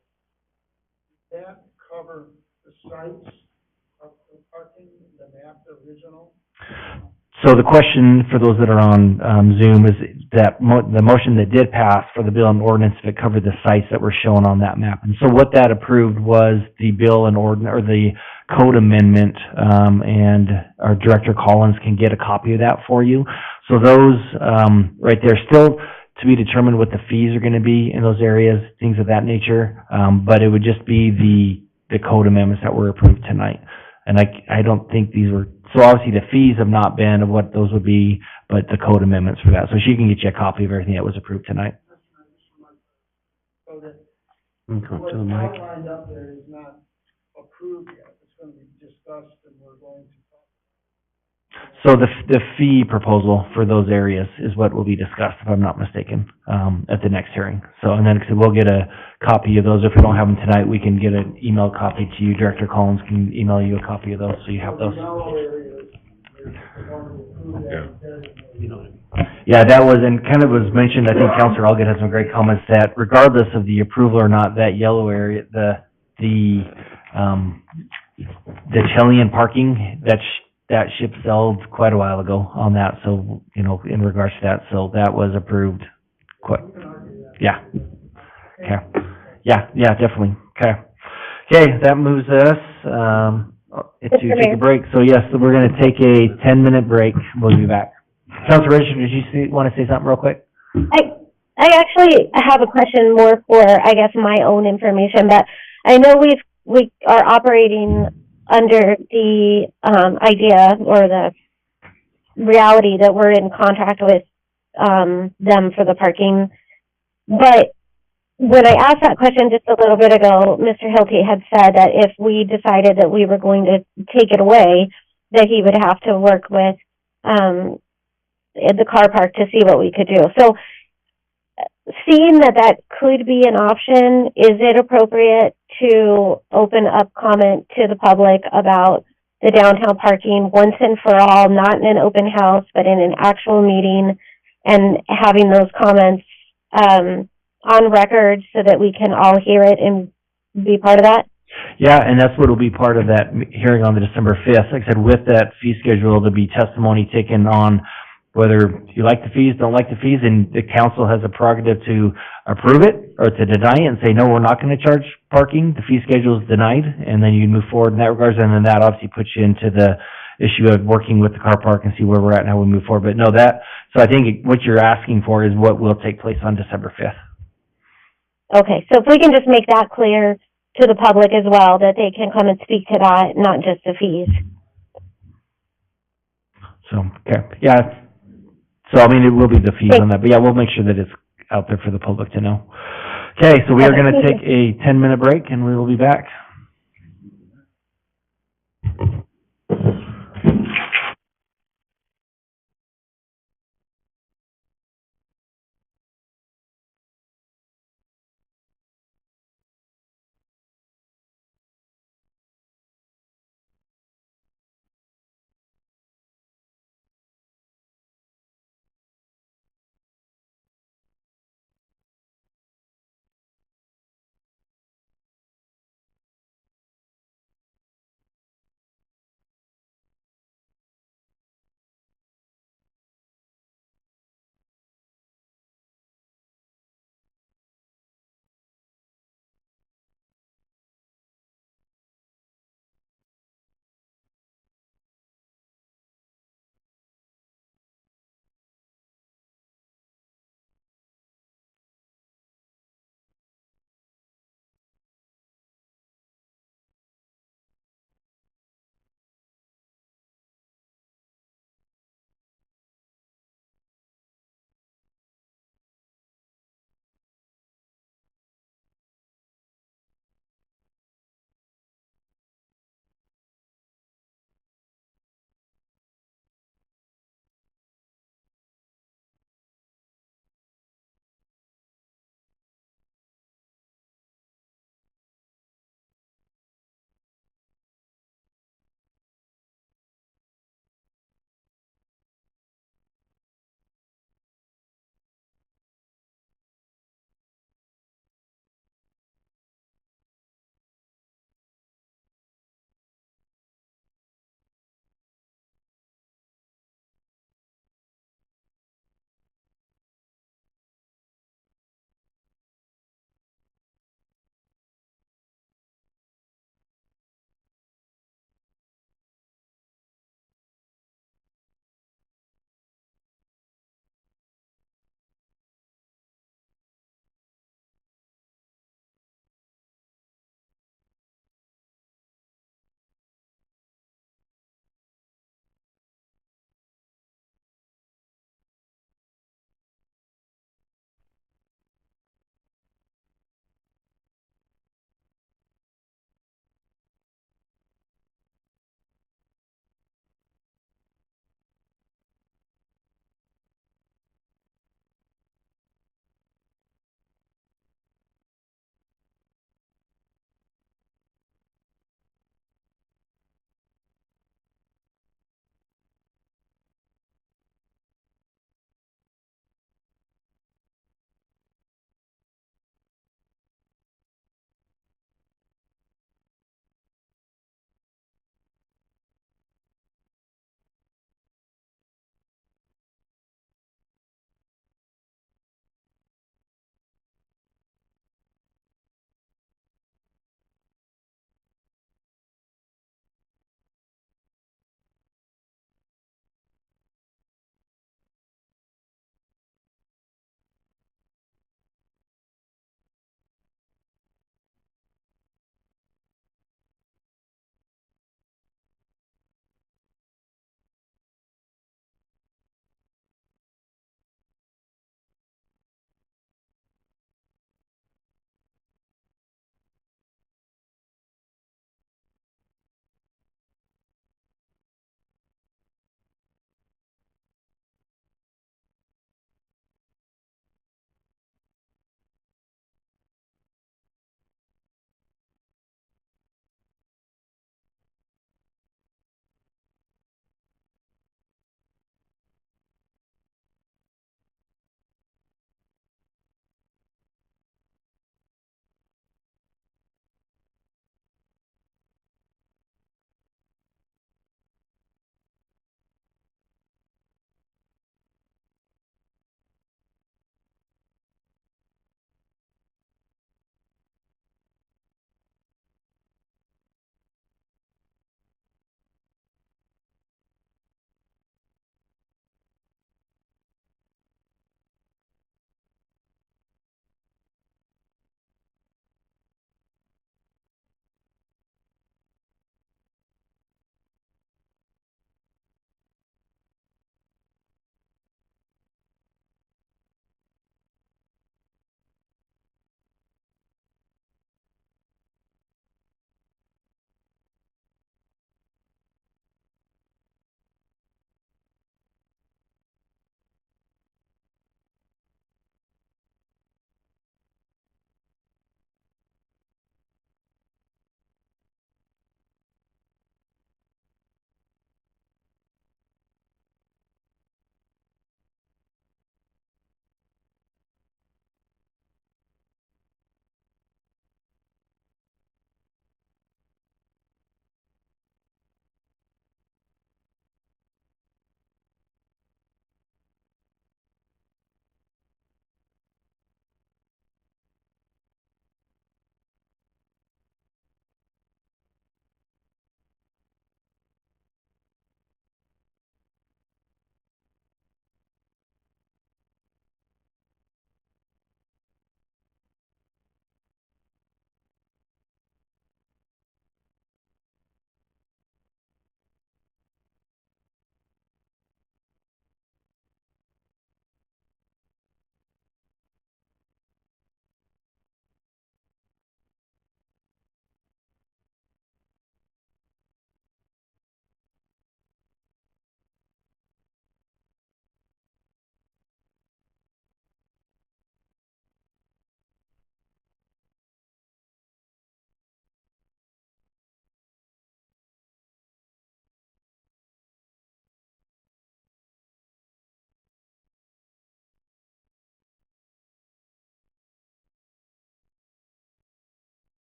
Did that cover the sites of the parking, the map, the original? So the question for those that are on Zoom is that the motion that did pass for the bill and ordinance, if it covered the sites that were shown on that map. And so what that approved was the bill and ordinance, or the code amendment, and our Director Collins can get a copy of that for you. So those right there, still to be determined what the fees are going to be in those areas, things of that nature. But it would just be the code amendments that were approved tonight. And I don't think these were, so obviously the fees have not been of what those would be, but the code amendments for that. So she can get you a copy of everything that was approved tonight. So that Come what's to the mic. outlined up there is not approved yet. It's going to be discussed and we're going to talk. So the fee proposal for those areas is what will be discussed, if I'm not mistaken, at the next hearing. So, and then we'll get a copy of those. If we don't have them tonight, we can get an email copy to you. Director Collins can email you a copy of those, so you have those. Yeah, that was, and kind of was mentioned, I think Councilor Elgin had some great comments, that regardless of the approval or not, that yellow area, the Chilean parking, that ship sailed quite a while ago on that, so, you know, in regards to that, so that was approved quite, yeah. Okay, yeah, definitely, okay. Okay, that moves us, to take a break, so yes, so we're gonna take a 10-minute break, we'll be back. Councilor Richard, did you wanna say something real quick? I actually have a question more for, I guess, my own information, but I know we are operating under the, idea or the reality that we're in contract with, them for the parking. But when I asked that question just a little bit ago, Mr. Hilty had said that if we decided that we were going to take it away, that he would have to work with, the car park to see what we could do. So, seeing that could be an option, is it appropriate to open up comment to the public about the downtown parking once and for all, not in an open house, but in an actual meeting, and having those comments on record so that we can all hear it and be part of that? Yeah, and that's what will be part of that hearing on the December 5th. Like I said, with that fee schedule, there'll be testimony taken on whether you like the fees, don't like the fees, and the council has a prerogative to approve it or to deny it and say, no, we're not going to charge parking. The fee schedule is denied, and then you move forward in that regards, and then that obviously puts you into the issue of working with the car park and see where we're at and how we move forward. But no, so I think what you're asking for is what will take place on December 5th. Okay, so if we can just make that clear to the public as well, that they can come and speak to that, not just the fees. So, okay, yeah. So, I mean, it will be the fees on that, but yeah, we'll make sure that it's out there for the public to know. Okay, so we are going to take a 10-minute break, and we will be back.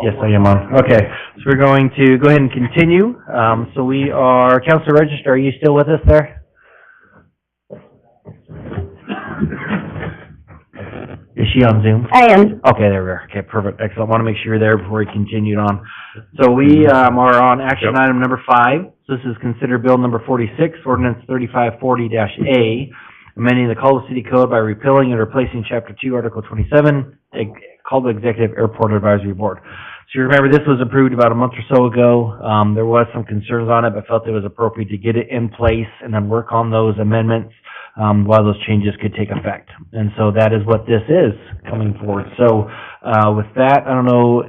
Yes, I am on. Okay, so we're going to go ahead and continue. So we are, Councilor Register, are you still with us there? Is she on Zoom? I am. Okay, there we are. Okay, perfect. Excellent. Want to make sure you're there before we continued on. So we are on action item number 5. So this is consider bill number 46, ordinance 3540-A, amending the Caldwell City Code by repealing and replacing Chapter 2, Article 27, Caldwell Executive Airport Advisory Board. So you remember this was approved about a month or so ago. There was some concerns on it, but felt it was appropriate to get it in place and then work on those amendments while those changes could take effect. And so that is what this is coming forward. So with that, I don't know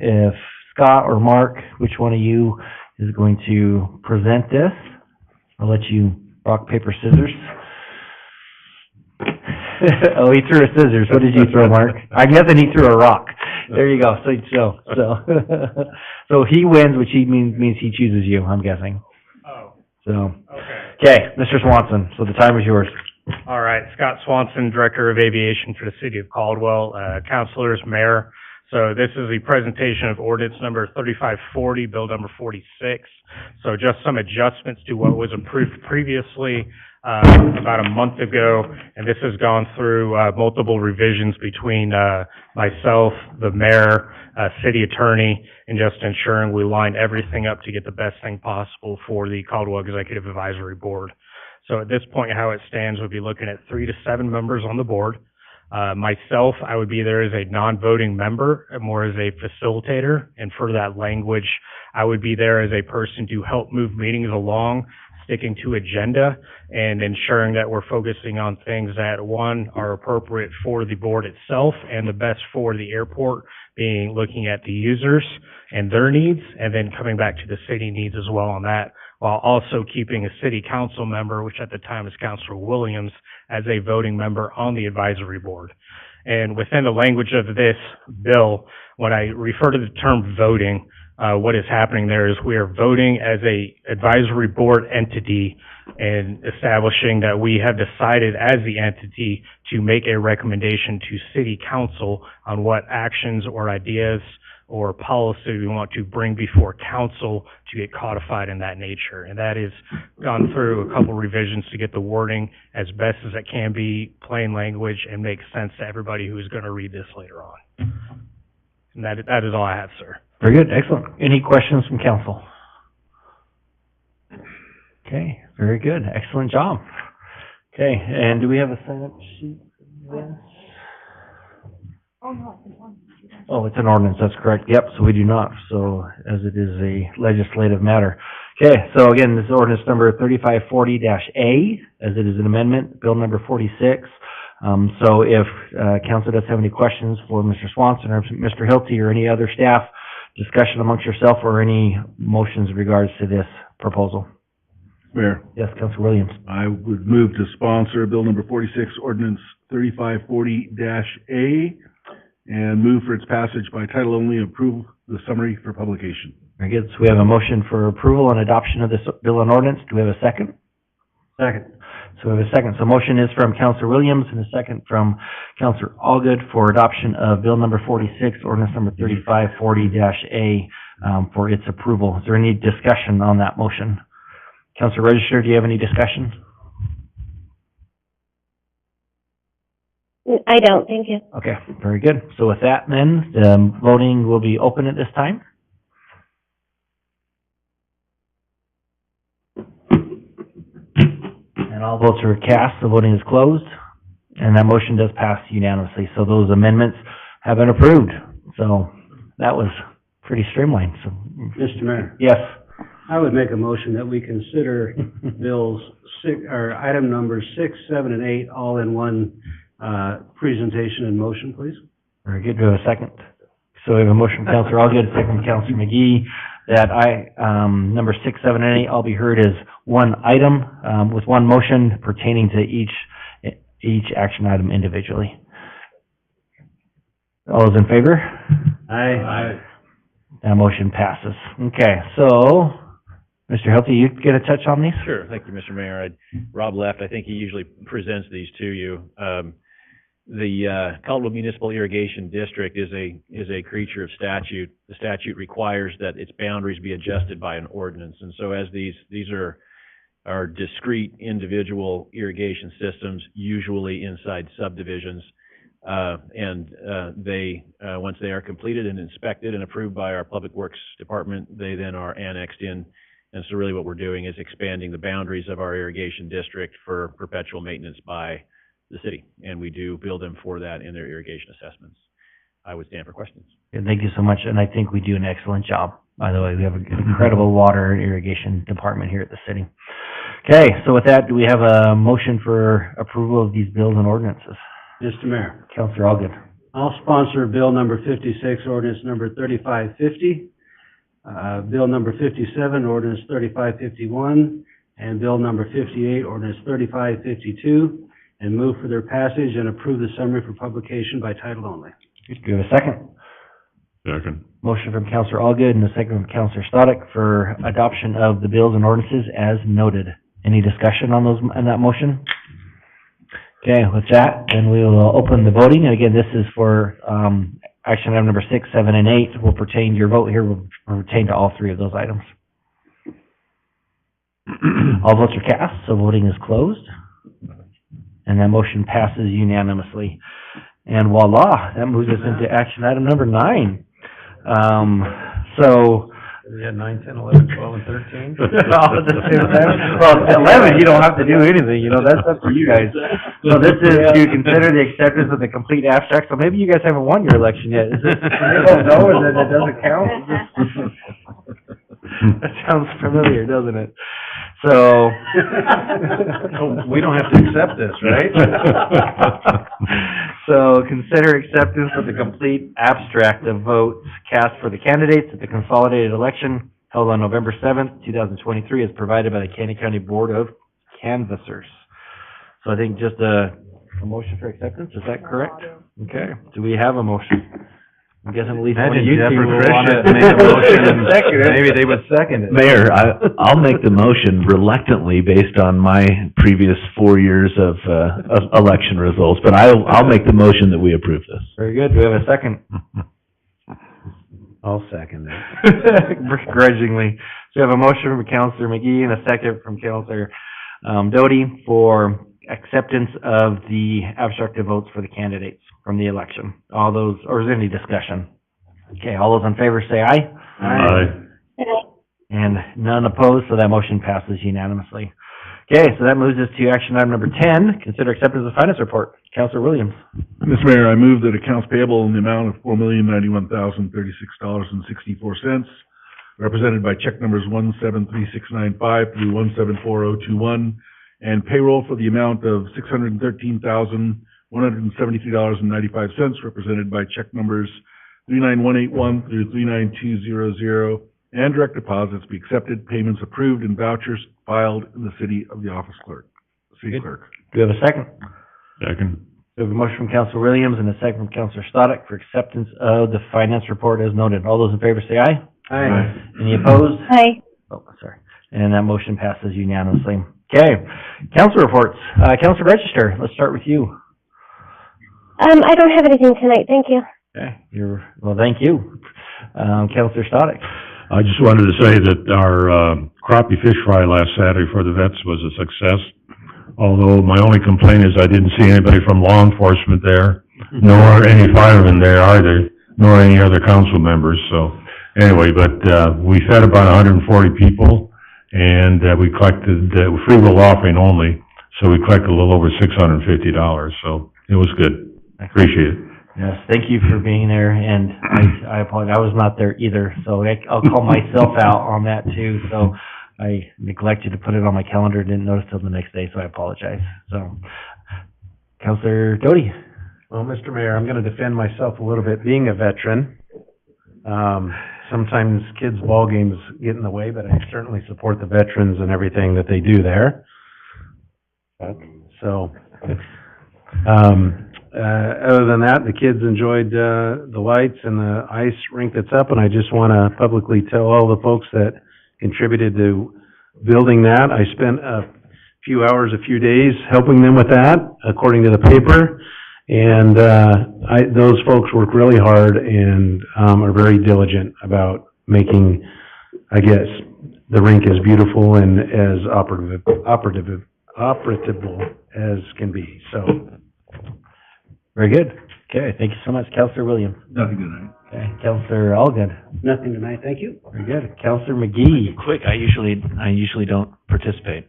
if Scott or Mark, which one of you is going to present this? I'll let you rock, paper, scissors. Oh, he threw a scissors. What did you throw, Mark? I'm guessing he threw a rock. There you go. So he wins, which means he chooses you, I'm guessing. Oh. So, okay, Mr. Swanson, so the time is yours. All right, Scott Swanson, Director of Aviation for the City of Caldwell, Councilors, Mayor. So this is a presentation of ordinance number 3540, bill number 46. So just some adjustments to what was approved previously about a month ago, and this has gone through multiple revisions between myself, the mayor, city attorney, and just ensuring we line everything up to get the best thing possible for the Caldwell Executive Advisory Board. So at this point, how it stands, we'll be looking at 3 to 7 members on the board. Myself, I would be there as a non-voting member, more as a facilitator, and for that language, I would be there as a person to help move meetings along, sticking to agenda, and ensuring that we're focusing on things that, one, are appropriate for the board itself and the best for the airport, being looking at the users and their needs, and then coming back to the city needs as well on that, while also keeping a city council member, which at the time is Councilor Williams, as a voting member on the advisory board. And within the language of this bill, when I refer to the term voting, what is happening there is we are voting as a advisory board entity and establishing that we have decided as the entity to make a recommendation to city council on what actions or ideas or policy we want to bring before council to get codified in that nature. And that has gone through a couple revisions to get the wording as best as it can be, plain language, and make sense to everybody who is going to read this later on. And that is all I have, sir. Very good, excellent. Any questions from council? Okay, very good, excellent job. Okay, and do we have a sign-up sheet for this? Oh, it's an ordinance, that's correct. Yep, so we do not, so as it is a legislative matter. Okay, so again, this is ordinance number 3540-A, as it is an amendment, bill number 46. So if council does have any questions for Mr. Swanson or Mr. Hilty or any other staff, discussion amongst yourself or any motions in regards to this proposal. Mayor. Yes, Councilor Williams. I would move to sponsor Bill number 46, ordinance 3540-A, and move for its passage by title only, approve the summary for publication. Very good. So we have a motion for approval and adoption of this bill and ordinance. Do we have a second? Second. So we have a second. So motion is from Councilor Williams and a second from Councilor Allgood for adoption of bill number 46, ordinance number 3540-A, for its approval. Is there any discussion on that motion? Councilor Register, do you have any discussion? I don't, thank you. Okay, very good. So with that then, voting will be open at this time. And all votes are cast, the voting is closed, and that motion does pass unanimously. So those amendments have been approved. So that was pretty streamlined, so. Mr. Mayor. Yes. I would make a motion that we consider bills item numbers 6, 7, and 8 all in one presentation and motion, please. Very good. Do we have a second? So we have a motion from Councilor Allgood, a second from Councilor McGee, that number 6, 7, and 8 all be heard as one item, with one motion pertaining to each action item individually. All those in favor? Aye. That motion passes. Okay, so, Mr. Hilty, you get a touch on these? Sure. Thank you, Mr. Mayor. Rob left. I think he usually presents these to you. the Caldwell Municipal Irrigation District is a creature of statute. The statute requires that its boundaries be adjusted by an ordinance. And so as these are discrete individual irrigation systems, usually inside subdivisions, they once they are completed and inspected and approved by our Public Works Department, they then are annexed in. And so really what we're doing is expanding the boundaries of our irrigation district for perpetual maintenance by the city, and we do bill them for that in their irrigation assessments. I would stand for questions. Yeah, thank you so much, and I think we do an excellent job. By the way, we have an incredible water and irrigation department here at the city. Okay, so with that, do we have a motion for approval of these bills and ordinances? Mr. Mayor, Councilor Allgood. I'll sponsor Bill number 56, ordinance number 3550, Bill number 57, ordinance 3551, and Bill number 58, ordinance 3552, and move for their passage and approve the summary for publication by title only. Do we have a second? Second. Motion from Councilor Allgood and a second from Councilor Stoddard for adoption of the bills and ordinances as noted. Any discussion on that motion? Okay, with that, then we will open the voting. And again, this is for, action item number 6, 7, and 8 will pertain, your vote here will pertain to all three of those items. All votes are cast, so voting is closed. And that motion passes unanimously. And voila, that moves us into action item number 9. We had 9, 10, 11, 12, and 13. All at the same time? Well, 11, you don't have to do anything, that's up to you guys. So this is to consider the acceptance of the complete abstract, so maybe you guys haven't won your election yet. Is this, you don't know that it doesn't count? That sounds familiar, doesn't it? So. We don't have to accept this, right? So consider acceptance of the complete abstract of votes cast for the candidates at the consolidated election held on November 7th, 2023, as provided by the Caney County Board of Canvassers. So I think just a motion for acceptance, is that correct? Okay, do we have a motion? I'm guessing at least one of you two will want to make a motion and maybe they would second it. Mayor, I'll make the motion reluctantly based on my previous 4 years of election results, but I'll make the motion that we approve this. Very good. Do we have a second? I'll second it. Begrudgingly. So we have a motion from Councilor McGee and a second from Councilor Doty for acceptance of the abstract of votes for the candidates from the election. All those, or is there any discussion? Okay, all those in favor say aye. Aye. And none opposed, so that motion passes unanimously. Okay, so that moves us to action item number 10, consider acceptance of finance report. Councilor Williams. Mr. Mayor, I move that accounts payable in the amount of $4,091,036.64, represented by check numbers 173695 through 174021, and payroll for the amount of $613,173.95, represented by check numbers 39181 through 39200, and direct deposits be accepted, payments approved, and vouchers filed in the city of the office clerk, city clerk. Do we have a second? Second. We have a motion from Councilor Williams and a second from Councilor Stoddard for acceptance of the finance report as noted. All those in favor say aye. Aye. Any opposed? Aye. Oh, sorry. And that motion passes unanimously. Okay, council reports. Council Register, let's start with you. I don't have anything tonight, thank you. Okay, well, thank you. Councilor Stoddard. I just wanted to say that our crappie fish fry last Saturday for the vets was a success. Although my only complaint is I didn't see anybody from law enforcement there, nor any firemen there either, nor any other council members. So anyway, but we fed about 140 people, and we collected free will offering only, so we collected a little over $650. So it was good. Appreciate it. Yes, thank you for being there, and I apologize, I was not there either, so I'll call myself out on that too. So I neglected to put it on my calendar, didn't notice till the next day, so I apologize. So, Councilor Doty. Well, Mr. Mayor, I'm going to defend myself a little bit. Being a veteran, sometimes kids' ball games get in the way, but I certainly support the veterans and everything that they do there. So, other than that, the kids enjoyed the lights and the ice rink that's up, and I just want to publicly tell all the folks that contributed to building that. I spent a few hours, a few days helping them with that, according to the paper, And, those folks work really hard and, are very diligent about making, I guess, the rink as beautiful and as operable as can be, so. Very good. Okay, thank you so much, Counselor Williams. Nothing tonight. Okay, Counselor Allgood. Nothing tonight, thank you. Very good. Counselor McGee. Quick, I usually don't participate.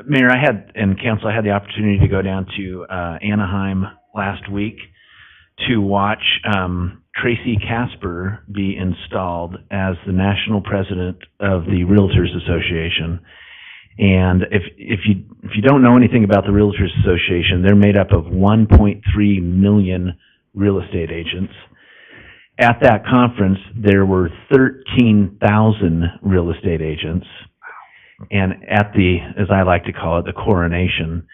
Mayor, and council, I had the opportunity to go down to, Anaheim last week to watch, Tracy Casper be installed as the national president of the Realtors Association. And if you don't know anything about the Realtors Association, they're made up of 1.3 million real estate agents. At that conference, there were 13,000 real estate agents. And at the, as I like to call it, the coronation,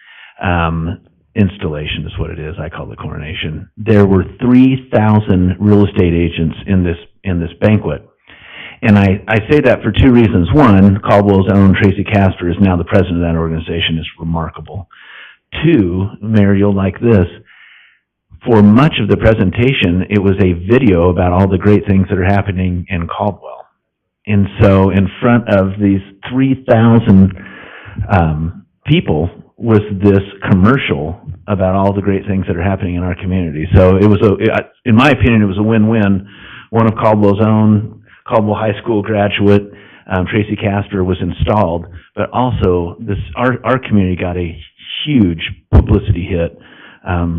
installation is what it is. I call it the coronation. There were 3,000 real estate agents in this banquet. And I say that for two reasons. One, Caldwell's own Tracy Casper is now the president of that organization. It's remarkable. Two, Mayor, you'll like this. For much of the presentation, it was a video about all the great things that are happening in Caldwell. And so in front of these 3,000 people was this commercial about all the great things that are happening in our community. So it was in my opinion, it was a win-win. One of Caldwell's own, Caldwell High School graduate, Tracy Casper, was installed, but also our community got a huge publicity hit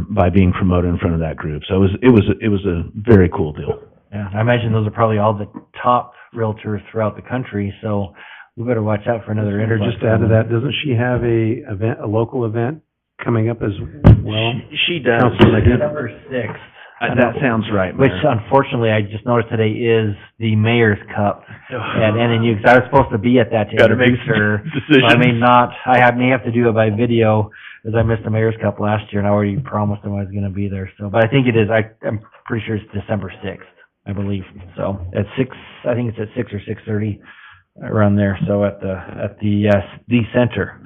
by being promoted in front of that group. So it was a very cool deal. Yeah, I imagine those are probably all the top realtors throughout the country, so we better watch out for another interview. Just to add to that, doesn't she have a local event coming up as well? She does. Councilman Leggett? December 6th. That sounds right, Which Mayor. unfortunately, I just noticed today is the Mayor's Cup at NNU, because I was supposed to be at that to Gotta make introduce her. decisions. So I may have to do it by video, as I missed the Mayor's Cup last year, and I already promised them I was gonna be there, so, but I think it is, I'm pretty sure it's December 6th, I believe, so, at 6, I think it's at 6 or 6:30, around there, so at the center,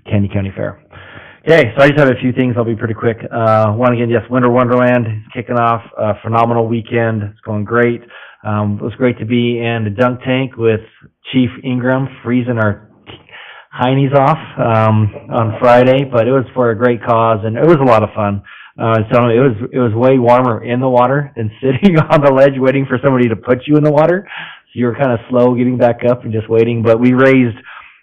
Candy County Fair. Okay, so I just have a few things, I'll be pretty quick. One again, yes, Winter Wonderland is kicking off, a phenomenal weekend, it's going great. It was great to be in the dunk tank with Chief Ingram, freezing our heinies off, on Friday, but it was for a great cause, and it was a lot of fun. So it was way warmer in the water than sitting on the ledge waiting for somebody to put you in the water. So you were kind of slow getting back up and just waiting, but we raised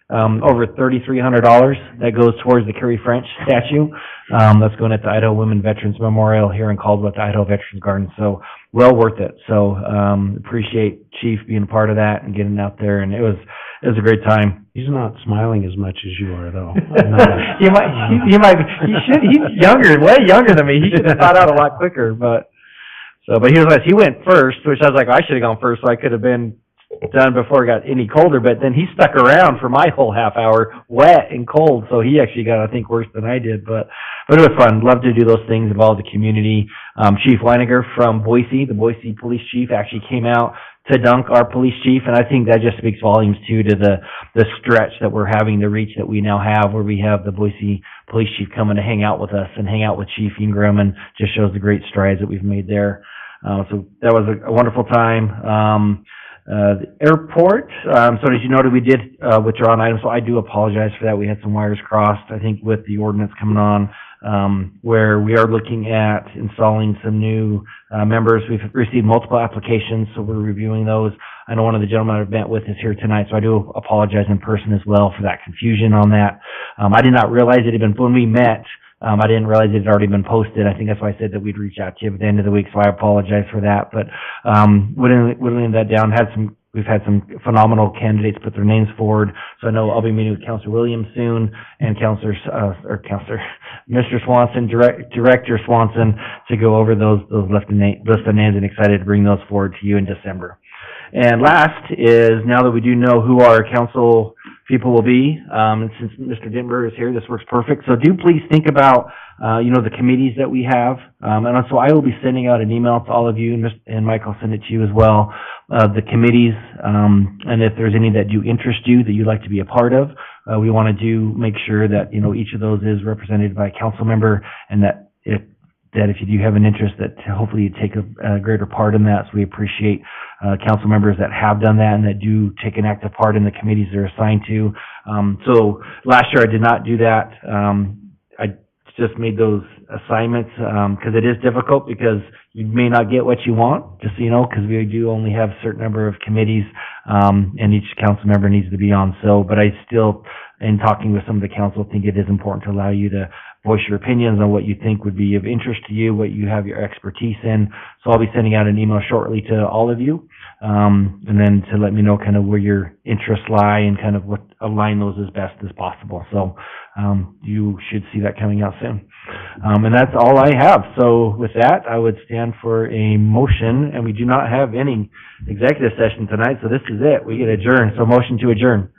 over $3,300 that goes towards the Carrie French statue. That's going at the Idaho Women Veterans Memorial here in Caldwell at the Idaho Veterans Garden. So well worth it. So appreciate Chief being a part of that and getting out there, and it was a great time. He's not smiling as much as you are, though. He's younger, way younger than me. He should have thought out a lot quicker, but he was nice. He went first, which I was like, I should have gone first, so I could have been done before it got any colder, but then he stuck around for my whole half hour, wet and cold, so he actually got, I think, worse than I did, but it was fun. Love to do those things, involve the community. Chief Leininger from Boise, the Boise Police Chief, actually came out to dunk our police chief, and I think that just speaks volumes, too, to the stretch that we're having, the reach that we now have, where we have the Boise Police Chief coming to hang out with us and hang out with Chief Ingram, and just shows the great strides that we've made there. So that was a wonderful time. The airport, so as you noted, we did withdraw an item, so I do apologize for that. We had some wires crossed, I think, with the ordinance coming on, where we are looking at installing some new members. We've received multiple applications, so we're reviewing those. I know one of the gentlemen I've met with is here tonight, so I do apologize in person as well for that confusion on that. I did not realize it had been, when we met, I didn't realize it had already been posted. I think that's why I said that we'd reach out to you at the end of the week, so I apologize for that. But whittling that down, we've had some phenomenal candidates put their names forward. So I know I'll be meeting with Councilor Williams soon and Mr. Swanson, Director Swanson, to go over those list of names, and excited to bring those forward to you in December. And last is, now that we do know who our council people will be, and since Mr. Denver is here, this works perfect. So do please think about, the committees that we have. And so I will be sending out an email to all of you, and Mike, I'll send it to you as well, the committees, and if there's any that do interest you that you'd like to be a part of, we want to make sure that, each of those is represented by a council member, and that if that if you do have an interest, that hopefully you take a greater part in that. So we appreciate council members that have done that and that do take an active part in the committees they're assigned to. So last year I did not do that. I just made those assignments because it is difficult, because you may not get what you want, just so you know, because we do only have a certain number of committees, and each council member needs to be on. So, but I still, in talking with some of the council, think it is important to allow you to voice your opinions on what you think would be of interest to you, what you have your expertise in. So I'll be sending out an email shortly to all of you, and then to let me know kind of where your interests lie and kind of what align those as best as possible. So you should see that coming out soon. And that's all I have. So with that, I would stand for a motion, and we do not have any executive session tonight, so this is it. We get adjourned. So motion to adjourn.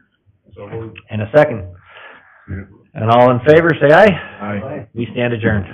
And a second. And all in favor, say aye. Aye. We stand adjourned.